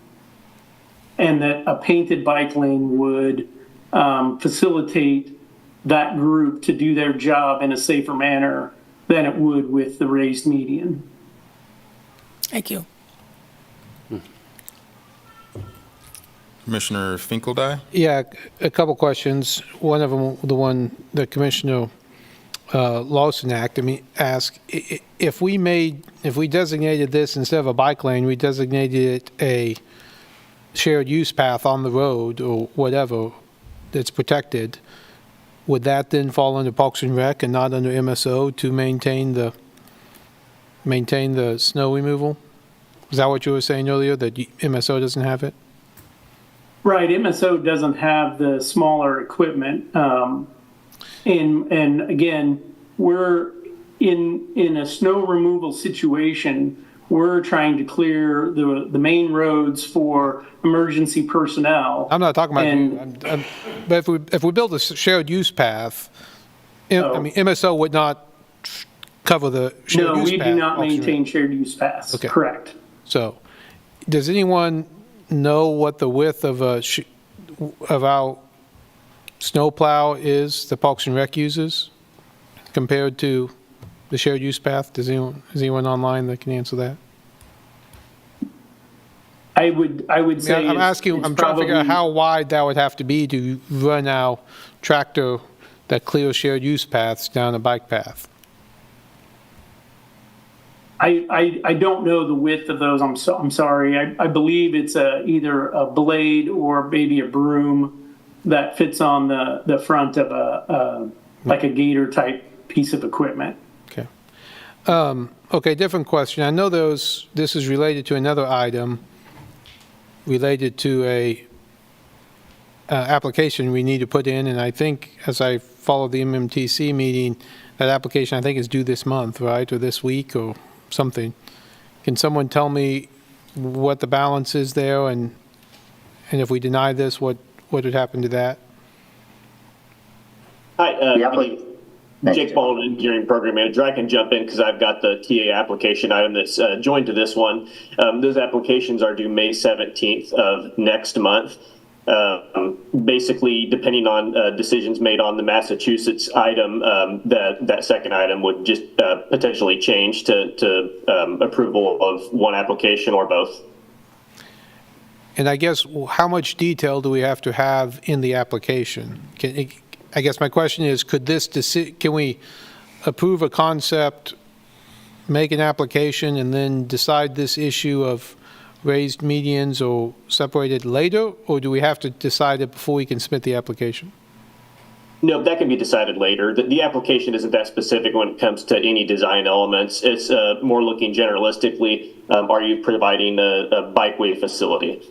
And that a painted bike lane would facilitate that group to do their job in a safer manner than it would with the raised median. Thank you. Commissioner Finkeldye? Yeah, a couple questions. One of them, the one that Commissioner Lawson asked, if we designated this instead of a bike lane, we designated it a shared use path on the road or whatever that's protected, would that then fall under Parks and Rec and not under MSO to maintain the snow removal? Is that what you were saying earlier, that MSO doesn't have it? Right, MSO doesn't have the smaller equipment. And again, we're in a snow removal situation. We're trying to clear the main roads for emergency personnel. I'm not talking about you. But if we build a shared use path, I mean, MSO would not cover the shared use path. No, we do not maintain shared use paths. Okay. Correct. So, does anyone know what the width of our snowplow is the Parks and Rec uses compared to the shared use path? Is anyone online that can answer that? I would say I'm asking. I'm trying to figure out how wide that would have to be to run our tractor that clears shared use paths down a bike path. I don't know the width of those. I'm sorry. I believe it's either a blade or maybe a broom that fits on the front of like a gator type piece of equipment. Okay. Okay. Different question. I know this is related to another item related to a application we need to put in, and I think as I follow the MMTC meeting, that application I think is due this month, right, or this week, or something. Can someone tell me what the balance is there, and if we deny this, what would happen to that? Hi, Jake Ball, Engineering Program Manager. I can jump in because I've got the TA application item that's joined to this one. Those applications are due May 17th of next month. Basically, depending on decisions made on the Massachusetts item, that second item would just potentially change to approval of one application or both. And I guess, how much detail do we have to have in the application? I guess my question is, can we approve a concept, make an application, and then decide this issue of raised medians or separated later, or do we have to decide it before we can submit the application? No, that can be decided later. The application isn't that specific when it comes to any design elements. It's more looking generalistically, are you providing a bikeway facility?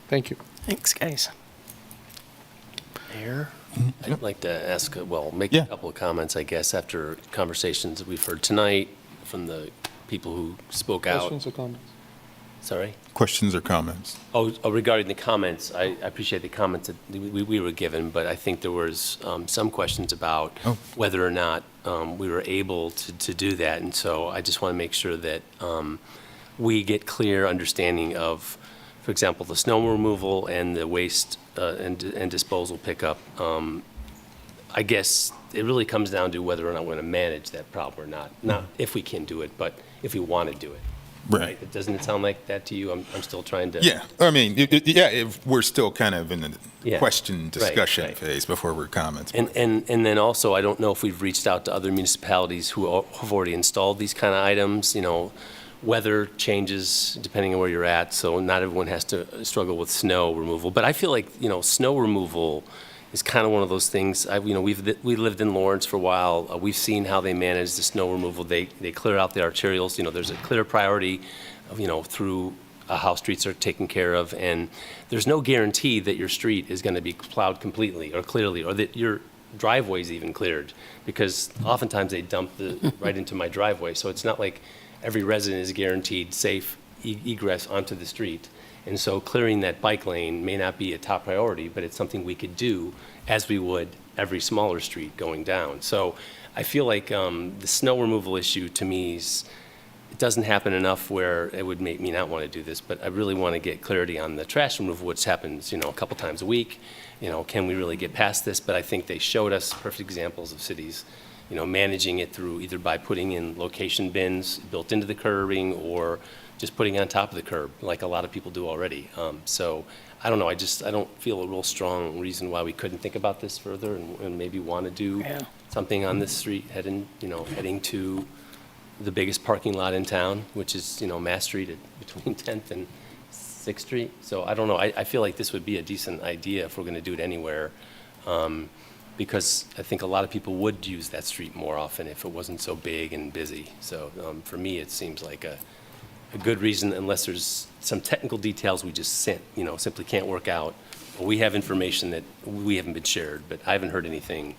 Thank you. Thanks, guys. Mayor? I'd like to ask, make a couple of comments, I guess, after conversations that we've heard tonight from the people who spoke out. Questions or comments? Sorry? Questions or comments? Oh, regarding the comments, I appreciate the comments that we were given, but I think there was some questions about whether or not we were able to do that. And so I just want to make sure that we get clear understanding of, for example, the snow removal and the waste and disposal pickup. I guess it really comes down to whether or not we're going to manage that problem or not. Not if we can do it, but if we want to do it. Right. Doesn't it sound like that to you? I'm still trying to. Yeah. I mean, if we're still kind of in the question discussion phase before we're comments. And then also, I don't know if we've reached out to other municipalities who have already installed these kind of items, weather changes depending on where you're at, so not everyone has to struggle with snow removal. But I feel like, snow removal is kind of one of those things. We lived in Lawrence for a while. We've seen how they manage the snow removal. They clear out the arterials. There's a clear priority of, through how streets are taken care of, and there's no guarantee that your street is going to be plowed completely or clearly, or that your driveway is even cleared, because oftentimes they dump right into my driveway. So it's not like every resident is guaranteed safe egress onto the street. And so clearing that bike lane may not be a top priority, but it's something we could do as we would every smaller street going down. So I feel like the snow removal issue to me it doesn't happen enough where it would make me not want to do this, but I really want to get clarity on the trash removal, which happens, a couple times a week. Can we really get past this? But I think they showed us perfect examples of cities managing it through either by putting in location bins built into the curbing or just putting it on top of the curb, like a lot of people do already. So I don't know, I don't feel a real strong reason why we couldn't think about this further and maybe want to do something on this street heading to the biggest parking lot in town, which is, Mass Street between 10th and 6th Street. So I don't know, I feel like this would be a decent idea if we're going to do it anywhere, because I think a lot of people would use that street more often if it wasn't so big and busy. So for me, it seems like a good reason, unless there's some technical details we just simply can't work out. Or we have information that we haven't been shared, but I haven't heard anything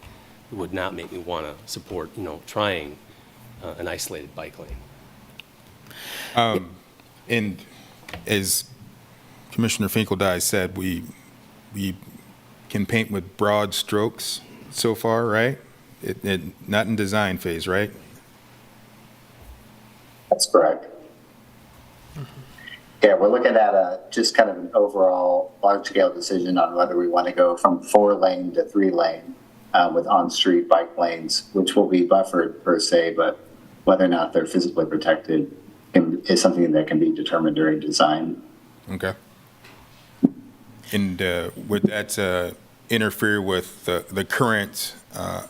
that would not make me want to support, trying an isolated bike lane. And as Commissioner Finkeldye said, we can paint with broad strokes so far, right? Not in design phase, right? That's correct. Yeah, we're looking at just kind of an overall large-scale decision on whether we want to go from 4-lane to 3-lane with on-street bike lanes, which will be buffered per se, but whether or not they're physically protected is something that can be determined during design. Okay. And would that interfere with the current,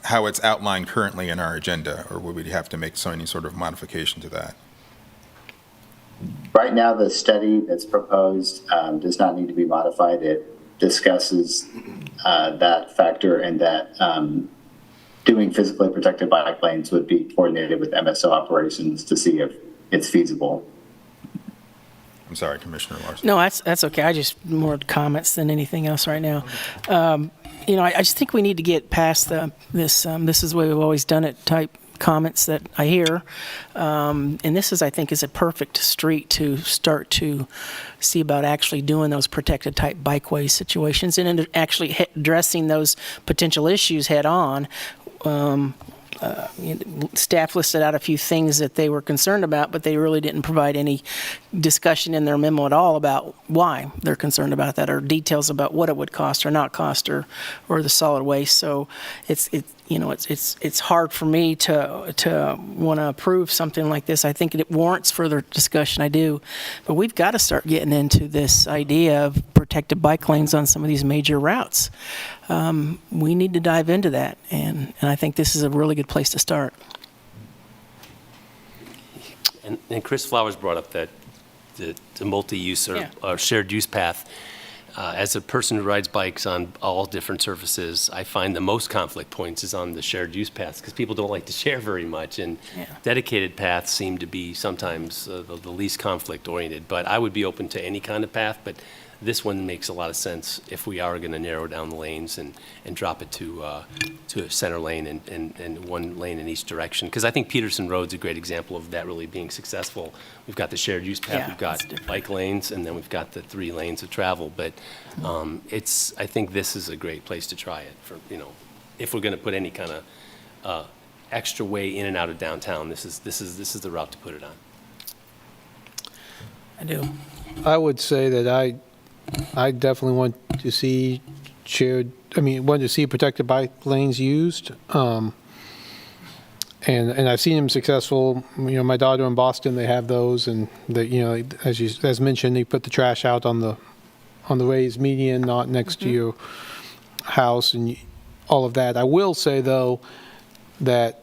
how it's outlined currently in our agenda, or would we have to make any sort of modification to that? Right now, the study that's proposed does not need to be modified. It discusses that factor, and that doing physically protected bike lanes would be coordinated with MSO operations to see if it's feasible. I'm sorry, Commissioner Larson. No, that's okay. I just more comments than anything else right now. I just think we need to get past this is the way we've always done it type comments that I hear. And this I think, is a perfect street to start to see about actually doing those protected type bikeway situations and actually addressing those potential issues head on. Staff listed out a few things that they were concerned about, but they really didn't provide any discussion in their memo at all about why they're concerned about that, or details about what it would cost or not cost, or the solid waste. So it's hard for me to want to approve something like this. I think it warrants further discussion. I do, but we've got to start getting into this idea of protected bike lanes on some of these major routes. We need to dive into that, and I think this is a really good place to start. And Chris Flowers brought up that the multi-use or shared use path. As a person who rides bikes on all different surfaces, I find the most conflict points is on the shared use paths, because people don't like to share very much, and dedicated paths seem to be sometimes the least conflict oriented. But I would be open to any kind of path, but this one makes a lot of sense if we are going to narrow down the lanes and drop it to a center lane and one lane in each direction. Because I think Peterson Road's a great example of that really being successful. We've got the shared use path, we've got bike lanes, and then we've got the 3 lanes of travel. But I think this is a great place to try it for, if we're going to put any kind of extra way in and out of downtown. This is the route to put it on. I do. I would say that I definitely want to see want to see protected bike lanes used. And I've seen them successful. My daughter in Boston, they have those, and as mentioned, they put the trash out on the raised median, not next to your house, and all of that. I will say though that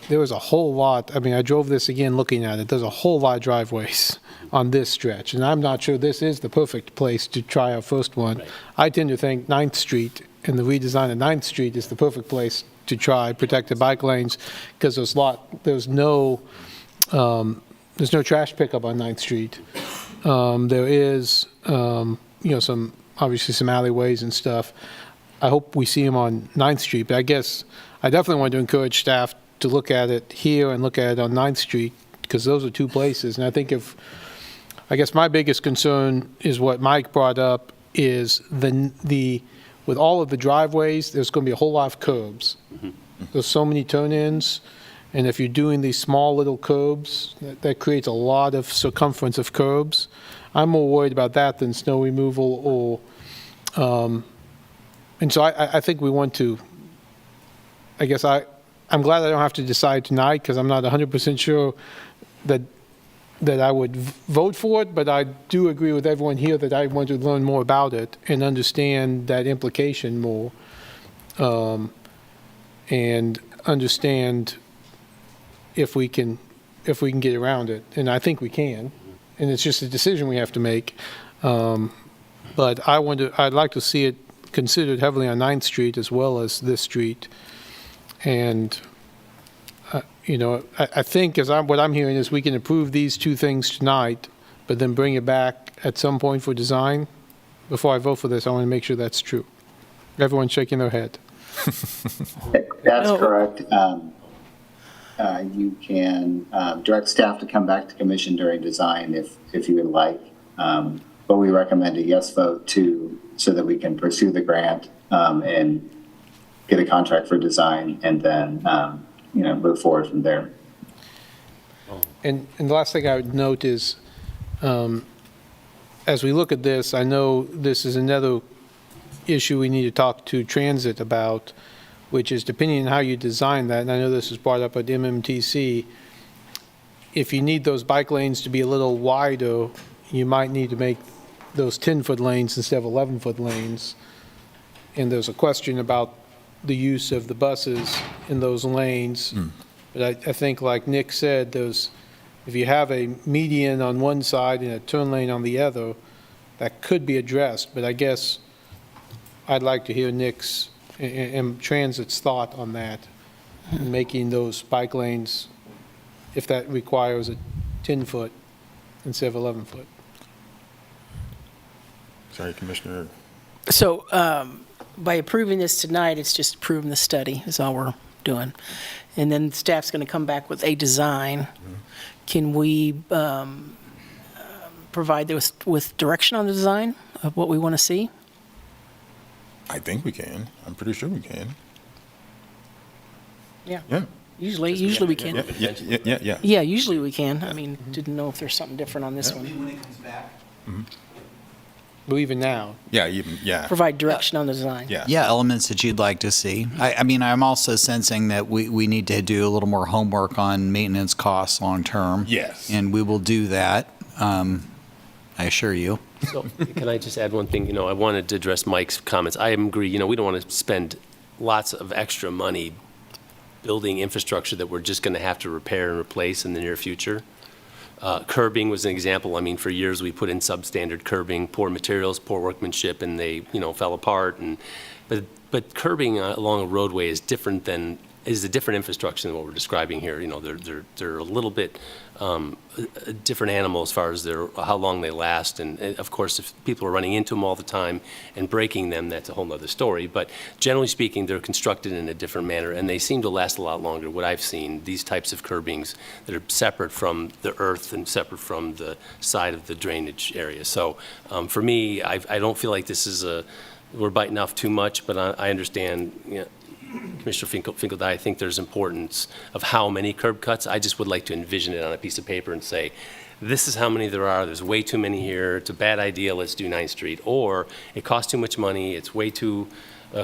there was a whole lot. I drove this again looking at it. There's a whole lot of driveways on this stretch, and I'm not sure this is the perfect place to try our first one. Right. I tend to think 9th Street and the redesign of 9th Street is the perfect place to try protected bike lanes, because there's no trash pickup on 9th Street. There is obviously some alleyways and stuff. I hope we see them on 9th Street, but I guess I definitely want to encourage staff to look at it here and look at it on 9th Street, because those are 2 places. And I guess my biggest concern is what Mike brought up, is with all of the driveways, there's going to be a whole lot of curbs. Mm-hmm. There's so many turn-ins, and if you're doing these small little curbs, that creates a lot of circumference of curbs. I'm more worried about that than snow removal, and so I think we want to, I'm glad I don't have to decide tonight, because I'm not 100% sure that I would vote for it, but I do agree with everyone here that I want to learn more about it and understand that implication more, and understand if we can get around it. And I think we can, and it's just a decision we have to make. But I'd like to see it considered heavily on 9th Street as well as this street. And, I think what I'm hearing is we can approve these two things tonight, but then bring it back at some point for design. Before I vote for this, I want to make sure that's true. Everyone's shaking their head. That's correct. You can direct staff to come back to commission during design if you would like. But we recommend a yes vote so that we can pursue the grant and get a contract for design and then move forward from there. And the last thing I would note is, as we look at this, I know this is another issue we need to talk to transit about, which is depending on how you design that, and I know this was brought up at MMTC, if you need those bike lanes to be a little wider, you might need to make those 10-foot lanes instead of 11-foot lanes. And there's a question about the use of the buses in those lanes. But I think, like Nick said, if you have a median on one side and a turn lane on the other, that could be addressed. But I guess I'd like to hear Nick's and Transit's thought on that, making those bike lanes, if that requires a 10-foot instead of 11-foot. Sorry, Commissioner. So by approving this tonight, it's just approving the study is all we're doing. And then staff's going to come back with a design. Can we provide this with direction on the design of what we want to see? I think we can. I'm pretty sure we can. Yeah. Yeah. Usually we can. Yeah. Yeah, usually we can. I mean, didn't know if there's something different on this one. When it comes back. But even now. Yeah. Provide direction on the design. Yeah, elements that you'd like to see. I mean, I'm also sensing that we need to do a little more homework on maintenance costs long-term. Yes. And we will do that, I assure you. So can I just add one thing? I wanted to address Mike's comments. I agree, we don't want to spend lots of extra money building infrastructure that we're just going to have to repair and replace in the near future. Curbing was an example. I mean, for years we put in substandard curbing, poor materials, poor workmanship, and they, fell apart. But curbing along a roadway is a different infrastructure than what we're describing here. They're a little bit a different animal as far as how long they last. And of course, if people are running into them all the time and breaking them, that's a whole nother story. But generally speaking, they're constructed in a different manner, and they seem to last a lot longer. What I've seen, these types of curbings that are separate from the earth and separate from the side of the drainage area. So for me, I don't feel like this is we're biting off too much, but I understand, Commissioner Finkeldine, I think there's importance of how many curb cuts. I just would like to envision it on a piece of paper and say, this is how many there are. There's way too many here. It's a bad idea. Let's do 9th Street. Or it costs too much money. It's way too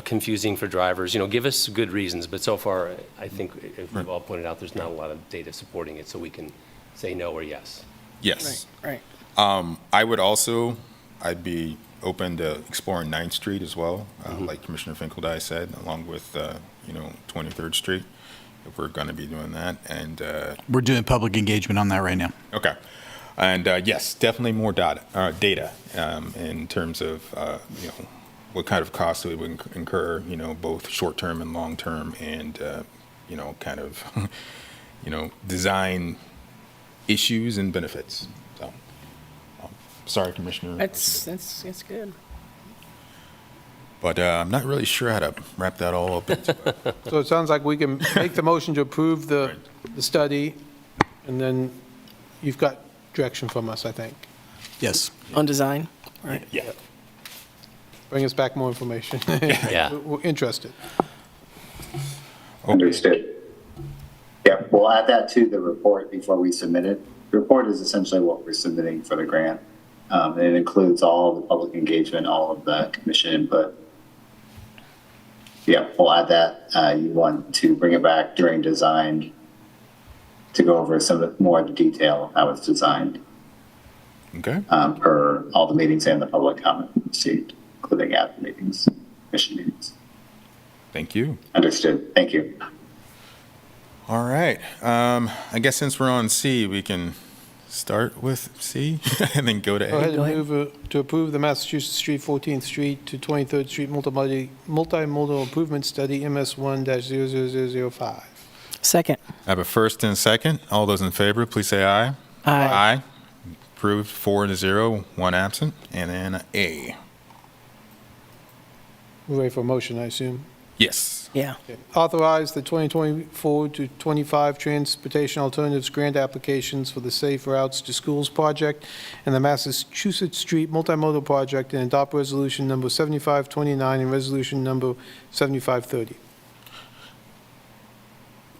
confusing for drivers. Give us good reasons. But so far, I think, if we've all pointed out, there's not a lot of data supporting it, so we can say no or yes. Yes. Right. I'd be open to exploring 9th Street as well, like Commissioner Finkeldine said, along with, 23rd Street, if we're going to be doing that. And We're doing public engagement on that right now. okay. And yes, definitely more data in terms of, what kind of costs we would incur, both short-term and long-term, and, kind of, design issues and benefits. So, sorry, Commissioner. That's good. But I'm not really sure how to wrap that all up into it. So it sounds like we can make the motion to approve the study, and then you've got direction from us, I think. Yes. On design? Right. Yeah. Bring us back more information. Yeah. We're interested. Understood. Yeah, we'll add that to the report before we submit it. The report is essentially what we're submitting for the grant. And it includes all of the public engagement, all of the commission input. Yeah, we'll add that. You want to bring it back during design to go over some more of the detail of how it's designed. Okay. Per all the meetings and the public comment received, including at the meetings, commission meetings. Thank you. Understood. Thank you. All right. I guess since we're on C, we can start with C and then go to Go ahead A? and move to approve the Massachusetts Street, 14th Street to 23rd Street multimodal improvement study, MS1-00005. Second. I have a first and a second. All those in favor, please say aye. Aye. Aye. Approved 4-0, one absent. And then A. We're ready for a motion, I assume. Yes. Yeah. Authorize the 2024 to 25 Transportation Alternatives Grant applications for the Safe Routes to Schools project and the Massachusetts Street Multimodal Project, and adopt resolution number 7529 and resolution number 7530.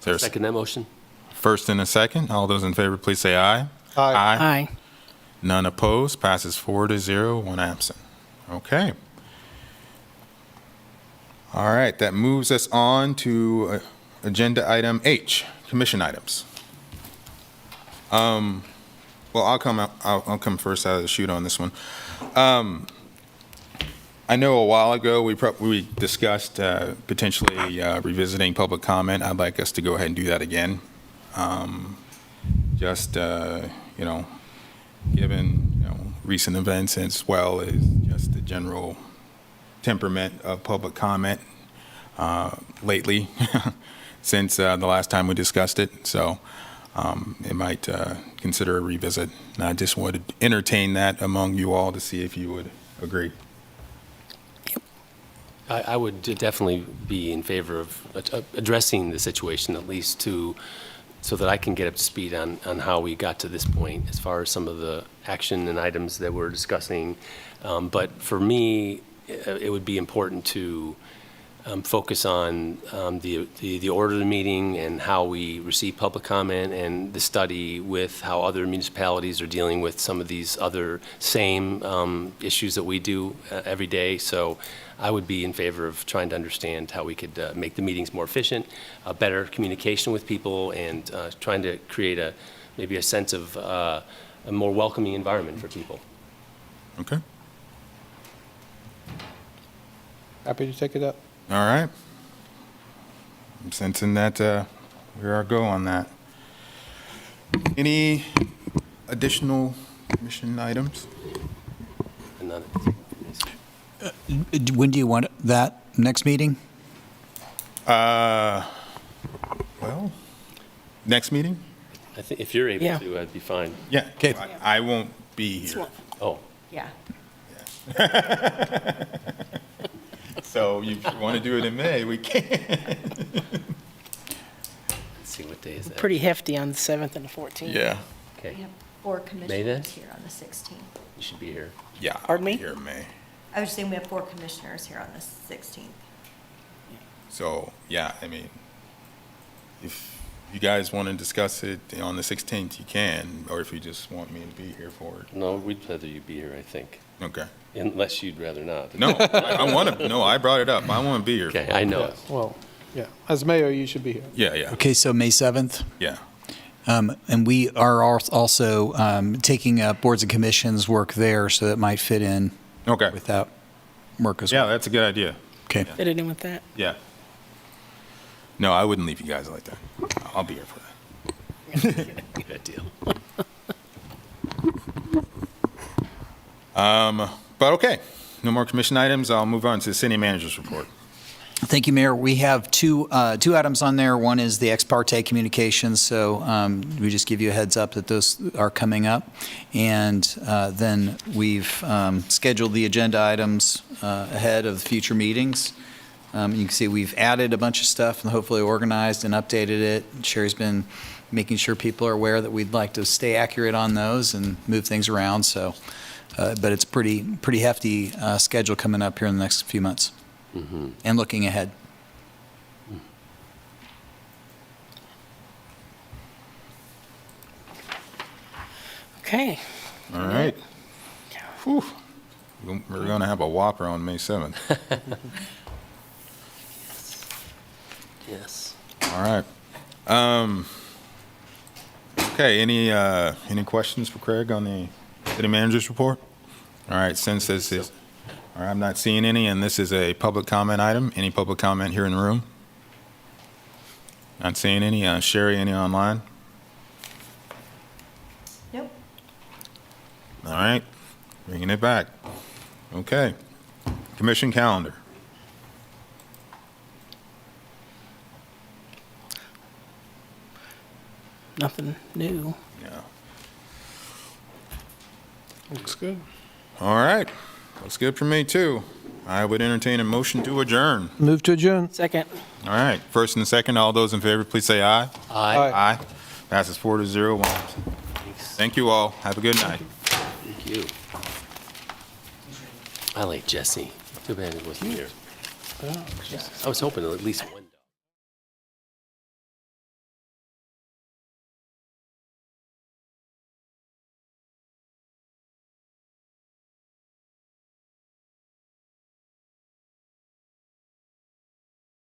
There's Second that motion? first and a second. All those in favor, please say aye. Aye. None opposed. Passes 4-0, one absent. Okay. All right, that moves us on to agenda item H, commission items. Well, I'll come first out of the chute on this one. I know a while ago we discussed potentially revisiting public comment. I'd like us to go ahead and do that again. Just given recent events as well as just the general temperament of public comment lately since the last time we discussed it. So it might consider a revisit. And I just wanted to entertain that among you all to see if you would agree. I would definitely be in favor of addressing the situation, at least so that I can get up to speed on how we got to this point as far as some of the action and items that we're discussing. But for me, it would be important to focus on the order of the meeting and how we receive public comment, and the study with how other municipalities are dealing with some of these other same issues that we do every day. So I would be in favor of trying to understand how we could make the meetings more efficient, better communication with people, and trying to create maybe a sense of a more welcoming environment for people. Okay. Happy to take it up. All right. I'm sensing that we're our go on that. Any additional commission items? When do you want that next meeting? Well, next meeting? I think if you're able Yeah. to, I'd be fine. Yeah. Okay. I won't be here. Oh. Yeah. So if you want to do it in May, we can. Let's see, what day is that? Pretty hefty on the 7th and the 14th. Yeah. Okay. We have 4 then? commissioners here on the 16th. You should be here. Yeah. Pardon me? I'll be here in May. I was saying we have 4 commissioners here on the 16th. So, yeah, I mean, if you guys want to discuss it on the 16th, you can, or if you just want me to be here for it. No, we'd rather you be here, I think. Okay. Unless you'd rather not. No, I want to, no, I brought it up. I want to be here. Okay, I know. Well, yeah, as mayor, you should be here. Yeah, yeah, Okay, so May 7th? yeah. And we are also taking up boards and commissions work there, so that might fit in Okay. with that work as well. Yeah, that's a good idea. Okay. Fit it in with that. Yeah. No, I wouldn't leave you guys like that. I'll be here for that. Good deal. But okay, no more commission items. I'll move on to the city manager's report. Thank you, Mayor. We have two items on there. One is the ex parte communications, so we just give you a heads up that those are coming up. And then we've scheduled the agenda items ahead of future meetings. You can see we've added a bunch of stuff and hopefully organized and updated it. Sherry's been making sure people are aware that we'd like to stay accurate on those and move things around. So, but it's pretty hefty schedule coming up here in the next few months. Mm-hmm. And looking ahead. Okay. All right. Whew. We're going to have a whopper on May 7th. Yes. All right. Okay, any questions for Craig on the city manager's report? All right, since this is, all right, I'm not seeing any, and this is a public comment item. Any public comment here in the room? Not seeing any. Sherry, any online? Nope. All right, bringing it back. Okay. Commission calendar. Nothing new. Yeah. Looks good. All right. Looks good for me, too. I would entertain a motion to adjourn. Move to adjourn. Second. All right. First and second, all those in favor, please say aye. Aye. Aye. Passes 4-0. Thank you all. Have a good night. Thank you. I like Jesse. Too bad he wasn't here. I was hoping at least one.